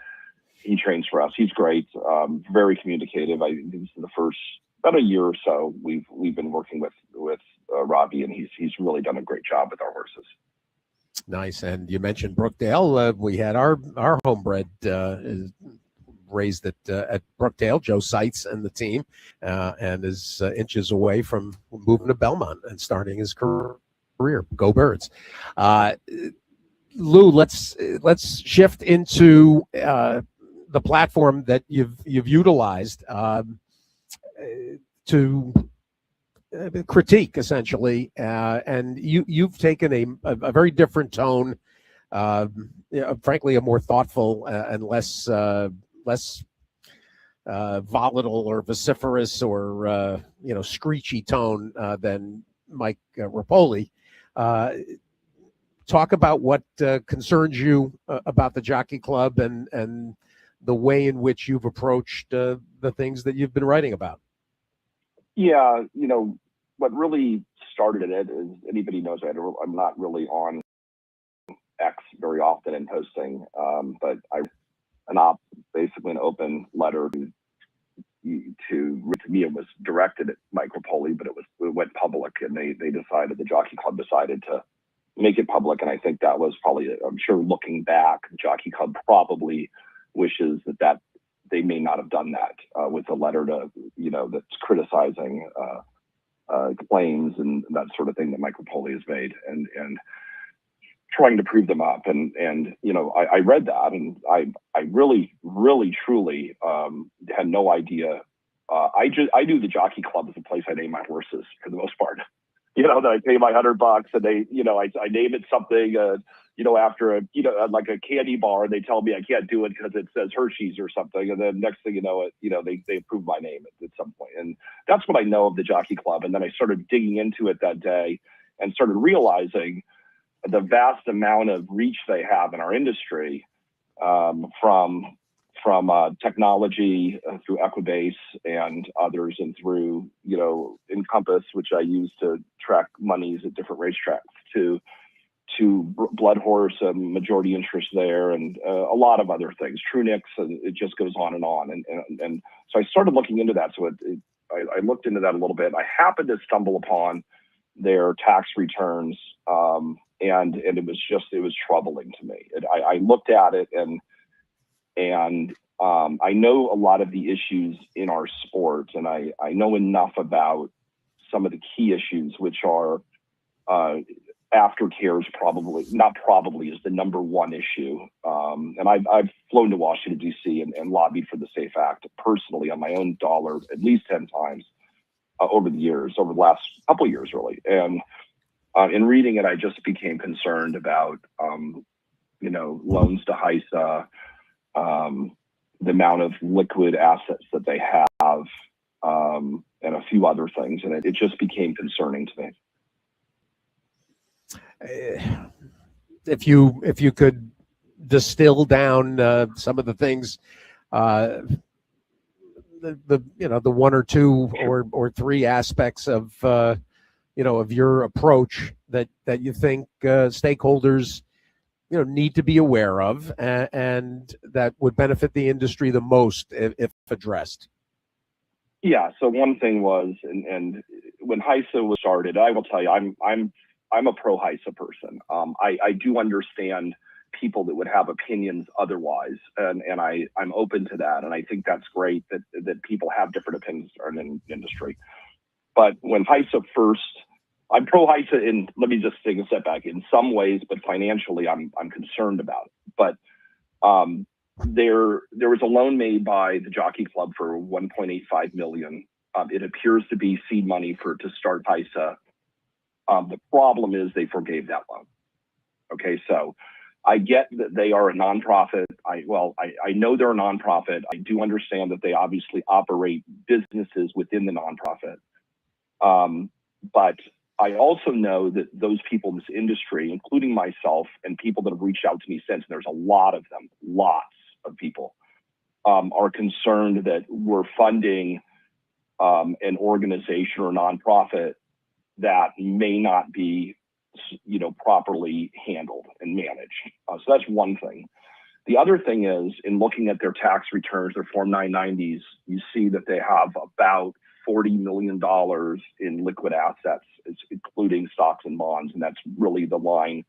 He trains for us. He's great. Very communicative. I think this is the first about a year or so we've been working with Robbie, and he's really done a great job with our horses. Nice. And you mentioned Brookdale. We had our homebred raised at Brookdale, Joe Seitz and the team, and is inches away from moving to Belmont and starting his career. Go Birds. Lou, let's shift into the platform that you've utilized to critique, essentially, and you've taken a very different tone, frankly, a more thoughtful and less volatile or vociferous or screechy tone than Mike Rapoli. Talk about what concerns you about the Jockey Club and the way in which you've approached the things that you've been writing about. Yeah, what really started it is, anybody knows I'm not really on X very often and posting, but basically an open letter to me. It was directed at Mike Rapoli, but it went public, and the Jockey Club decided to make it public. And I think that was probably, I'm sure looking back, the Jockey Club probably wishes that they may not have done that with a letter to, that's criticizing claims and that sort of thing that Mike Rapoli has made, and trying to prove them up. And I read that, and I really, really, truly had no idea. I knew the Jockey Club is a place I name my horses for the most part. That I pay my $100 and they, I name it something, after like a candy bar, and they tell me I can't do it because it says Hershey's or something. And then next thing you know, they approve my name at some point. And that's what I know of the Jockey Club. And then I started digging into it that day and started realizing the vast amount of reach they have in our industry, from technology through Equibase and others, and through Encompass, which I use to track monies at different racetracks, to Blood Horse, majority interest there, and a lot of other things, Trunix, and it just goes on and on. And so I started looking into that. So I looked into that a little bit. I happened to stumble upon their tax returns, and it was troubling to me. I looked at it, and I know a lot of the issues in our sport, and I know enough about some of the key issues, which are aftercare is the number one issue. And I've flown to Washington, D.C. and lobbied for the SAFE Act personally on my own dollar at least 10 times over the last couple of years, really. And in reading it, I just became concerned about, loans to HISA, the amount of liquid assets that they have, and a few other things. And it just became concerning to me. If you could distill down some of the things, the one or two or three aspects of of your approach that you think stakeholders need to be aware of, and that would benefit the industry the most if addressed. Yeah. So one thing was, and when HISA was started, I will tell you, I'm a pro HISA person. I do understand people that would have opinions otherwise, and I'm open to that. And I think that's great that people have different opinions in the industry. But when HISA first, I'm pro HISA in, let me just take a step back, in some ways, but financially I'm concerned about it. But there was a loan made by the Jockey Club for $1.85 million. It appears to be seed money to start HISA. The problem is they forgave that loan. Okay, so I get that they are a nonprofit. I know they're a nonprofit. I do understand that they obviously operate businesses within the nonprofit. But I also know that those people in this industry, including myself and people that have reached out to me since, and there's a lot of them, lots of people, are concerned that we're funding an organization or a nonprofit that may not be, properly handled and managed. So that's one thing. The other thing is, in looking at their tax returns, their Form 990s, you see that they have about $40 million in liquid assets, including stocks and bonds, and that's really the line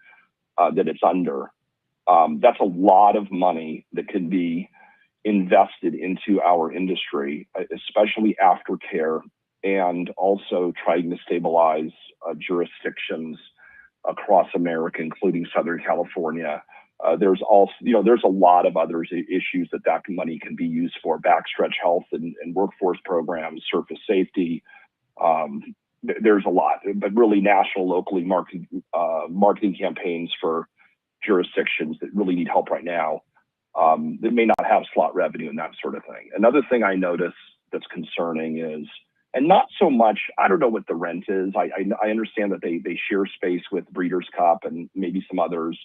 that it's under. That's a lot of money that can be invested into our industry, especially aftercare, and also trying to stabilize jurisdictions across America, including Southern California. There's also, there's a lot of other issues that money can be used for: backstretch health and workforce programs, surface safety. There's a lot, but really national, locally marketing campaigns for jurisdictions that really need help right now, that may not have slot revenue and that sort of thing. Another thing I notice that's concerning is, and not so much, I don't know what the rent is. I understand that they share space with Breeders' Cup and maybe some others,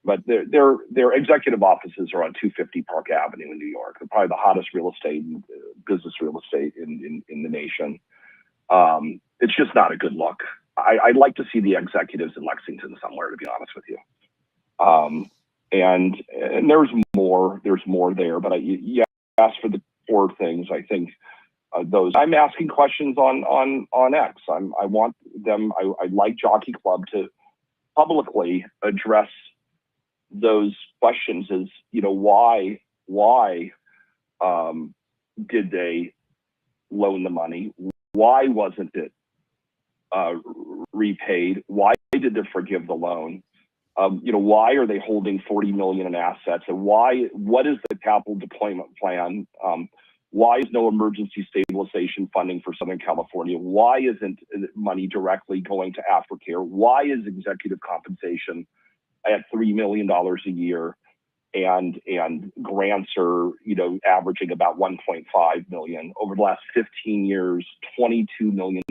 but their executive offices are on 250 Park Avenue in New York. They're probably the hottest business real estate in the nation. It's just not a good look. I'd like to see the executives in Lexington somewhere, to be honest with you. And there's more there, but you asked for the core things. I think those. I'm asking questions on X. I'd like Jockey Club to publicly address those questions. As why did they loan the money? Why wasn't it repaid? Why did they forgive the loan? Why are they holding $40 million in assets? And what is the capital deployment plan? Why is no emergency stabilization funding for Southern California? Why isn't money directly going to aftercare? Why is executive compensation at $3 million a year and grants are, averaging about 1.5 million over the last 15 years? $22 million,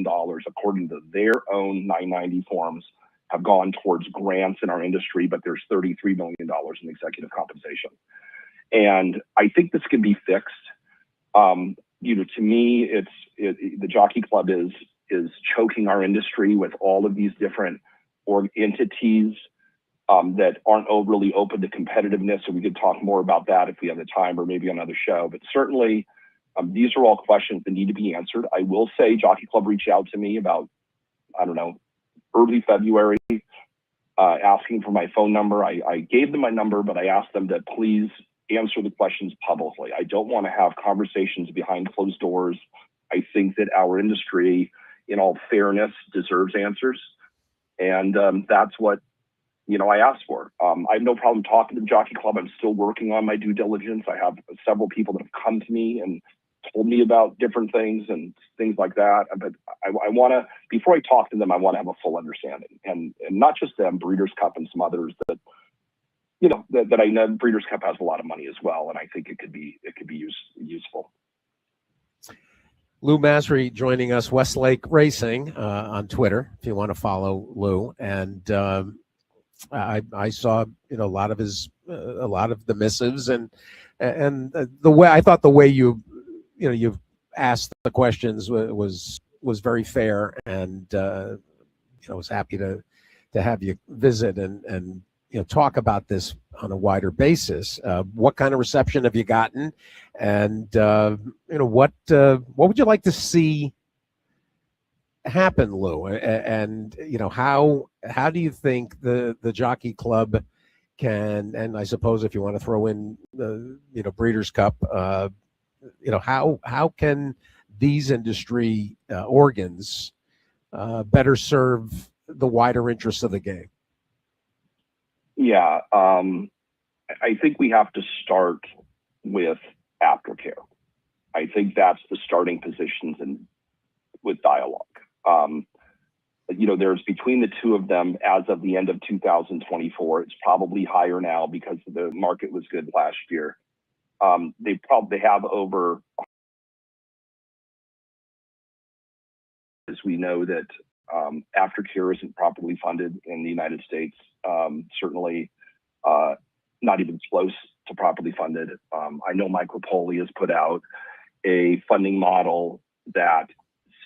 according to their own 990 forms, have gone towards grants in our industry, but there's $33 million in executive compensation. And I think this can be fixed. To me, the Jockey Club is choking our industry with all of these different entities that aren't really open to competitiveness. And we could talk more about that if we have the time, or maybe on another show. But certainly, these are all questions that need to be answered. I will say Jockey Club reached out to me about, early February, asking for my phone number. I gave them my number, but I asked them to please answer the questions publicly. I don't want to have conversations behind closed doors. I think that our industry, in all fairness, deserves answers. And that's what, I asked for. I have no problem talking to the Jockey Club. I'm still working on my due diligence. I have several people that have come to me and told me about different things and things like that. But I want to, before I talk to them, I want to have a full understanding, and not just them, Breeders' Cup and some others that, that I know. Breeders' Cup has a lot of money as well, and I think it could be useful. Lou Masry joining us, Westlake Racing on Twitter, if you want to follow Lou. And I saw a lot of the missives, and the way I thought the way you've asked the questions was very fair, and was happy to have you visit and talk about this on a wider basis. What kind of reception have you gotten, and what would you like to see happen, Lou? And how do you think the Jockey Club can, and I suppose if you want to throw in the Breeders' Cup, how can these industry organs better serve the wider interests of the game? Yeah, I think we have to start with aftercare. I think that's the starting positions and with dialogue. There's between the two of them as of the end of 2024. It's probably higher now because the market was good last year. They have over, as we know that aftercare isn't properly funded in the United States. Certainly not even close to properly funded. I know Mike Rapoli has put out a funding model that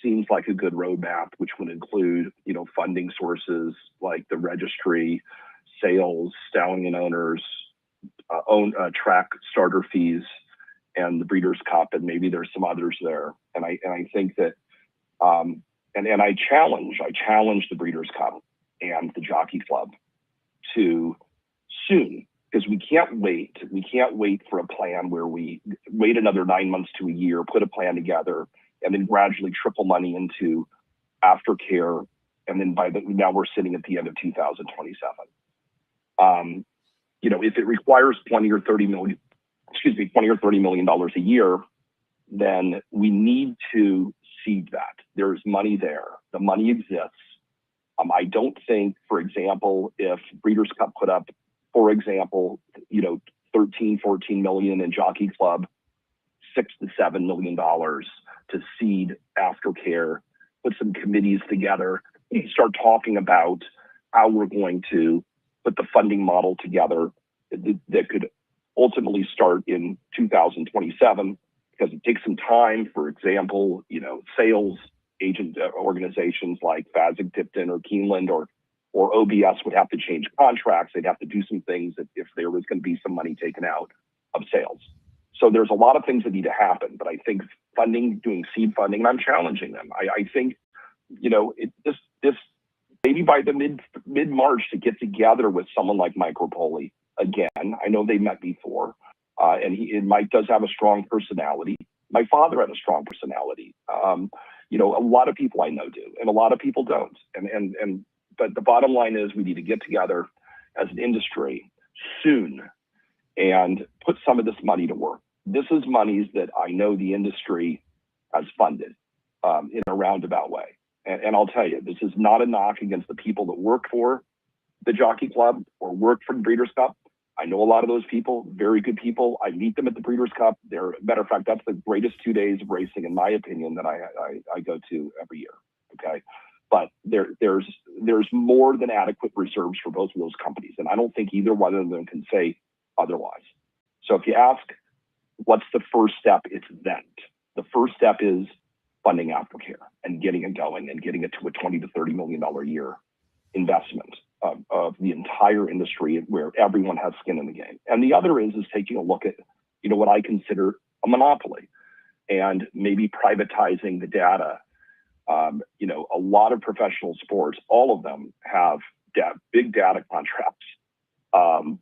seems like a good roadmap, which would include, funding sources like the registry, sales, stallion owners, track starter fees, and the Breeders' Cup, and maybe there's some others there. And I think that And I challenge the Breeders' Cup and the Jockey Club to soon, because we can't wait. We can't wait for a plan where we wait another 9 months to a year, put a plan together, and then gradually triple money into aftercare. And then now we're sitting at the end of 2027. If it requires $20 or $30 million a year, then we need to seed that. There's money there. The money exists. I don't think, for example, if Breeders' Cup put up, for example, 13, 14 million in Jockey Club, $6 to $7 million to seed aftercare, put some committees together, start talking about how we're going to put the funding model together that could ultimately start in 2027, because it takes some time. For example, sales agent organizations like Fasig-Tipton or Keeneland or OBS would have to change contracts. They'd have to do some things if there was going to be some money taken out of sales. So there's a lot of things that need to happen. But I think doing seed funding, and I'm challenging them. I think, this maybe by the mid-March to get together with someone like Mike Rapoli again. I know they met before, and Mike does have a strong personality. My father had a strong personality. A lot of people I know do, and a lot of people don't. But the bottom line is we need to get together as an industry soon and put some of this money to work. This is monies that I know the industry has funded in a roundabout way. And I'll tell you, this is not a knock against the people that work for the Jockey Club or work for the Breeders' Cup. I know a lot of those people, very good people. I meet them at the Breeders' Cup. Matter of fact, that's the greatest 2 days of racing, in my opinion, that I go to every year. Okay, but there's more than adequate reserves for both of those companies, and I don't think either one of them can say otherwise. So if you ask, what's the first step? It's that. The first step is funding aftercare and getting it going and getting it to a $20 to $30 million a year investment of the entire industry where everyone has skin in the game. And the other is taking a look at, what I consider a monopoly and maybe privatizing the data. A lot of professional sports, all of them have big data contracts, from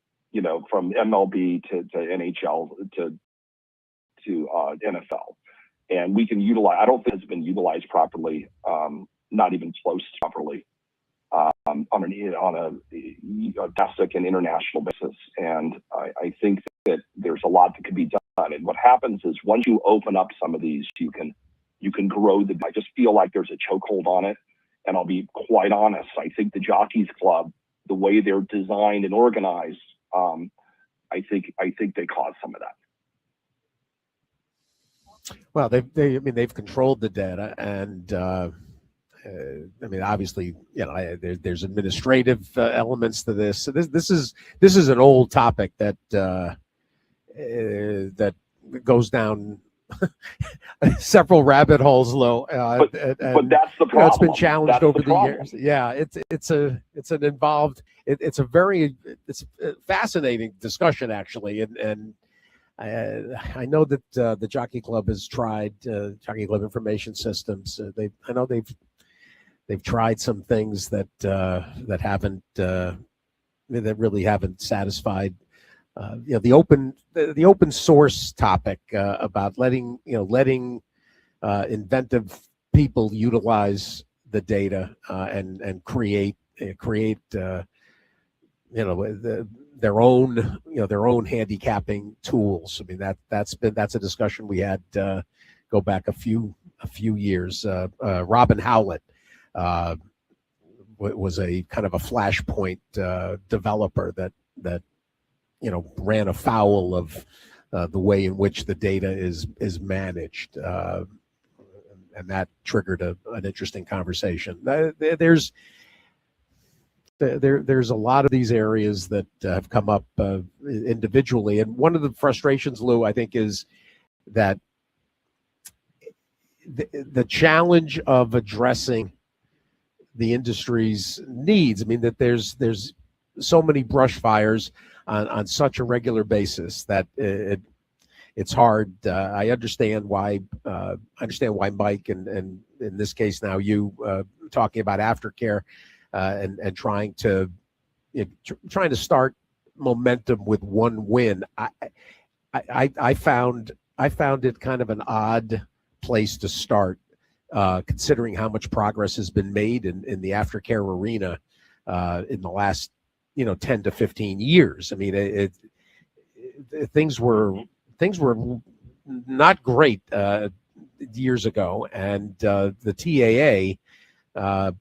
MLB to NHL to NFL. And we can utilize, I don't think it's been utilized properly, not even close to properly, on a domestic and international basis. And I think that there's a lot that could be done. And what happens is once you open up some of these, you can grow I just feel like there's a chokehold on it. And I'll be quite honest, I think the Jockeys Club, the way they're designed and organized, I think they cause some of that. Well, they've controlled the data, and obviously, there's administrative elements to this. So this is an old topic that goes down several rabbit holes, Lou. But that's the problem. It's been challenged over the years. Yeah, it's a fascinating discussion, actually, and I know that the Jockey Club has tried Jockey Club Information Systems. They've tried some things that really haven't satisfied. The open source topic about letting inventive people utilize the data and create their own handicapping tools. That's a discussion we had go back a few years. Robin Howlett was a kind of a Flashpoint developer that ran afoul of the way in which the data is managed, and that triggered an interesting conversation. There's a lot of these areas that have come up individually, and one of the frustrations, Lou, I think, is that the challenge of addressing the industry's needs. That there's so many brush fires on such a regular basis that it's hard. I understand why. Mike and in this case now you talking about aftercare and trying to start momentum with one win. I found it kind of an odd place to start, considering how much progress has been made in the aftercare arena in the last 10 to 15 years. I mean, things were not great years ago, and the TAA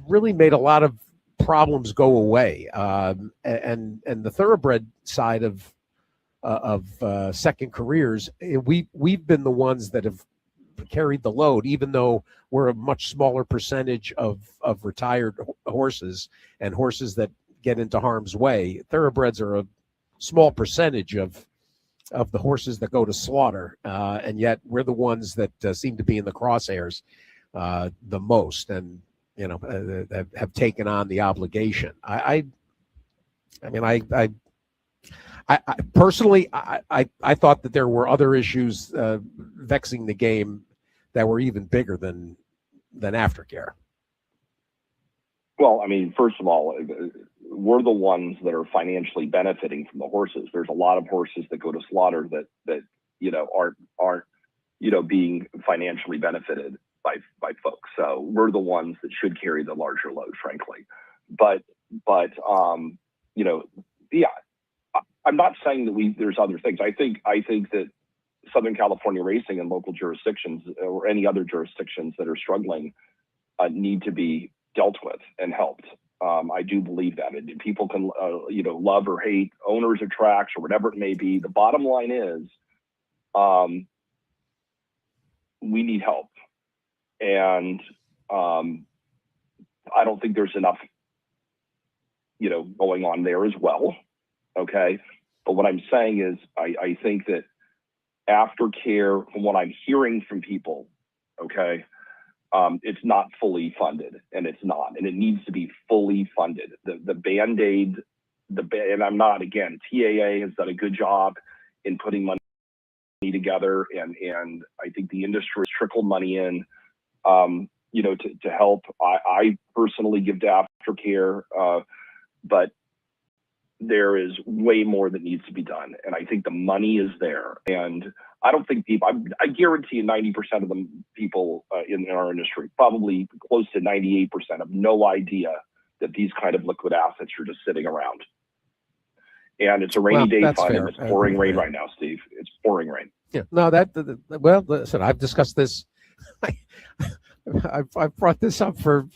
really made a lot of problems go away, and the thoroughbred side of second careers, we've been the ones that have carried the load, even though we're a much smaller percentage of retired horses and horses that get into harm's way. Thoroughbreds are a small percentage of the horses that go to slaughter, and yet we're the ones that seem to be in the crosshairs the most, and have taken on the obligation. I personally, I thought that there were other issues vexing the game that were even bigger than aftercare. Well, I mean, first of all, we're the ones that are financially benefiting from the horses. There's a lot of horses that go to slaughter that aren't being financially benefited by folks. So we're the ones that should carry the larger load, frankly. But yeah, I'm not saying that there's other things. I think that Southern California racing and local jurisdictions or any other jurisdictions that are struggling need to be dealt with and helped. I do believe that. And people can, love or hate owners of tracks or whatever it may be. The bottom line is, we need help. And I don't think there's enough, going on there as well. Okay. But what I'm saying is, I think that aftercare, from what I'm hearing from people, okay, it's not fully funded, and it needs to be fully funded. The Band-Aid, and I'm not, again, TAA has done a good job in putting money together, and I think the industry has trickled money in, to help. I personally give to aftercare, but there is way more that needs to be done, and I think the money is there. And I don't think people, I guarantee you 90% of the people in our industry, probably close to 98%, have no idea that these kind of liquid assets are just sitting around. And it's a rainy day fund, fair. And it's pouring rain right now, Steve. It's pouring rain. Yeah, no, well, listen, I've discussed this. I've brought this up for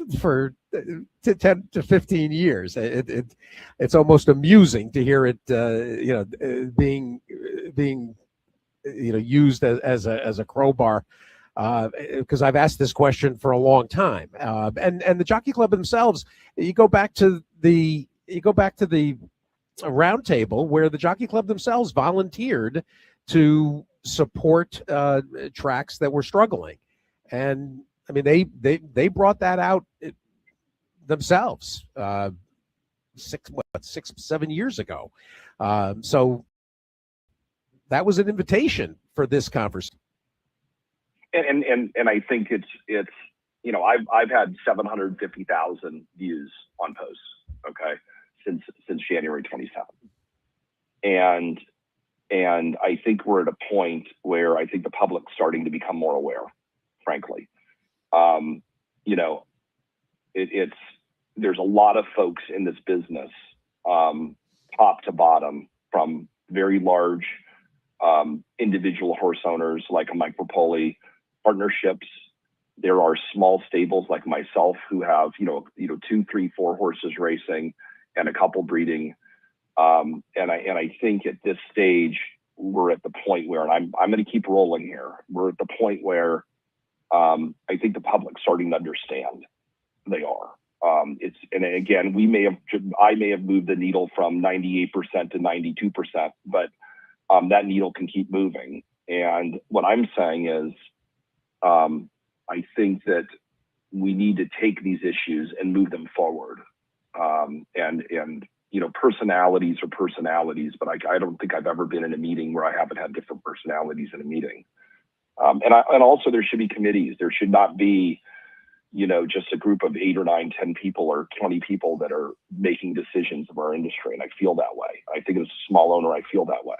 10 to 15 years. It's almost amusing to hear it, being used as a crowbar, because I've asked this question for a long time. And the Jockey Club themselves, you go back to the round table where the Jockey Club themselves volunteered to support tracks that were struggling, and I mean they brought that out themselves 7 years ago. So that was an invitation for this conversation. And I think it's I've had 750,000 views on posts, okay, since January 27th. And I think we're at a point where I think the public's starting to become more aware, frankly. There's a lot of folks in this business, top to bottom, from very large individual horse owners like a Mike Rapoli, partnerships. There are small stables like myself who have 2, 3, 4 horses racing and a couple breeding. And I think at this stage we're at the point where, and I'm going to keep rolling here. We're at the point where I think the public's starting to understand. They are. And again, I may have moved the needle from 98% to 92%, but that needle can keep moving. And what I'm saying is, I think that we need to take these issues and move them forward. And personalities are personalities, but I don't think I've ever been in a meeting where I haven't had different personalities in a meeting. And also there should be committees. There should not be, just a group of 8 or 9, 10 people or 20 people that are making decisions of our industry. And I feel that way. I think as a small owner, I feel that way.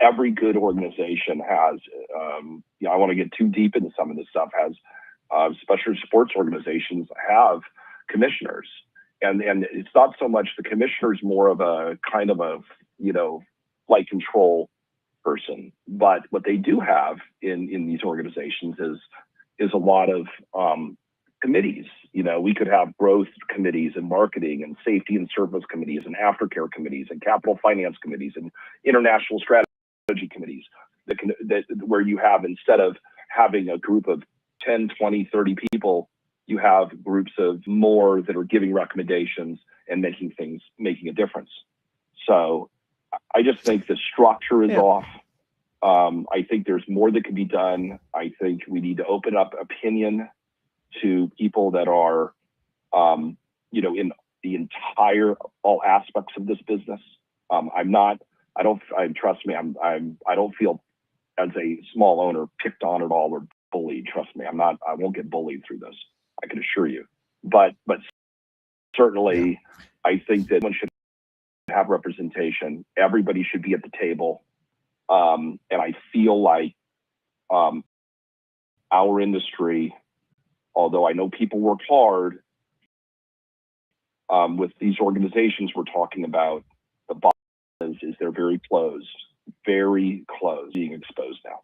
Every good organization has, I want to get too deep into some of this stuff, has special sports organizations have commissioners. And it's not so much the commissioner's more of a kind of a, flight control person. But what they do have in these organizations is a lot of committees. We could have growth committees and marketing and safety and service committees and aftercare committees and capital finance committees and international strategy committees where you have, instead of having a group of 10, 20, 30 people, you have groups of more that are giving recommendations and making a difference. So I just think the structure is off. I think there's more that can be done. I think we need to open up opinion to people that are, in the entire, all aspects of this business. Trust me, I don't feel as a small owner picked on at all or bullied. Trust me, I won't get bullied through this. I can assure you. But certainly I think that one should have representation. Everybody should be at the table. And I feel like our industry, although I know people work hard with these organizations we're talking about, the bottom is they're very close, being exposed now.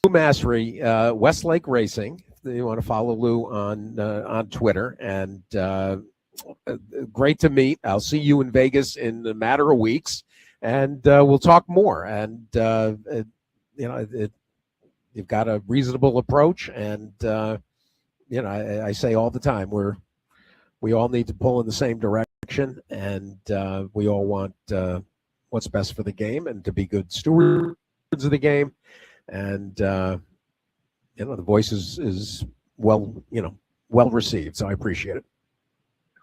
Lou Massery, Westlake Racing. You want to follow Lou on Twitter, and great to meet. I'll see you in Vegas in a matter of weeks, and we'll talk more. And you've got a reasonable approach, and I say all the time we all need to pull in the same direction, and we all want what's best for the game and to be good stewards of the game. And the voice is well received, so I appreciate it.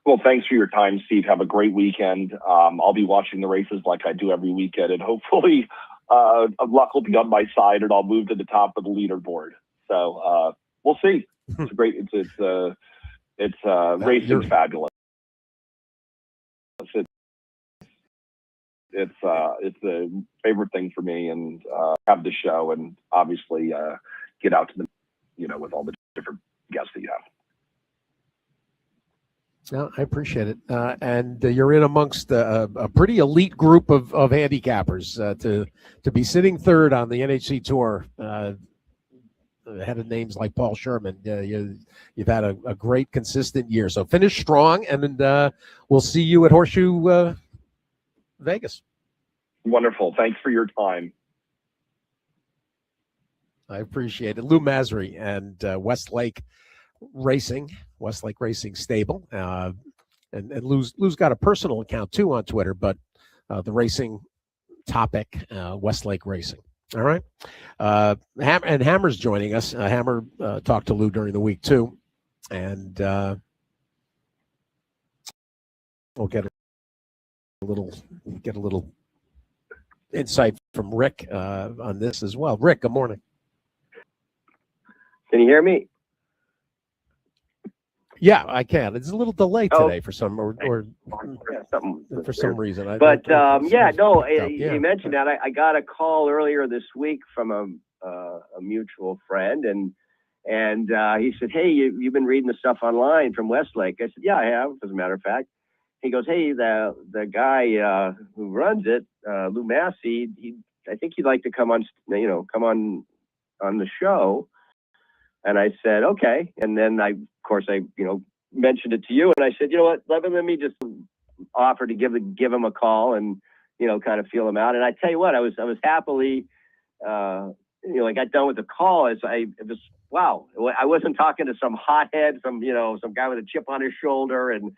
Well, thanks for your time, Steve. Have a great weekend. I'll be watching the races like I do every weekend, and hopefully luck will be on my side, and I'll move to the top of the leaderboard. So we'll see. It's a great. It's racing's fabulous. It's a favorite thing for me, and have the show, and obviously get out to the, with all the different guests that you have. No, I appreciate it. And you're in amongst a pretty elite group of handicappers to be sitting third on the NHC Tour, ahead of names like Paul Sherman. You've had a great, consistent year. So finish strong, and we'll see you at Horseshoe Vegas. Wonderful. Thanks for your time. I appreciate it. Lou Massery and Westlake Racing Stable. And Lou's got a personal account too on Twitter, but the racing topic, Westlake Racing. All right. And Hammer's joining us. Hammer talked to Lou during the week too. And we'll get a little insight from Rick on this as well. Rick, good morning. Can you hear me? Yeah, I can. It's a little delayed today for some reason. You mentioned that. I got a call earlier this week from a mutual friend, and he said, "Hey, you've been reading the stuff online from Westlake?" I said, "Yeah, I have, as a matter of fact." He goes, "Hey, the guy who runs it, Lou Massey, I think he'd like to come on the show." And I said, "Okay." And then I mentioned it to you, and I said, "You know what? Let me just offer to give him a call and kind of feel him out." And I tell you what, I was happily, I got done with the call. It was wow. I wasn't talking to some hothead, some guy with a chip on his shoulder, and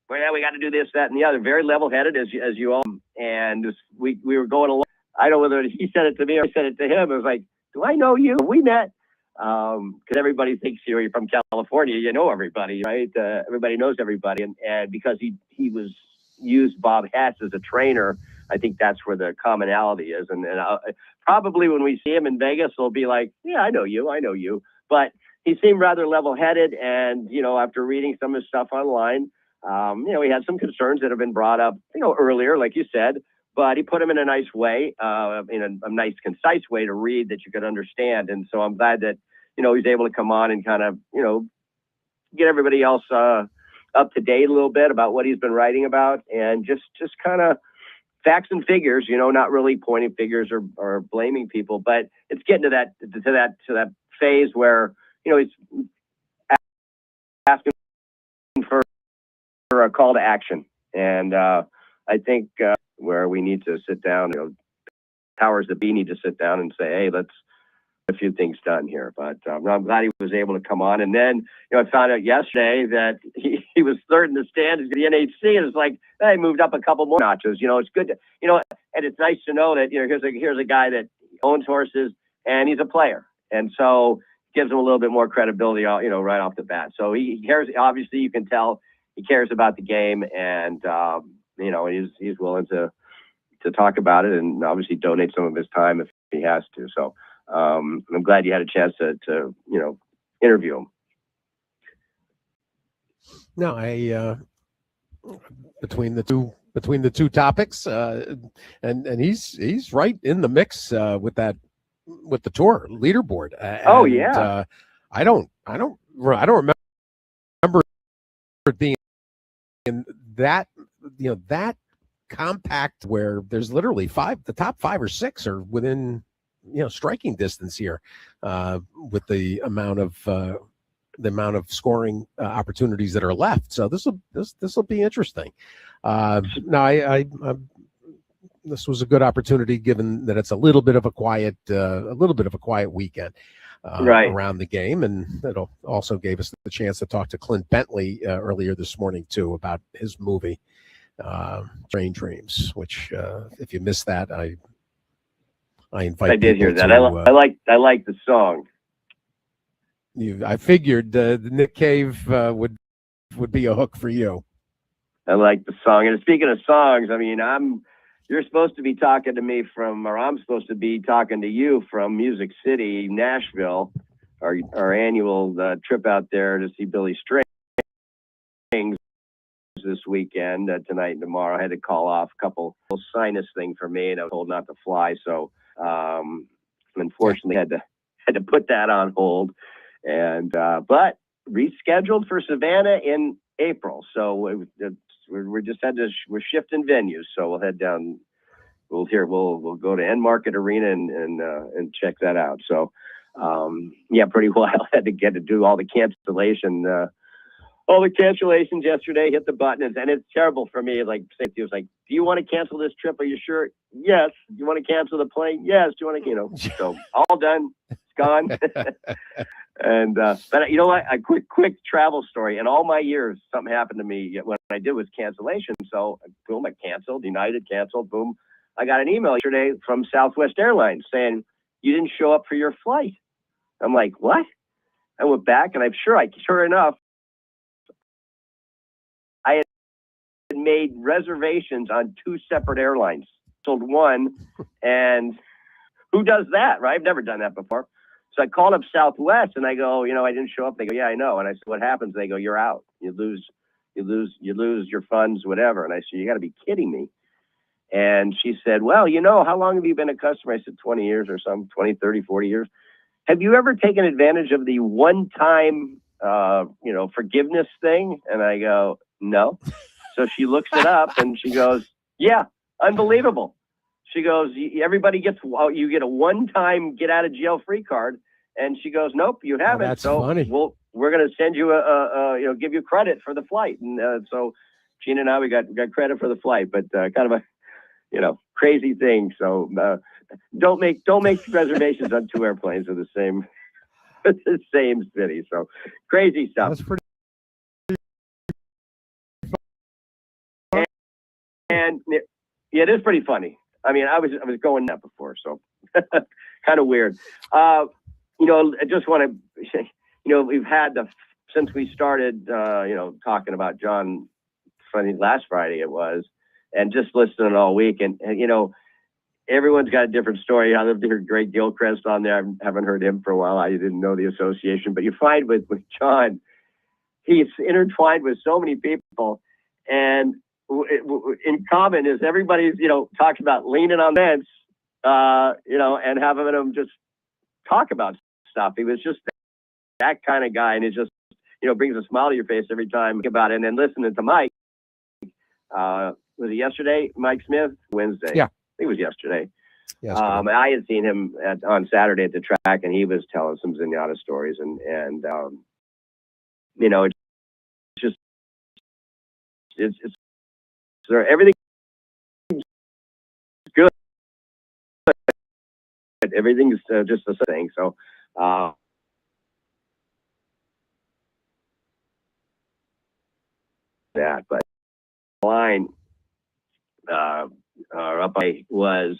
well, yeah, we got to do this, that, and the other. Very level-headed, as you all. And we were going along. I don't know whether he said it to me or I said it to him. It was like, "Do I know you? We met Because everybody thinks you're from California, you know everybody, right? Everybody knows everybody, and because he was used Bob Hatch as a trainer, I think that's where the commonality is. And probably when we see him in Vegas, we'll be like, yeah, I know you. But he seemed rather level-headed, and after reading some of his stuff online, he had some concerns that have been brought up, earlier, like you said. But he put them in a nice way, in a nice, concise way to read that you could understand. And so I'm glad that, he's able to come on and kind of, get everybody else up to date a little bit about what he's been writing about, and just kind of facts and figures, not really pointing fingers or blaming people, but it's getting to that phase where, he's asking for a call to action. And I think where we need to sit down, powers that be need to sit down and say, hey, let's get a few things done here. But I'm glad he was able to come on. And then, I found out yesterday that he was third in the standings at the NHC, and it's like, he moved up a couple more notches. It's good to, and it's nice to know that, here's a guy that owns horses and he's a player. And so gives him a little bit more credibility, right off the bat. So he cares. Obviously, you can tell he cares about the game, and he's willing to talk about it, and obviously donate some of his time if he has to. So I'm glad you had a chance to interview him. No, between the two topics, and he's right in the mix with the tour leaderboard. I don't remember it being in that that compact where there's literally the top 5 or 6 are within striking distance here, with the amount of scoring opportunities that are left. So this will be interesting. I this was a good opportunity, given that it's a little bit of a quiet weekend around the game, and it also gave us the chance to talk to Clint Bentley earlier this morning too about his movie Train Dreams, which if you missed that, I invite. I did hear that. I like the song. I figured Nick Cave would be a hook for you. I like the song. And speaking of songs, I mean, you're supposed to be talking to me I'm supposed to be talking to you from Music City, Nashville, our annual trip out there to see Billy Strings this weekend, tonight and tomorrow. I had to call off a couple sinus thing for me, and I was told not to fly. So unfortunately had to put that on hold, and but rescheduled for Savannah in April. So we're shifting venues. So we'll head down. We'll go to End Market Arena and check that out. So pretty wild. Had to get to do all the cancellation. All the cancellations yesterday, hit the button, and it's terrible for me. Like, safety was like, do you want to cancel this trip? Are you sure? Yes. Do you want to cancel the plane? Yes. Do you want to, so all done. It's gone. And, but you know what? A quick travel story. In all my years, something happened to me when I did was cancellation. So boom, I canceled. United canceled. Boom. I got an email yesterday from Southwest Airlines saying, you didn't show up for your flight. I'm like, what? I went back, and sure enough, I had made reservations on 2 separate airlines. Sold one, and who does that, right? I've never done that before. So I called up Southwest, and I go, I didn't show up. They go, yeah, I know. And I said, what happens? They go, you're out. You lose your funds, whatever. And I said, you got to be kidding me. And she said, well, how long have you been a customer? I said, 20 years or something, 20, 30, 40 years. Have you ever taken advantage of the one-time, forgiveness thing? And I go, no. So she looks it up, and she goes, yeah, unbelievable. She goes, everybody you get a one-time get-out-of-jail-free card. And she goes, nope, you haven't. That's funny. We're going to send you give you credit for the flight. And so Gina and I, we got credit for the flight, but kind of a, crazy thing. So don't make reservations on 2 airplanes of the same city. So crazy stuff. That's pretty. And it is pretty funny. I mean, I was going that before, so kind of weird. I just want to, we've had since we started, talking about John, I think last Friday it was, and just listening all week. And everyone's got a different story. I lived to hear Greg Gilchrist on there. I haven't heard him for a while. I didn't know the association, but you find with John, he's intertwined with so many people, and in common is everybody's, talks about leaning on fence, and having them just talk about stuff. He was just that kind of guy, and it just, brings a smile to your face every time about it. And then listening to Mike, was it yesterday? Mike Smith? Wednesday. Yeah. I think it was yesterday. Yesterday. I had seen him on Saturday at the track, and he was telling some Zenyatta stories, and it's just, it's everything's good. Everything's just the same thing. So, but line up was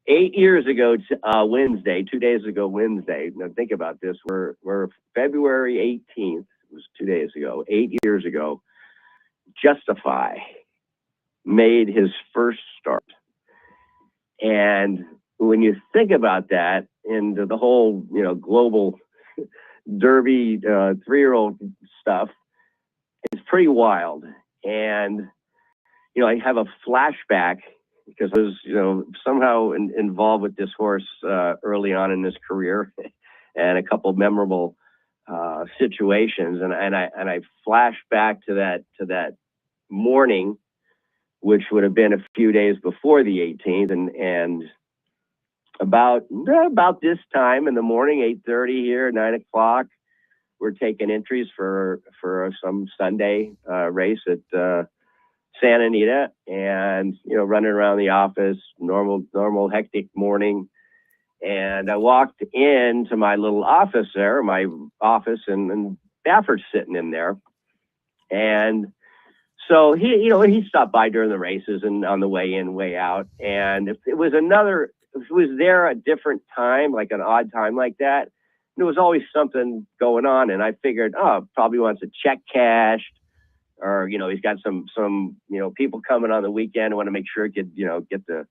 8 years ago, Wednesday, 2 days ago, Wednesday. Now think about this. We're February 18th. It was 2 days ago. 8 years ago, Justify made his first start. And when you think about that and the whole, global derby 3-year-old stuff, it's pretty wild. And, I have a flashback because I was, somehow involved with this horse early on in his career and a couple of memorable situations. And I flash back to that morning, which would have been a few days before the 18th. And about this time in the morning, 8:30 here, 9 o'clock, we're taking entries for some Sunday race at Santa Anita, and running around the office, normal hectic morning. And I walked into my little office there, and Baffert's sitting in there. And so he stopped by during the races and on the way in, way out. And if it was there a different time, like an odd time like that, there was always something going on. And I figured, probably wants a check cashed, or, he's got some, people coming on the weekend and want to make sure get the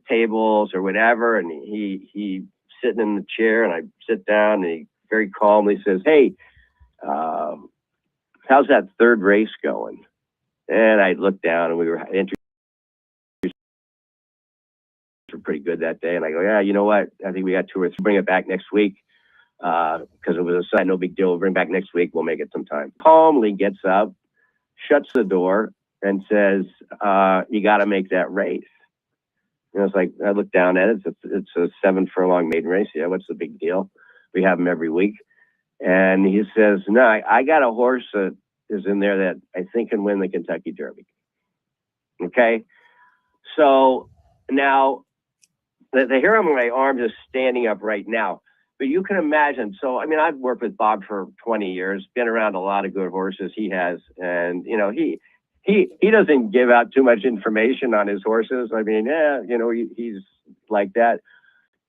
tables or whatever. And he sitting in the chair, and I sit down, and he very calmly says, "Hey, how's that third race going?" And I looked down, and entries were pretty good that day. And I go, "Yeah, you know what? I think we got 2 or 3. Bring it back next week. Because it was a sign, no big deal. We'll bring back next week. We'll make it some time." Calmly gets up, shuts the door, and says, "You got to make that race." And I was like, I looked down at it. It's a 7 furlong maiden race. Yeah, what's the big deal? We have them every week. And he says, "No, I got a horse that is in there that I think can win the Kentucky Derby." Okay. So now the hair on my arm is standing up right now. But you can imagine. So, I've worked with Bob for 20 years, been around a lot of good horses. He has. And, he doesn't give out too much information on his horses. He's like that.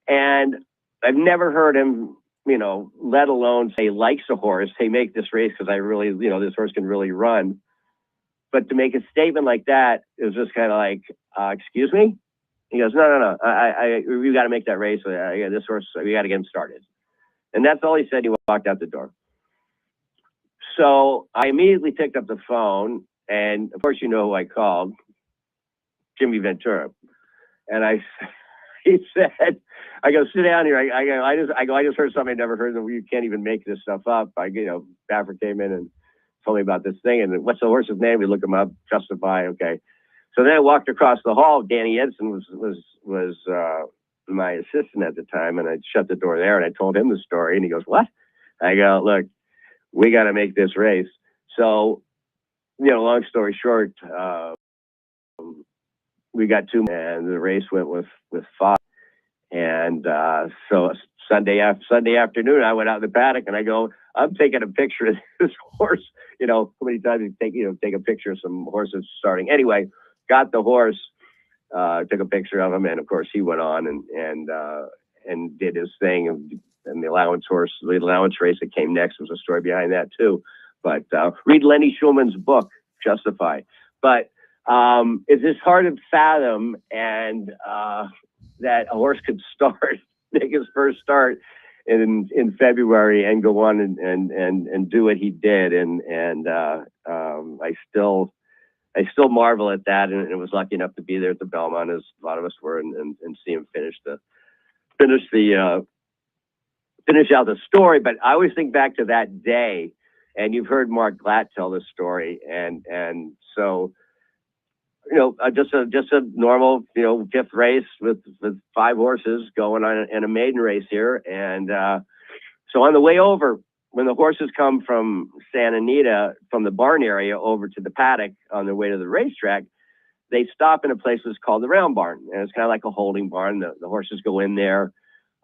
And I've never heard him, let alone say he likes a horse. Hey, make this race because I really, this horse can really run. But to make a statement like that, it was just kind of like, excuse me? He goes, no. We got to make that race. This horse, we got to get him started. And that's all he said. He walked out the door. So I immediately picked up the phone, and of course, who I called, Jimmy Ventura. And he said, I go, "Sit down here." I just heard something I never heard. You can't even make this stuff up. Baffer came in and told me about this thing. And what's the horse's name? We look him up. Justify. Okay. So then I walked across the hall. Danny Edson was my assistant at the time, and I shut the door there, and I told him the story, and he goes, "What?" I go, "Look, we got to make this race." So, long story short, we got 2, and the race went with 5. And so Sunday afternoon, I went out in the paddock, and I go, "I'm taking a picture of this horse." How many times you take a picture of some horses starting? Anyway, got the horse, took a picture of him, and of course he went on and did his thing, and the allowance race that came next was a story behind that too. But read Lenny Schulman's book, Justify. But it's just hard to fathom and that a horse could make his first start in February and go on and do what he did. And I still marvel at that, and was lucky enough to be there at the Belmont, as a lot of us were, and see him finish out the story. But I always think back to that day, and you've heard Mark Glatt tell this story, and so just a normal fifth race with 5 horses going on in a maiden race here, and so on the way over, when the horses come from Santa Anita, from the barn area over to the paddock on their way to the racetrack, they stop in a place that's called the Round Barn. And it's kind of like a holding barn. The horses go in there.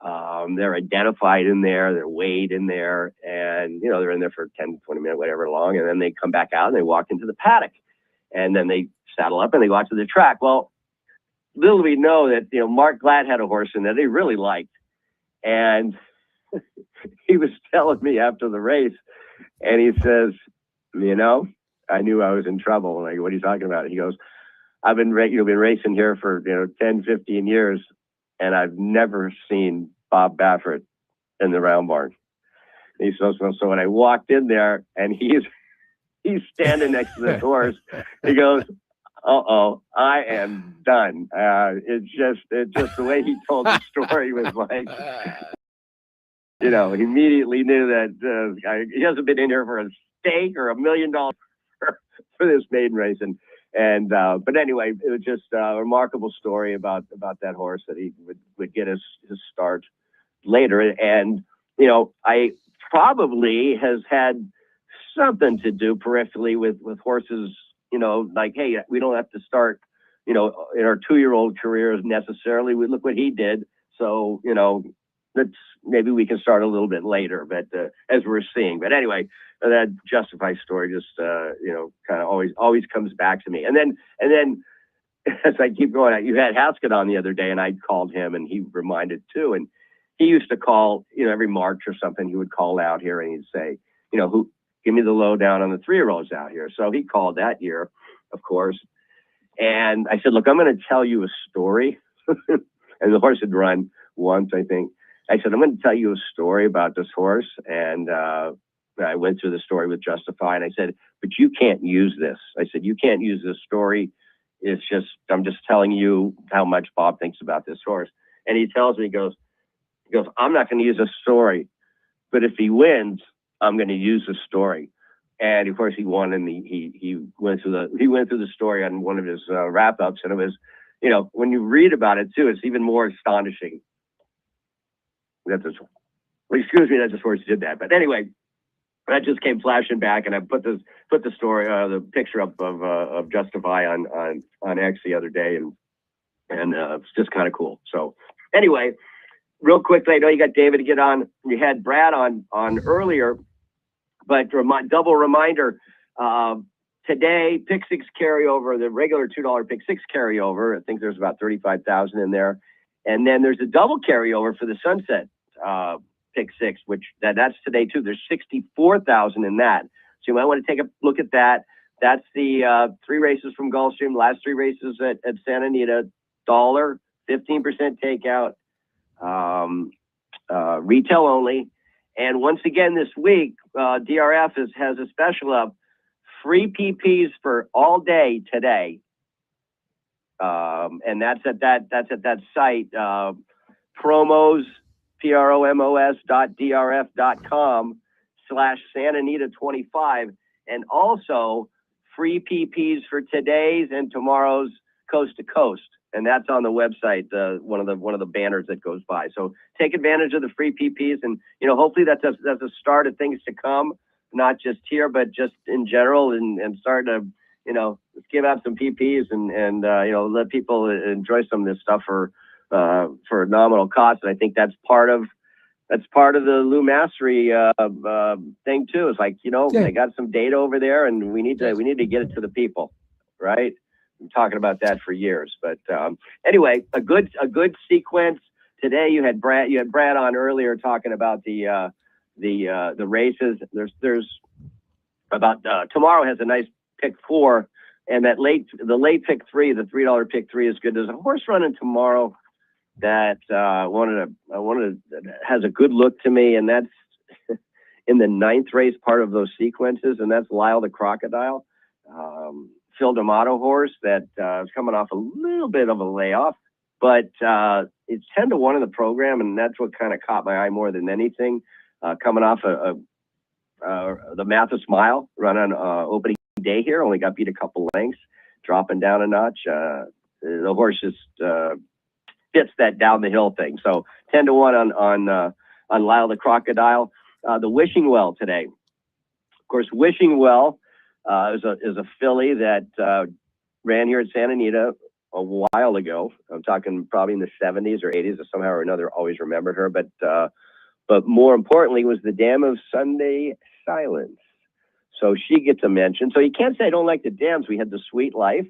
They're identified in there. They're weighed in there. And, they're in there for 10, 20 minutes, whatever long. And then they come back out and they walk into the paddock. And then they saddle up and they go out to the track. Well, little we know that, Mark Glatt had a horse in there they really liked. And he was telling me after the race, and he says, I knew I was in trouble. And I go, what are you talking about? He goes, I've been racing here for 10, 15 years, and I've never seen Bob Baffert in the Round Barn. And he says, so when I walked in there, and he's standing next to this horse, he goes, I am done. It's just the way he told the story was like, he immediately knew that he hasn't been in here for a steak or $1 million for this maiden race. And but anyway, it was just a remarkable story about that horse, that he would get his start later. And, I probably has had something to do peripherally with horses, like, hey, we don't have to start, in our 2-year-old careers necessarily. We look what he did. So, maybe we can start a little bit later, but as we're seeing. But anyway, that Justify story just kind of always comes back to me. And then as I keep going, you had Haskett on the other day, and I called him, and he reminded too. And he used to call, every March or something, he would call out here and he'd say, who give me the lowdown on the 3-year-olds out here. So he called that year, of course. And I said, look, I'm going to tell you a story. And the horse had run once, I think. I said, I'm going to tell you a story about this horse. And I went through the story with Justify, and I said, but you can't use this. I said, you can't use this story. I'm just telling you how much Bob thinks about this horse. And he tells me, he goes, I'm not going to use a story, but if he wins, I'm going to use the story. And of course he won, and he went through the story on one of his wrap ups. And it was, when you read about it too, it's even more astonishing. That this horse did that. But anyway, that just came flashing back, and I put the story, the picture up of Justify on X the other day, and it's just kind of cool. So anyway, real quickly, I know you got David to get on. You had Brad on earlier, but double reminder, today, pick 6 carryover, the regular $2 pick 6 carryover. I think there's about 35,000 in there. And then there's a double carryover for the Sunset pick 6, which that's today too. There's 64,000 in that. So you might want to take a look at that. That's the 3 races from Gulfstream, last 3 races at Santa Anita, $1, 15% takeout, retail only. And once again this week, DRF has a special up, free PPs for all day today. And that's at that site, promos, promos.drf.com/SantaAnita25, and also free PPs for today's and tomorrow's Coast to Coast. And that's on the website, one of the banners that goes by. So take advantage of the free PPs, and hopefully that's a start of things to come, not just here, but just in general, and start to let's give out some PPs and let people enjoy some of this stuff for nominal cost. And I think that's part of the Lou Mastery thing too. It's like they got some data over there, and we need to get it to the people, right? I'm talking about that for years, but anyway, a good sequence today you had Brad on earlier talking about the races. There's about tomorrow has a nice pick 4, and the late pick 3, the $3 pick 3 is good. There's a horse running tomorrow that I wanted has a good look to me, and that's in the 9th race, part of those sequences, and that's Lyle the Crocodile, Phil D'Amato horse that is coming off a little bit of a layoff, but it's 10-1 in the program, and that's what kind of caught my eye more than anything. Coming off the Mathis Mile run on opening day here, only got beat a couple lengths, dropping down a notch. The horse just fits that down the hill thing. So 10-1 on Lyle the Crocodile. The Wishing Well today. Of course, Wishing Well is a filly that ran here at Santa Anita a while ago. I'm talking probably in the 70s or 80s, or somehow or another always remembered her. But more importantly was the Dam of Sunday Silence. So she gets a mention. So you can't say I don't like the dams. We had the Sweet Life.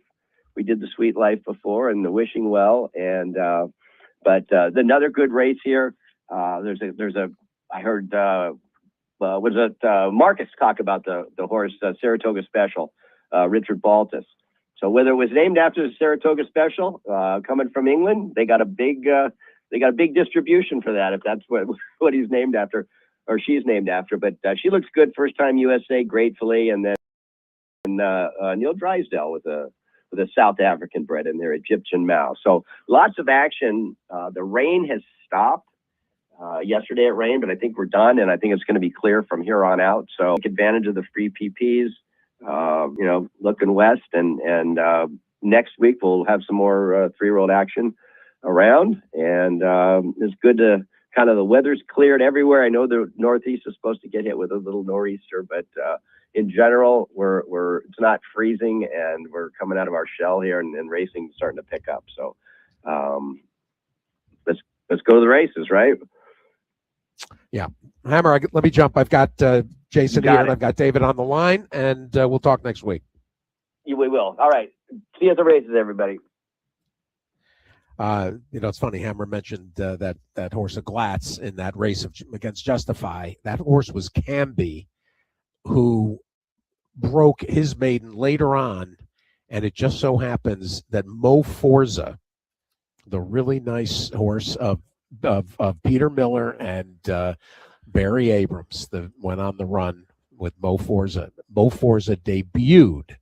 We did the Sweet Life before, and the Wishing Well. And but another good race here. There's a I heard Marcus talk about the horse Saratoga Special, Richard Baltus. So whether it was named after the Saratoga Special, coming from England, they got a big distribution for that, if that's what he's named after, or she's named after. But she looks good, first time USA, gratefully, and then Neil Drysdale with a South African bred in there, Egyptian Mouse. So lots of action. The rain has stopped. Yesterday it rained, but I think we're done, and I think it's going to be clear from here on out. So take advantage of the free PPs. Looking west, and next week we'll have some more 3-year-old action around, and it's good to kind of, the weather's cleared everywhere. I know the Northeast is supposed to get hit with a little nor'easter, but in general, it's not freezing, and we're coming out of our shell here, and racing is starting to pick up. So let's go to the races, right? Yeah. Hammer, let me jump. I've got Jason here, and I've got David on the line, and we'll talk next week. We will. All right. See you at the races, everybody. It's funny. Hammer mentioned that horse of Glatz in that race against Justify. That horse was Camby, who broke his maiden later on, and it just so happens that Mo Forza, the really nice horse of Peter Miller and Barry Abrams, went on the run with Mo Forza. Mo Forza debuted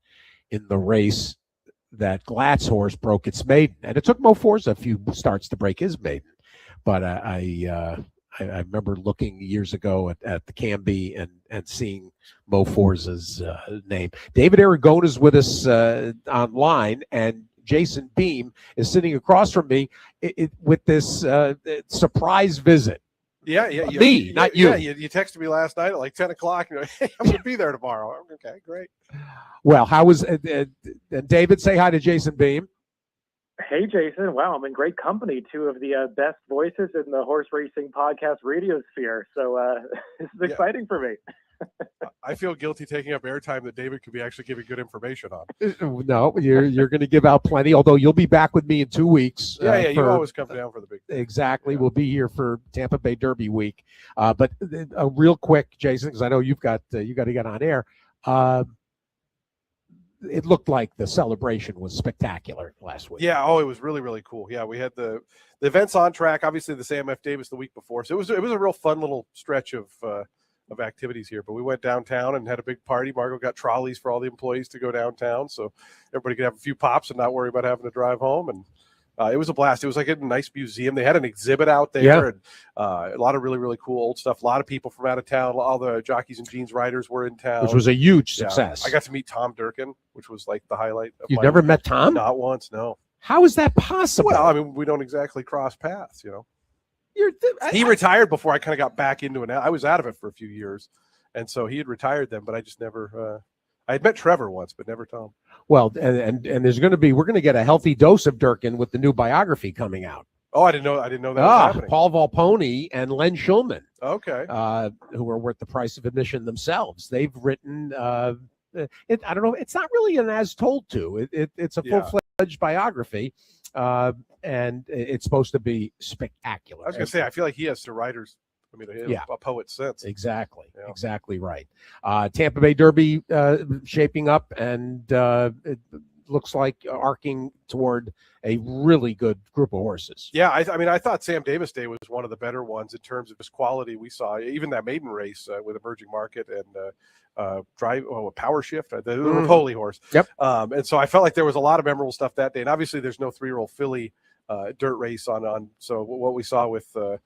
in the race that Glatz horse broke its maiden, and it took Mo Forza a few starts to break his maiden. But I remember looking years ago at the Camby and seeing Mo Forza's name. David Aragona is with us online, and Jason Beam is sitting across from me with this surprise visit. Yeah. Me, not you. Yeah, you texted me last night at like 10 o'clock. Hey, I'm going to be there tomorrow. Okay, great. Well, how was David? Say hi to Jason Beam. Hey, Jason. Wow, I'm in great company. 2 of the best voices in the horse racing podcast radio sphere. So this is exciting for me. I feel guilty taking up airtime that David could be actually giving good information on. No, you're going to give out plenty, although you'll be back with me in 2 weeks. You always come down for the big thing. Exactly. Yeah. We'll be here for Tampa Bay Derby week. But real quick, Jason, because I know you got to get on air. It looked like the celebration was spectacular last week. Yeah. Oh, it was really, really cool. Yeah, we had the events on track. Obviously, the Sam F. Davis the week before, so it was a real fun little stretch of activities here. But we went downtown and had a big party. Margot got trolleys for all the employees to go downtown, so everybody could have a few pops and not worry about having to drive home. And it was a blast. It was like a nice museum. They had an exhibit out there, and a lot of really, really cool old stuff. A lot of people from out of town. All the jockeys and jeans riders were in town, which was a huge success. I got to meet Tom Durkin, which was like the highlight. You never met Tom? Not once, no. How is that possible? Well, I mean, we don't exactly cross paths, He retired before I kind of got back into it. I was out of it for a few years, and so he had retired then, but I just never I had met Trevor once, but never Tom. Well, and we're going to get a healthy dose of Durkin with the new biography coming out. Oh, I didn't know that was happening. Paul Volpone and Len Schulman. Okay. Who are worth the price of admission themselves. They've written I don't know, it's not really an as told to. It's a full-fledged biography. and it's supposed to be spectacular. I was going to say, I feel like he has the riders. I mean, a poet's sense. Exactly. Exactly right. Tampa Bay Derby shaping up, and it looks like arcing toward a really good group of horses. Yeah, I mean, I thought Sam Davis Day was one of the better ones in terms of his quality. We saw even that maiden race with Emerging Market and Power Shift, the Rapoli horse. Yep. And so I felt like there was a lot of memorable stuff that day. And obviously, there's no 3-year-old filly dirt race on. So what we saw with the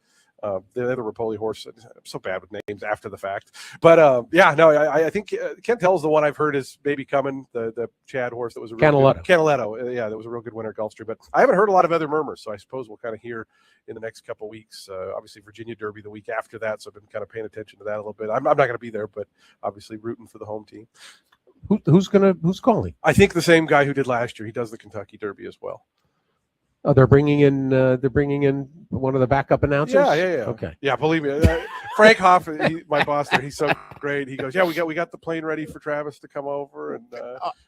other Rapoli horse, I'm so bad with names after the fact. But I think Kentel's the one I've heard is maybe coming. The Chad horse that was a real Canaletto. Yeah, that was a real good winner at Gulfstream. But I haven't heard a lot of other murmurs, so I suppose we'll kind of hear in the next couple of weeks. Obviously, Virginia Derby the week after that, so I've been kind of paying attention to that a little bit. I'm not going to be there, but obviously rooting for the home team. Who's calling? I think the same guy who did last year. He does the Kentucky Derby as well. Oh, they're bringing in one of the backup announcers. Yeah. Okay. Yeah, believe me, Frank Hoff, my boss there, he's so great. He goes, we got the plane ready for Travis to come over, and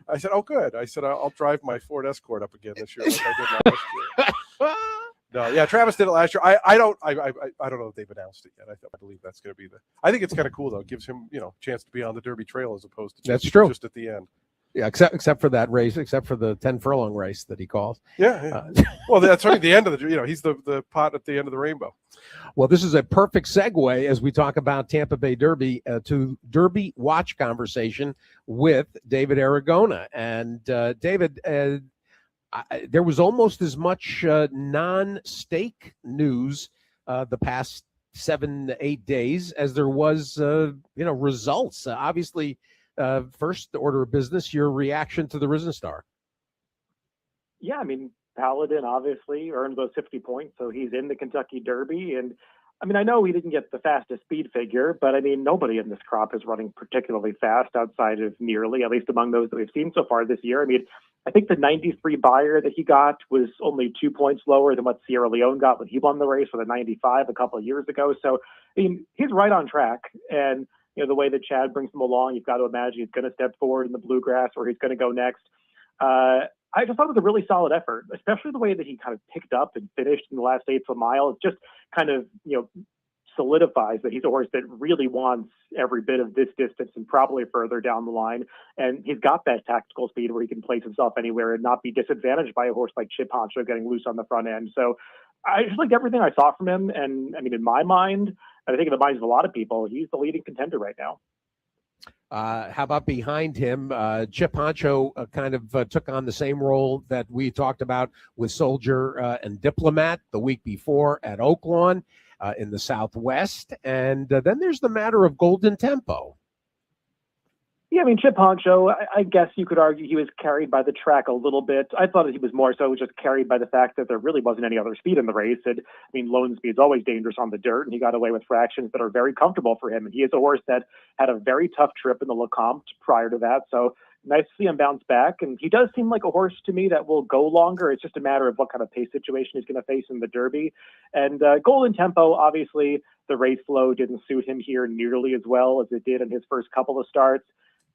I said, oh, good. I said, I'll drive my Ford Escort up again this year, like I did last year. No, yeah, Travis did it last year. I don't know if they've announced it yet. I believe that's going to be I think it's kind of cool though. It gives him chance to be on the Derby Trail as opposed to just at the end. Yeah, except for that race, except for the 10 furlong race that he calls. Yeah. Well, that's only the end of he's the pot at the end of the rainbow. Well, this is a perfect segue as we talk about Tampa Bay Derby to Derby Watch conversation with David Aragona. And David, there was almost as much non-stake news the past 7 to 8 days as there was, results. Obviously, first order of business, your reaction to the Risen Star. Yeah, I mean, Paladin obviously earned those 50 points, so he's in the Kentucky Derby. And I mean, I know he didn't get the fastest speed figure, but I mean, nobody in this crop is running particularly fast outside of Nearly, at least among those that we've seen so far this year. I mean, I think the 93 buyer that he got was only 2 points lower than what Sierra Leone got when he won the race with a 95 a couple of years ago. So, I mean, he's right on track. And the way that Chad brings him along, you've got to imagine he's going to step forward in the bluegrass or he's going to go next. I just thought it was a really solid effort, especially the way that he kind of picked up and finished in the last eighth of a mile. It just kind of, solidifies that he's a horse that really wants every bit of this distance and probably further down the line. And he's got that tactical speed where he can place himself anywhere and not be disadvantaged by a horse like Chip Honcho getting loose on the front end. So I just liked everything I saw from him. And I mean, in my mind, and I think in the minds of a lot of people, he's the leading contender right now. How about behind him? Chip Honcho kind of took on the same role that we talked about with Soldier and Diplomat the week before at Oaklawn in the Southwest. And then there's the matter of Golden Tempo. Yeah, I mean, Chip Honcho, I guess you could argue he was carried by the track a little bit. I thought he was more so just carried by the fact that there really wasn't any other speed in the race. And I mean, lone speed is always dangerous on the dirt, and he got away with fractions that are very comfortable for him. And he is a horse that had a very tough trip in the Lecomte prior to that. So nice to see him bounce back. And he does seem like a horse to me that will go longer. It's just a matter of what kind of pace situation he's going to face in the Derby. And Golden Tempo, obviously, the race flow didn't suit him here nearly as well as it did in his first couple of starts.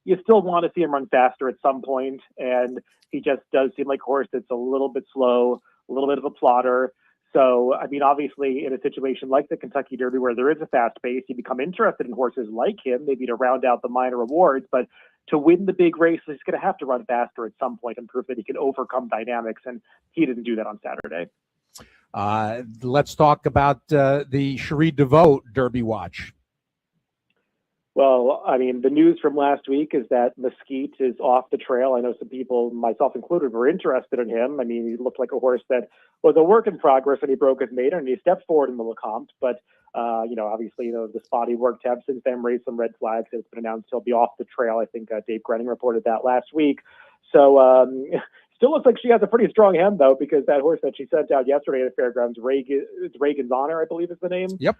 You still want to see him run faster at some point, and he just does seem like a horse that's a little bit slow, a little bit of a plotter. So, I mean, obviously, in a situation like the Kentucky Derby where there is a fast pace, you become interested in horses like him, maybe to round out the minor awards. But to win the big race, he's going to have to run faster at some point and prove that he can overcome dynamics, and he didn't do that on Saturday. Let's talk about the Cherie DeVoe Derby Watch. Well, I mean, the news from last week is that Mesquite is off the trail. I know some people, myself included, were interested in him. I mean, he looked like a horse that was a work in progress and he broke his maiden and he stepped forward in the Lecomte. But, obviously, the spotty work tab since then raised some red flags. It's been announced he'll be off the trail. I think Dave Grenning reported that last week. So still looks like she has a pretty strong hand, though, because that horse that she sent out yesterday at the fairgrounds, Reagan's Honor, I believe is the name. Yep.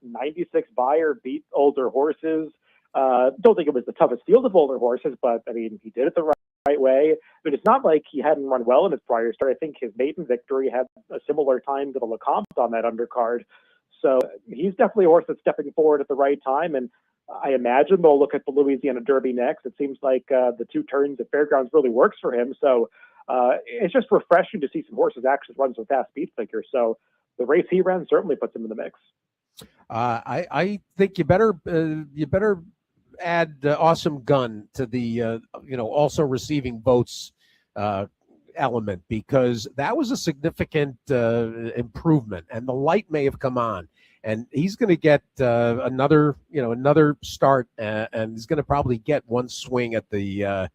96 buyer, beat older horses. Don't think it was the toughest field of older horses, but, I mean, he did it the right way. I mean, it's not like he hadn't run well in his prior start. I think his maiden victory had a similar time to the Lecomte on that undercard. So he's definitely a horse that's stepping forward at the right time, and I imagine they'll look at the Louisiana Derby next. It seems like the two turns at fairgrounds really works for him. So it's just refreshing to see some horses actually run some fast speed figures. So the race he ran certainly puts him in the mix. I think you better add Awesome Gun to the also receiving votes element, because that was a significant improvement, and the light may have come on, and he's going to get another start, and he's going to probably get one swing at the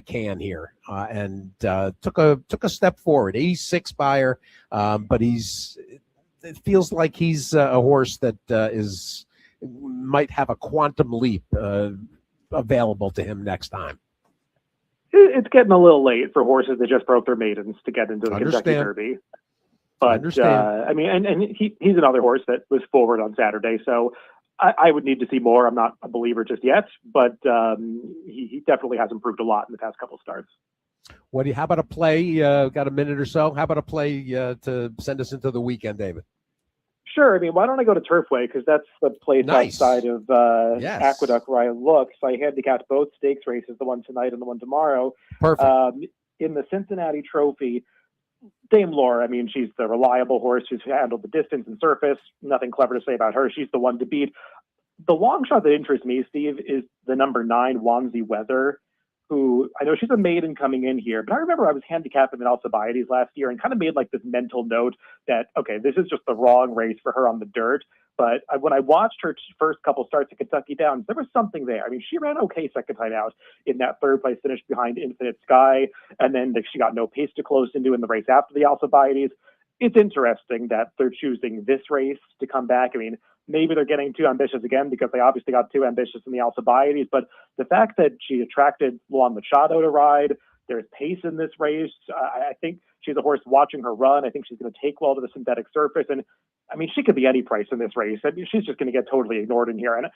can here, and took a step forward. 86 buyer, but it feels like he's a horse that might have a quantum leap available to him next time. It's getting a little late for horses that just broke their maidens to get into the Kentucky Derby. But he's another horse that was forward on Saturday, so I would need to see more. I'm not a believer just yet, but he definitely has improved a lot in the past couple starts. How about a play? Got a minute or so? How about a play to send us into the weekend, David? Sure. Why don't I go to Turfway, because that's the place outside of Aqueduct where I look. So I handicapped both stakes races, the one tonight and the one tomorrow. Perfect. In the Cincinnati Trophy, Dame Laura, she's the reliable horse who's handled the distance and surface. Nothing clever to say about her. She's the one to beat. The long shot that interests me, Steve, is the number 9, Wanzi Weather, who I know she's a maiden coming in here, but I remember I was handicapping in Alcibiades last year and kind of made like this mental note that, okay, this is just the wrong race for her on the dirt. But when I watched her first couple starts at Kentucky Downs, there was something there. She ran okay second time out in that third place finish behind Infinite Sky, and then she got no pace to close into in the race after the Alcibiades. It's interesting that they're choosing this race to come back. Maybe they're getting too ambitious again, because they obviously got too ambitious in the Alcibiades, but the fact that she attracted Juan Machado to ride, there's pace in this race. I think she's a horse watching her run. I think she's going to take well to the synthetic surface. And she could be any price in this race. She's just going to get totally ignored in here. And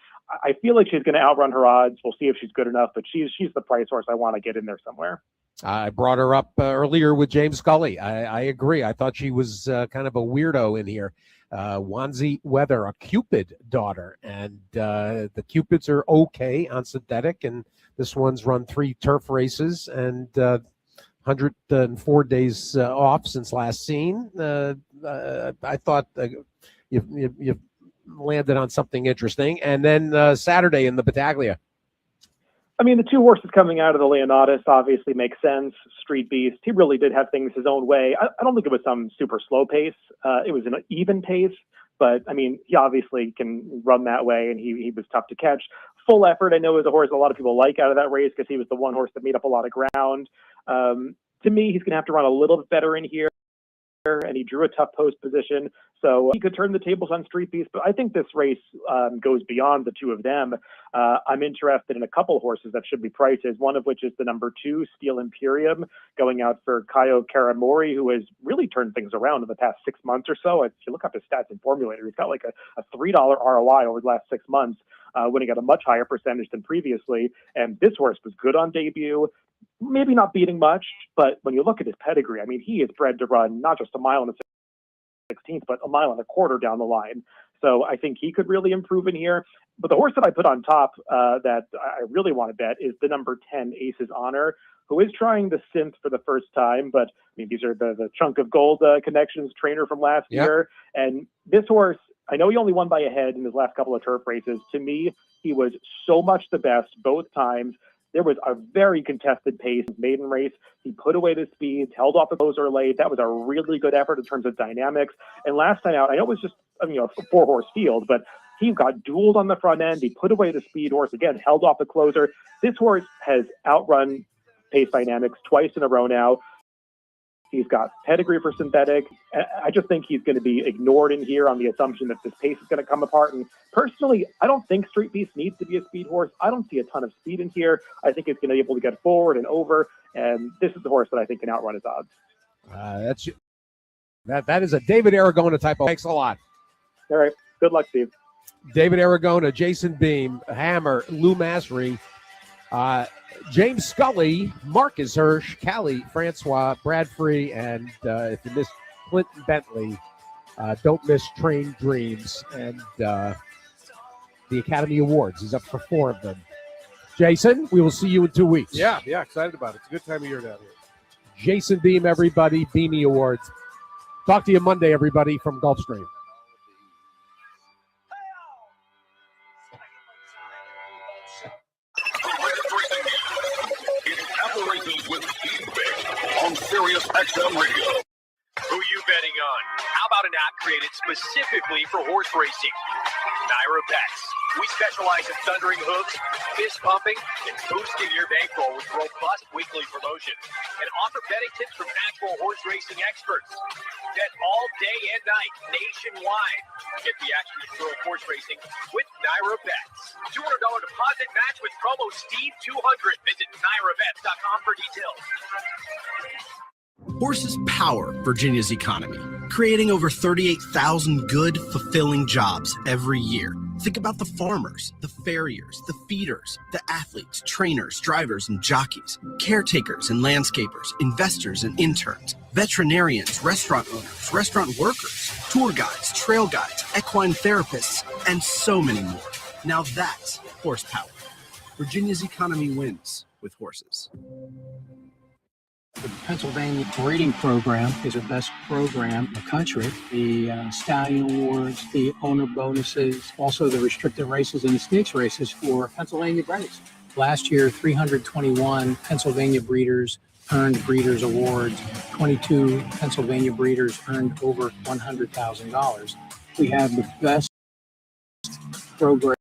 I feel like she's going to outrun her odds. We'll see if she's good enough, but she's the price horse I want to get in there somewhere. I brought her up earlier with James Scully. I agree. I thought she was kind of a weirdo in here. Wanzi Weather, a Cupid daughter, and the Cupids are okay on synthetic, and this one's run 3 turf races and 104 days off since last seen. I thought you landed on something interesting. And then Saturday in the Battaglia. The 2 horses coming out of the Leonatus obviously make sense. Street Beast, he really did have things his own way. I don't think it was some super slow pace. It was an even pace, but he obviously can run that way, and he was tough to catch. Full Effort, I know, is a horse a lot of people like out of that race, because he was the one horse that made up a lot of ground. To me, he's going to have to run a little bit better in here, and he drew a tough post position, so he could turn the tables on Street Beast. But I think this race goes beyond the 2 of them. I'm interested in a couple horses that should be prices, one of which is the number 2, Steel Imperium, going out for Kaio Karamori, who has really turned things around in the past 6 months or so. If you look up his stats in Formulator, he's got like a $3 ROI over the last 6 months, winning at a much higher percentage than previously. And this horse was good on debut. Maybe not beating much, but when you look at his pedigree, he is bred to run not just a mile and a 16th, but a mile and a quarter down the line. So I think he could really improve in here. But the horse that I put on top that I really want to bet is the number 10, Ace's Honor, who is trying the synth for the first time. But these are the Chunk of Gold connections trainer from last year. And this horse, I know he only won by a head in his last couple of turf races. To me, he was so much the best both times. There was a very contested pace maiden race. He put away the speeds, held off the closer late. That was a really good effort in terms of dynamics. And last time out, I know it was just a 4-horse field, but he got dueled on the front end. He put away the speed horse again, held off the closer. This horse has outrun pace dynamics twice in a row now. He's got pedigree for synthetic. I just think he's going to be ignored in here on the assumption that this pace is going to come apart. And personally, I don't think Street Beast needs to be a speed horse. I don't see a ton of speed in here. I think it's going to be able to get forward and over. And this is the horse that I think can outrun his odds. That is a David Aragona type of. Thanks a lot. All right. Good luck, Steve. David Aragona, Jason Beam, Hammer, Lou Masry, James Scully, Marcus Hirsch, Callie Francois, Brad Free, and if you missed Clinton Bentley, don't miss Train Dreams and the Academy Awards. He's up for 4 of them. Jason, we will see you in 2 weeks. Yeah, excited about it. It's a good time of year down here. Jason Beam, everybody. Beanie Awards. Talk to you Monday, everybody, from Gulfstream. Apple Races with Steve Byk on Sirius XM Radio. Who you betting on? How about an app created specifically for horse racing? Naira Bets. We specialize in thundering hooves, fist pumping, and boosting your bankroll with robust weekly promotions and offer betting tips from actual horse racing experts. Bet all day and night nationwide. Get the action and thrill of horse racing with Naira Bets. $200 deposit match with promo Steve200. Visit NairaBets.com for details. Horses power Virginia's economy, creating over 38,000 good, fulfilling jobs every year. Think about the farmers, the farriers, the feeders, the athletes, trainers, drivers, and jockeys, caretakers and landscapers, investors and interns, veterinarians, restaurant owners, restaurant workers, tour guides, trail guides, equine therapists, and so many more. Now that's horsepower. Virginia's economy wins with horses. The Pennsylvania breeding program is the best program in the country. The stallion awards, the owner bonuses, also the restricted races and the stakes races for Pennsylvania breeders. Last year, 321 Pennsylvania breeders earned breeders awards. 22 Pennsylvania breeders earned over $100,000. We have the best program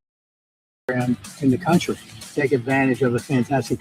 in the country. Take advantage of the fantastic